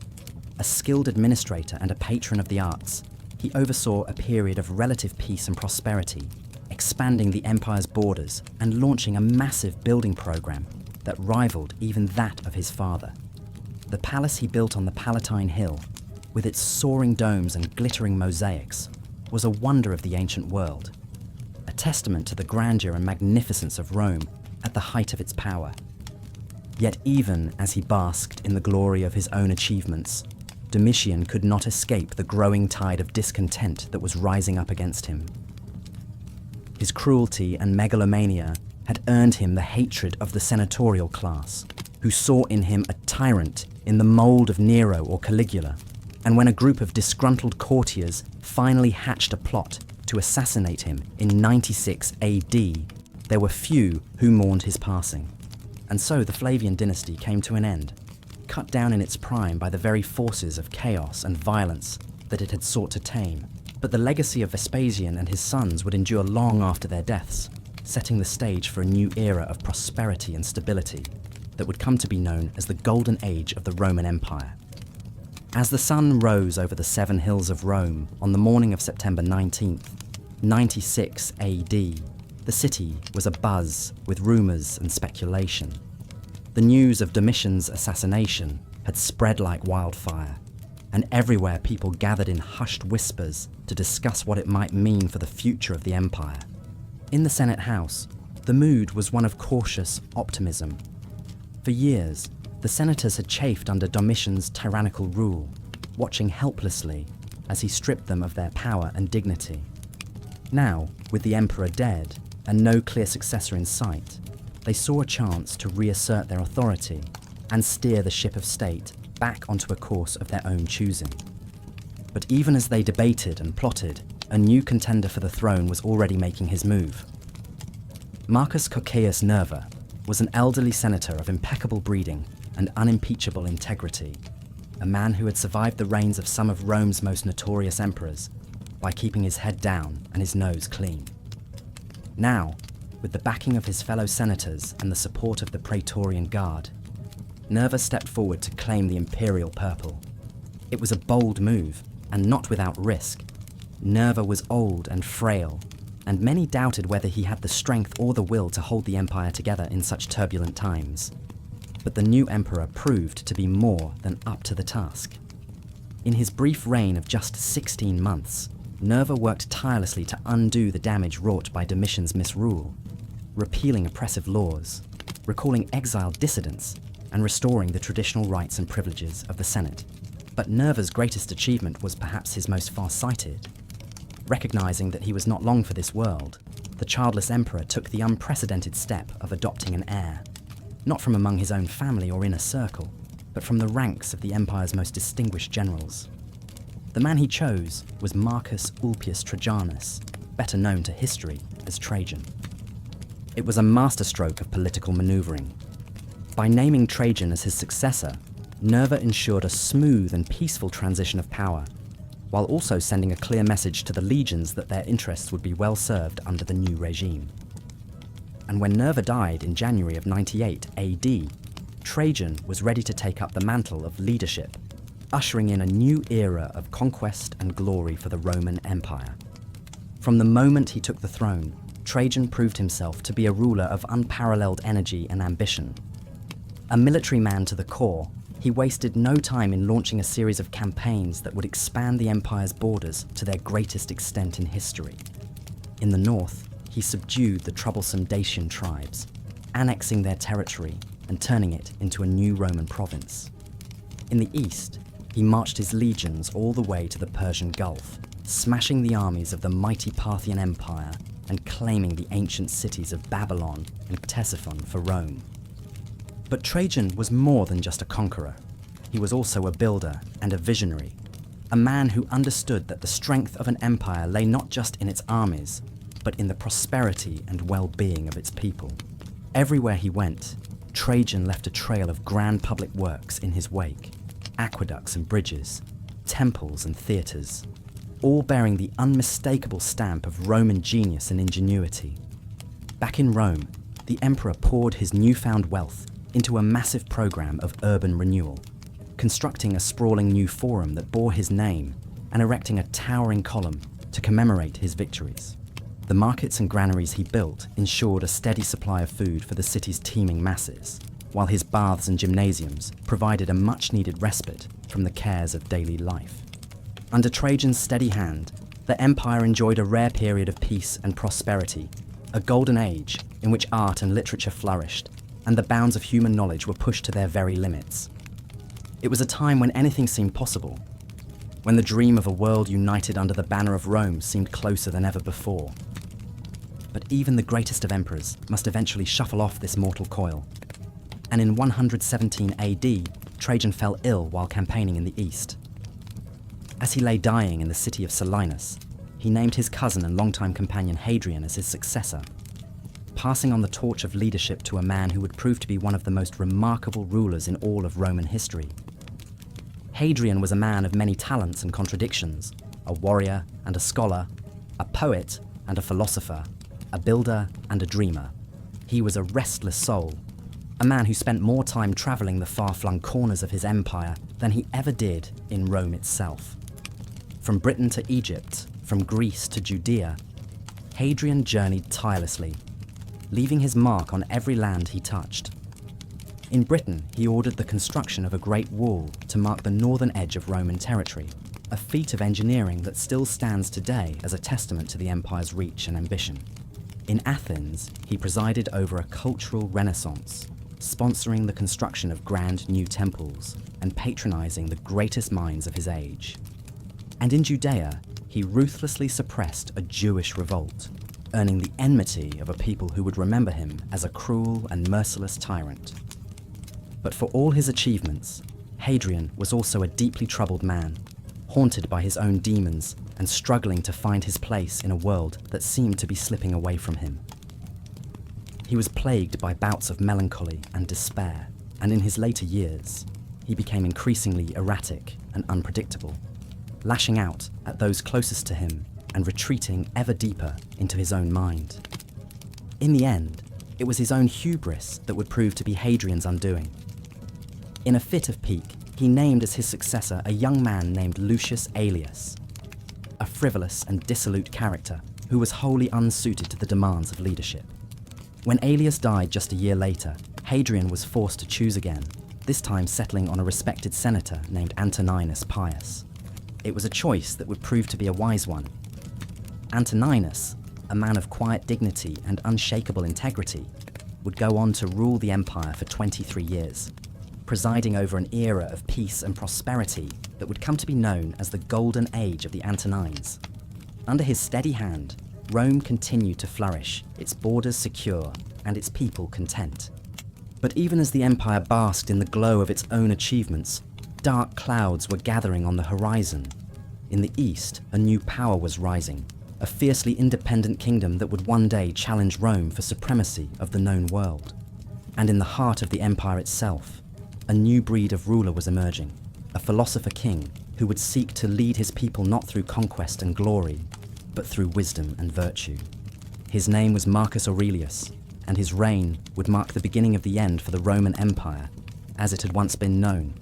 A: A skilled administrator and a patron of the arts, he oversaw a period of relative peace and prosperity, expanding the empire's borders and launching a massive building program that rivaled even that of his father. The palace he built on the Palatine Hill, with its soaring domes and glittering mosaics, was a wonder of the ancient world, a testament to the grandeur and magnificence of Rome at the height of its power. Yet even as he basked in the glory of his own achievements, Domitian could not escape the growing tide of discontent that was rising up against him. His cruelty and megalomania had earned him the hatred of the senatorial class, who saw in him a tyrant in the mould of Nero or Caligula. And when a group of disgruntled courtiers finally hatched a plot to assassinate him in 96 AD, there were few who mourned his passing. And so the Flavian dynasty came to an end, cut down in its prime by the very forces of chaos and violence that it had sought to tame. But the legacy of Vespasian and his sons would endure long after their deaths, setting the stage for a new era of prosperity and stability that would come to be known as the Golden Age of the Roman Empire. As the sun rose over the 7 hills of Rome on the morning of September 19th, 96 AD, the city was abuzz with rumours and speculation. The news of Domitian's assassination had spread like wildfire, and everywhere people gathered in hushed whispers to discuss what it might mean for the future of the empire. In the Senate House, the mood was one of cautious optimism. For years, the senators had chafed under Domitian's tyrannical rule, watching helplessly as he stripped them of their power and dignity. Now, with the emperor dead and no clear successor in sight, they saw a chance to reassert their authority and steer the ship of state back onto a course of their own choosing. But even as they debated and plotted, a new contender for the throne was already making his move. Marcus Cocceius Nerva was an elderly senator of impeccable breeding and unimpeachable integrity, a man who had survived the reigns of some of Rome's most notorious emperors by keeping his head down and his nose clean. Now, with the backing of his fellow senators and the support of the Praetorian Guard, Nerva stepped forward to claim the imperial purple. It was a bold move, and not without risk. Nerva was old and frail, and many doubted whether he had the strength or the will to hold the empire together in such turbulent times. But the new emperor proved to be more than up to the task. In his brief reign of just 16 months, Nerva worked tirelessly to undo the damage wrought by Domitian's misrule, repealing oppressive laws, recalling exiled dissidents, and restoring the traditional rights and privileges of the Senate. But Nerva's greatest achievement was perhaps his most far-sighted. Recognizing that he was not long for this world, the childless emperor took the unprecedented step of adopting an heir, not from among his own family or inner circle, but from the ranks of the empire's most distinguished generals. The man he chose was Marcus Ulpius Trajanus, better known to history as Trajan. It was a masterstroke of political maneuvering. By naming Trajan as his successor, Nerva ensured a smooth and peaceful transition of power, while also sending a clear message to the legions that their interests would be well served under the new regime. And when Nerva died in January of 98 AD, Trajan was ready to take up the mantle of leadership, ushering in a new era of conquest and glory for the Roman Empire. From the moment he took the throne, Trajan proved himself to be a ruler of unparalleled energy and ambition. A military man to the core, he wasted no time in launching a series of campaigns that would expand the empire's borders to their greatest extent in history. In the north, he subdued the troublesome Dacian tribes, annexing their territory and turning it into a new Roman province. In the east, he marched his legions all the way to the Persian Gulf, smashing the armies of the mighty Parthian Empire and claiming the ancient cities of Babylon and Ctesiphon for Rome. But Trajan was more than just a conqueror. He was also a builder and a visionary, a man who understood that the strength of an empire lay not just in its armies, but in the prosperity and well-being of its people. Everywhere he went, Trajan left a trail of grand public works in his wake, aqueducts and bridges, temples and theatres, all bearing the unmistakable stamp of Roman genius and ingenuity. Back in Rome, the emperor poured his newfound wealth into a massive program of urban renewal, constructing a sprawling new forum that bore his name and erecting a towering column to commemorate his victories. The markets and granaries he built ensured a steady supply of food for the city's teeming masses, while his baths and gymnasiums provided a much-needed respite from the cares of daily life. Under Trajan's steady hand, the empire enjoyed a rare period of peace and prosperity, a golden age in which art and literature flourished, and the bounds of human knowledge were pushed to their very limits. It was a time when anything seemed possible, when the dream of a world united under the banner of Rome seemed closer than ever before. But even the greatest of emperors must eventually shuffle off this mortal coil. And in 117 AD, Trajan fell ill while campaigning in the east. As he lay dying in the city of Selinus, he named his cousin and longtime companion Hadrian as his successor, passing on the torch of leadership to a man who would prove to be one of the most remarkable rulers in all of Roman history. Hadrian was a man of many talents and contradictions, a warrior and a scholar, a poet and a philosopher, a builder and a dreamer. He was a restless soul, a man who spent more time traveling the far-flung corners of his empire than he ever did in Rome itself. From Britain to Egypt, from Greece to Judea, Hadrian journeyed tirelessly, leaving his mark on every land he touched. In Britain, he ordered the construction of a great wall to mark the northern edge of Roman territory, a feat of engineering that still stands today as a testament to the empire's reach and ambition. In Athens, he presided over a cultural renaissance, sponsoring the construction of grand new temples and patronizing the greatest minds of his age. And in Judea, he ruthlessly suppressed a Jewish revolt, earning the enmity of a people who would remember him as a cruel and merciless tyrant. But for all his achievements, Hadrian was also a deeply troubled man, haunted by his own demons and struggling to find his place in a world that seemed to be slipping away from him. He was plagued by bouts of melancholy and despair, and in his later years, he became increasingly erratic and unpredictable, lashing out at those closest to him and retreating ever deeper into his own mind. In the end, it was his own hubris that would prove to be Hadrian's undoing. In a fit of pique, he named as his successor a young man named Lucius Aelius, a frivolous and dissolute character who was wholly unsuited to the demands of leadership. When Aelius died just a year later, Hadrian was forced to choose again, this time settling on a respected senator named Antoninus Pius. It was a choice that would prove to be a wise one. Antoninus, a man of quiet dignity and unshakable integrity, would go on to rule the empire for 23 years, presiding over an era of peace and prosperity that would come to be known as the Golden Age of the Antonines. Under his steady hand, Rome continued to flourish, its borders secure, and its people content. But even as the empire basked in the glow of its own achievements, dark clouds were gathering on the horizon. In the east, a new power was rising, a fiercely independent kingdom that would one day challenge Rome for supremacy of the known world. And in the heart of the empire itself, a new breed of ruler was emerging, a philosopher king who would seek to lead his people not through conquest and glory, but through wisdom and virtue. His name was Marcus Aurelius, and his reign would mark the beginning of the end for the Roman Empire, as it had once been known.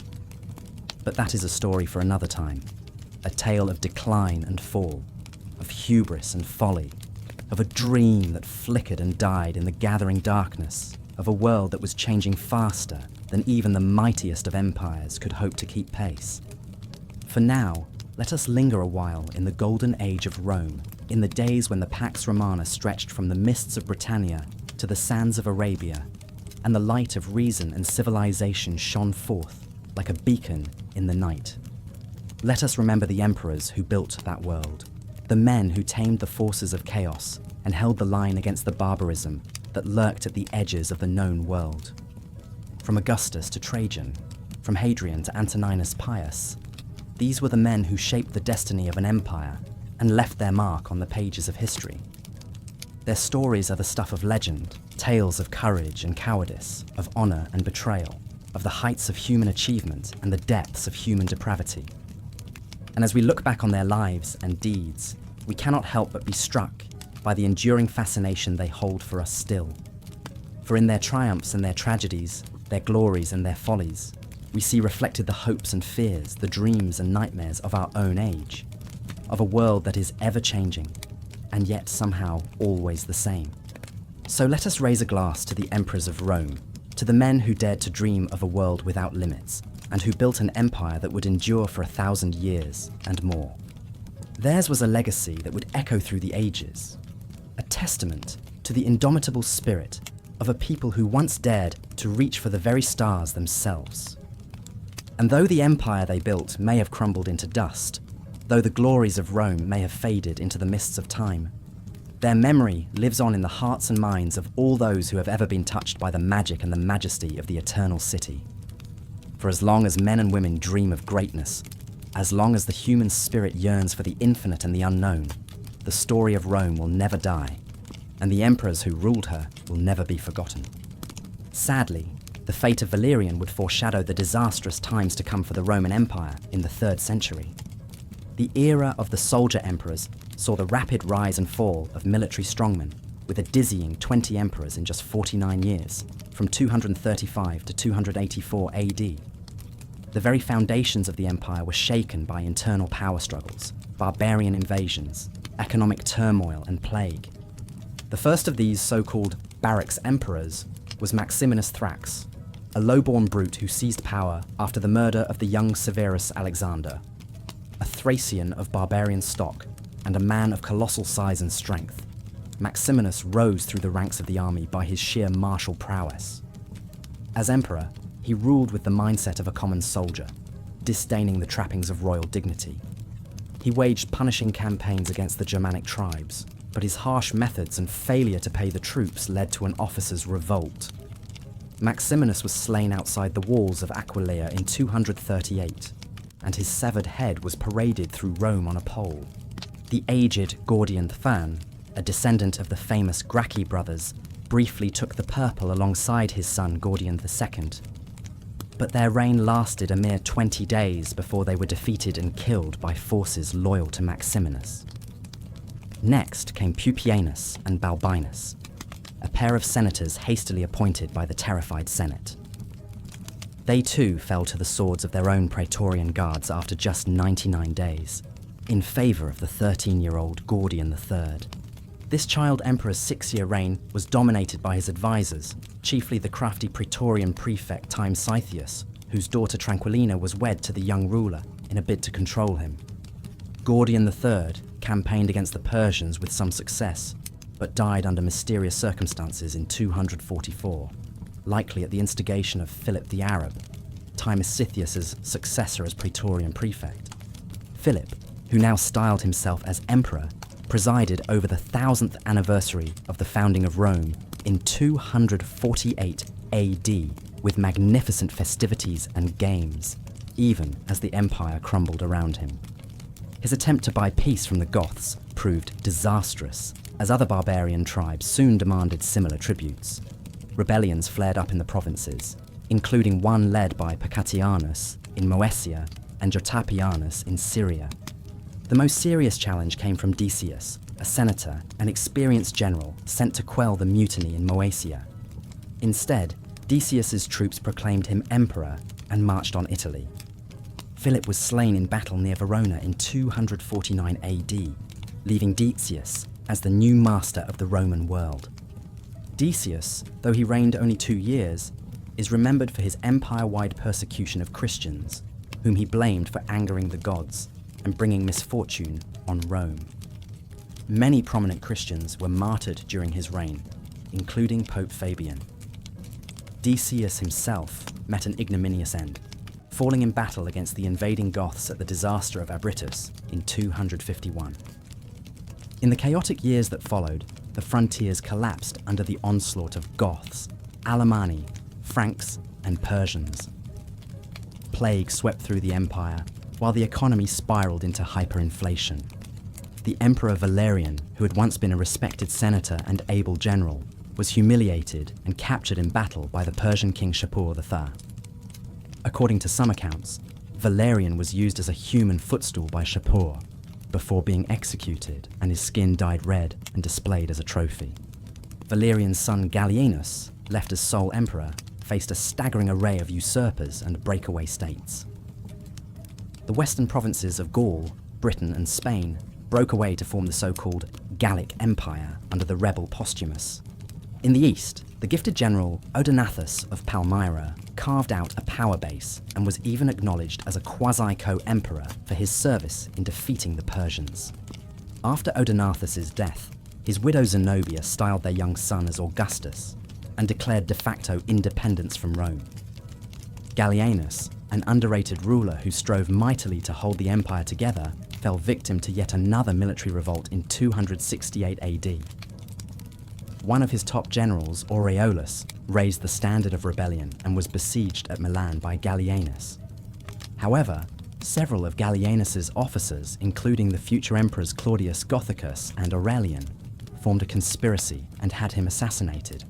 A: But that is a story for another time, a tale of decline and fall, of hubris and folly, of a dream that flickered and died in the gathering darkness, of a world that was changing faster than even the mightiest of empires could hope to keep pace. For now, let us linger a while in the golden age of Rome, in the days when the Pax Romana stretched from the mists of Britannia to the sands of Arabia, and the light of reason and civilization shone forth like a beacon in the night. Let us remember the emperors who built that world, the men who tamed the forces of chaos and held the line against the barbarism that lurked at the edges of the known world. From Augustus to Trajan, from Hadrian to Antoninus Pius, these were the men who shaped the destiny of an empire and left their mark on the pages of history. Their stories are the stuff of legend, tales of courage and cowardice, of honor and betrayal, of the heights of human achievement and the depths of human depravity. And as we look back on their lives and deeds, we cannot help but be struck by the enduring fascination they hold for us still. For in their triumphs and their tragedies, their glories and their follies, we see reflected the hopes and fears, the dreams and nightmares of our own age, of a world that is ever-changing, and yet somehow always the same. So let us raise a glass to the emperors of Rome, to the men who dared to dream of a world without limits, and who built an empire that would endure for 1,000 years and more. Theirs was a legacy that would echo through the ages, a testament to the indomitable spirit of a people who once dared to reach for the very stars themselves. And though the empire they built may have crumbled into dust, though the glories of Rome may have faded into the mists of time, their memory lives on in the hearts and minds of all those who have ever been touched by the magic and the majesty of the eternal city. For as long as men and women dream of greatness, as long as the human spirit yearns for the infinite and the unknown, the story of Rome will never die, and the emperors who ruled her will never be forgotten. Sadly, the fate of Valerian would foreshadow the disastrous times to come for the Roman Empire in the 3rd century. The era of the soldier emperors saw the rapid rise and fall of military strongmen, with a dizzying 20 emperors in just 49 years, from 235 to 284 AD. The very foundations of the empire were shaken by internal power struggles, barbarian invasions, economic turmoil and plague. The first of these so-called barracks emperors was Maximinus Thrax, a low-born brute who seized power after the murder of the young Severus Alexander. A Thracian of barbarian stock and a man of colossal size and strength, Maximinus rose through the ranks of the army by his sheer martial prowess. As emperor, he ruled with the mindset of a common soldier, disdaining the trappings of royal dignity. He waged punishing campaigns against the Germanic tribes, but his harsh methods and failure to pay the troops led to an officer's revolt. Maximinus was slain outside the walls of Aquileia in 238, and his severed head was paraded through Rome on a pole. The aged Gordian Fan, a descendant of the famous Gracchi brothers, briefly took the purple alongside his son Gordian II. But their reign lasted a mere 20 days before they were defeated and killed by forces loyal to Maximinus. Next came Pupienus and Balbinus. a pair of senators hastily appointed by the terrified Senate. They too fell to the swords of their own Praetorian guards after just 99 days, in favour of the 13-year-old Gordian III. This child emperor's 6-year reign was dominated by his advisors, chiefly the crafty Praetorian prefect Time Scythius, whose daughter Tranquillina was wed to the young ruler in a bid to control him. Gordian III campaigned against the Persians with some success, but died under mysterious circumstances in 244, likely at the instigation of Philip the Arab, Time Scythius's successor as Praetorian prefect. Philip, who now styled himself as emperor, presided over the 1000th anniversary of the founding of Rome in 248 AD with magnificent festivities and games, even as the empire crumbled around him. His attempt to buy peace from the Goths proved disastrous, as other barbarian tribes soon demanded similar tributes. Rebellions flared up in the provinces, including one led by Pacatianus in Moesia and Jotapianus in Syria. The most serious challenge came from Decius, a senator and experienced general sent to quell the mutiny in Moesia. Instead, Decius's troops proclaimed him emperor and marched on Italy. Philip was slain in battle near Verona in 249 AD, leaving Decius as the new master of the Roman world. Decius, though he reigned only 2 years, is remembered for his empire-wide persecution of Christians, whom he blamed for angering the gods and bringing misfortune on Rome. Many prominent Christians were martyred during his reign, including Pope Fabian. Decius himself met an ignominious end, falling in battle against the invading Goths at the disaster of Abritus in 251. In the chaotic years that followed, the frontiers collapsed under the onslaught of Goths, Alemanni, Franks, and Persians. Plague swept through the empire, while the economy spiraled into hyperinflation. The Emperor Valerian, who had once been a respected senator and able general, was humiliated and captured in battle by the Persian king Shapur III. According to some accounts, Valerian was used as a human footstool by Shapur, before being executed and his skin dyed red and displayed as a trophy. Valerian's son Gallienus, left as sole emperor, faced a staggering array of usurpers and breakaway states. The western provinces of Gaul, Britain and Spain broke away to form the so-called Gallic Empire under the rebel Postumus. In the east, the gifted general Odenathus of Palmyra carved out a power base and was even acknowledged as a quasi-co-emperor for his service in defeating the Persians. After Odenathus's death, his widow Zenobia styled their young son as Augustus and declared de facto independence from Rome. Gallienus, an underrated ruler who strove mightily to hold the empire together, fell victim to yet another military revolt in 268 AD. One of his top generals, Aureolus, raised the standard of rebellion and was besieged at Milan by Gallienus. However, several of Gallienus's officers, including the future emperors Claudius Gothicus and Aurelian, formed a conspiracy and had him assassinated.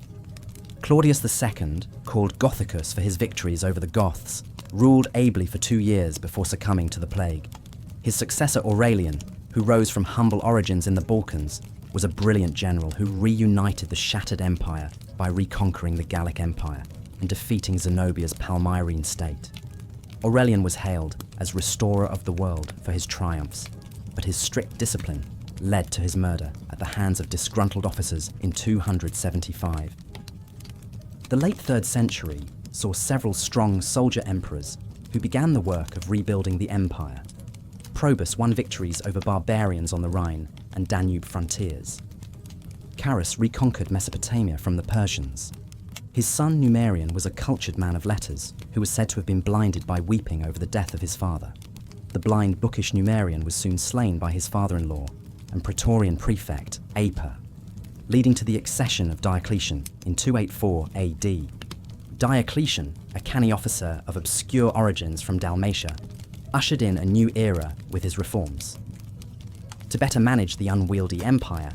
A: Claudius II, called Gothicus for his victories over the Goths, ruled ably for 2 years before succumbing to the plague. His successor Aurelian, who rose from humble origins in the Balkans, was a brilliant general who reunited the shattered empire by reconquering the Gallic Empire and defeating Zenobia's Palmyrene state. Aurelian was hailed as restorer of the world for his triumphs, but his strict discipline led to his murder at the hands of disgruntled officers in 275. The late 3rd century saw several strong soldier emperors who began the work of rebuilding the empire. Probus won victories over barbarians on the Rhine and Danube frontiers. Carus reconquered Mesopotamia from the Persians. His son Numerian was a cultured man of letters who was said to have been blinded by weeping over the death of his father. The blind, bookish Numerian was soon slain by his father-in-law and Praetorian prefect Aper, leading to the accession of Diocletian in 284 AD. Diocletian, a canny officer of obscure origins from Dalmatia, ushered in a new era with his reforms. To better manage the unwieldy empire,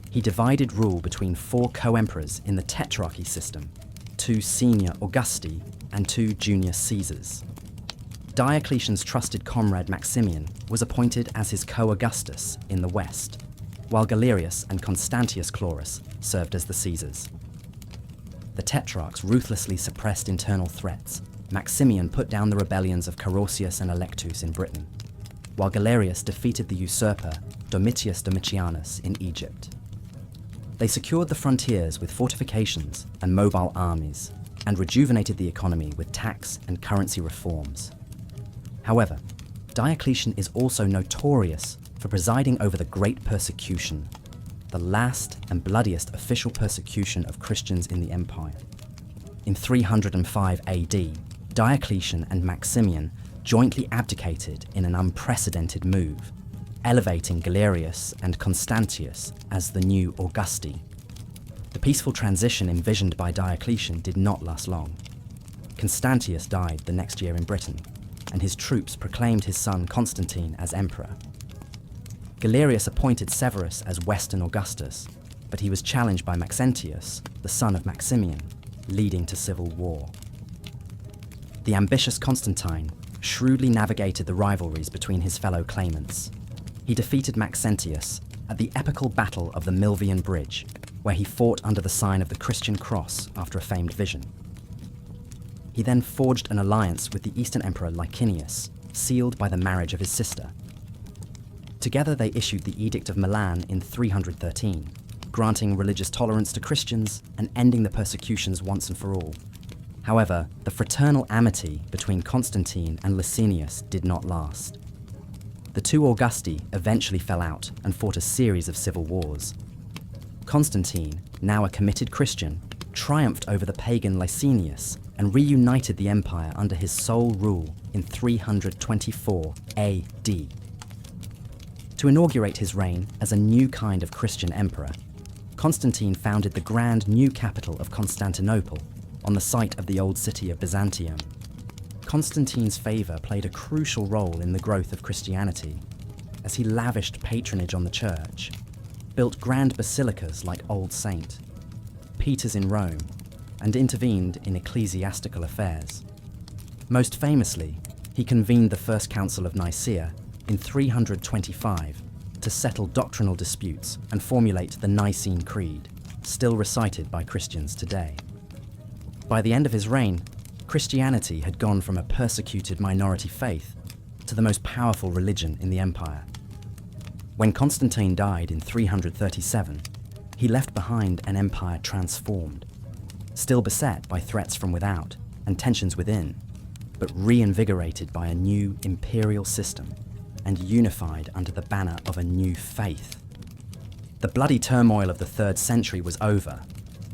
A: he divided rule between 4 co-emperors in the tetrarchy system, 2 senior Augusti and 2 junior Caesars. Diocletian's trusted comrade Maximian was appointed as his co-Augustus in the west. while Galerius and Constantius Chlorus served as the Caesars. The tetrarchs ruthlessly suppressed internal threats. Maximian put down the rebellions of Carausius and Electus in Britain, while Galerius defeated the usurper Domitius Domitianus in Egypt. They secured the frontiers with fortifications and mobile armies, and rejuvenated the economy with tax and currency reforms. However, Diocletian is also notorious for presiding over the Great Persecution, the last and bloodiest official persecution of Christians in the empire. In 305 AD, Diocletian and Maximian jointly abdicated in an unprecedented move, elevating Galerius and Constantius as the new Augusti. The peaceful transition envisioned by Diocletian did not last long. Constantius died the next year in Britain, and his troops proclaimed his son Constantine as emperor. Galerius appointed Severus as Western Augustus, but he was challenged by Maxentius, the son of Maximian, leading to civil war. The ambitious Constantine shrewdly navigated the rivalries between his fellow claimants. He defeated Maxentius at the epical Battle of the Milvian Bridge, where he fought under the sign of the Christian cross after a famed vision. He then forged an alliance with the Eastern Emperor Licinius, sealed by the marriage of his sister. Together they issued the Edict of Milan in 313, granting religious tolerance to Christians and ending the persecutions once and for all. However, the fraternal amity between Constantine and Licinius did not last. The two Augusti eventually fell out and fought a series of civil wars. Constantine, now a committed Christian, triumphed over the pagan Licinius and reunited the empire under his sole rule in 324 AD. To inaugurate his reign as a new kind of Christian emperor, Constantine founded the grand new capital of Constantinople on the site of the old city of Byzantium. Constantine's favour played a crucial role in the growth of Christianity, as he lavished patronage on the church, built grand basilicas like Old Saint, Peter's in Rome, and intervened in ecclesiastical affairs. Most famously, he convened the First Council of Nicaea in 325 to settle doctrinal disputes and formulate the Nicene Creed, still recited by Christians today. By the end of his reign, Christianity had gone from a persecuted minority faith to the most powerful religion in the empire. When Constantine died in 337, he left behind an empire transformed, still beset by threats from without and tensions within, but reinvigorated by a new imperial system and unified under the banner of a new faith. The bloody turmoil of the 3rd century was over,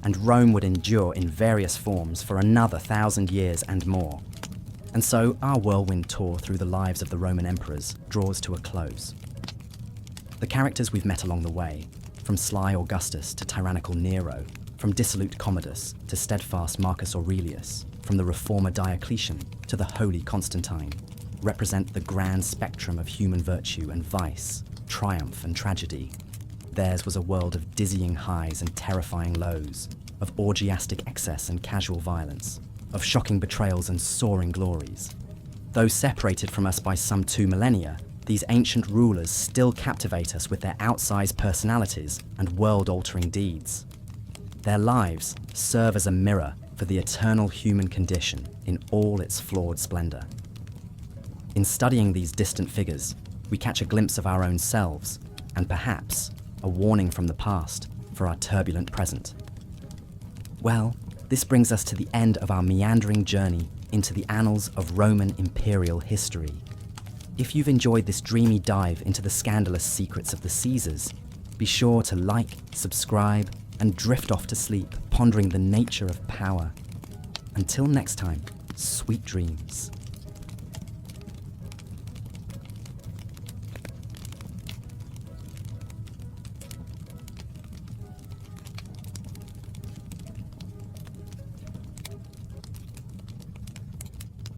A: and Rome would endure in various forms for another 1,000 years and more. And so our whirlwind tour through the lives of the Roman emperors draws to a close. The characters we've met along the way, from sly Augustus to tyrannical Nero, from dissolute Commodus to steadfast Marcus Aurelius, from the reformer Diocletian to the holy Constantine, represent the grand spectrum of human virtue and vice, triumph and tragedy. Theirs was a world of dizzying highs and terrifying lows, of orgiastic excess and casual violence, of shocking betrayals and soaring glories. Though separated from us by some 2 millennia, these ancient rulers still captivate us with their outsized personalities and world-altering deeds. Their lives serve as a mirror for the eternal human condition in all its flawed splendor. In studying these distant figures, we catch a glimpse of our own selves, and perhaps a warning from the past for our turbulent present. Well, this brings us to the end of our meandering journey into the annals of Roman imperial history. If you've enjoyed this dreamy dive into the scandalous secrets of the Caesars, be sure to like, subscribe, and drift off to sleep, pondering the nature of power. Until next time, sweet dreams.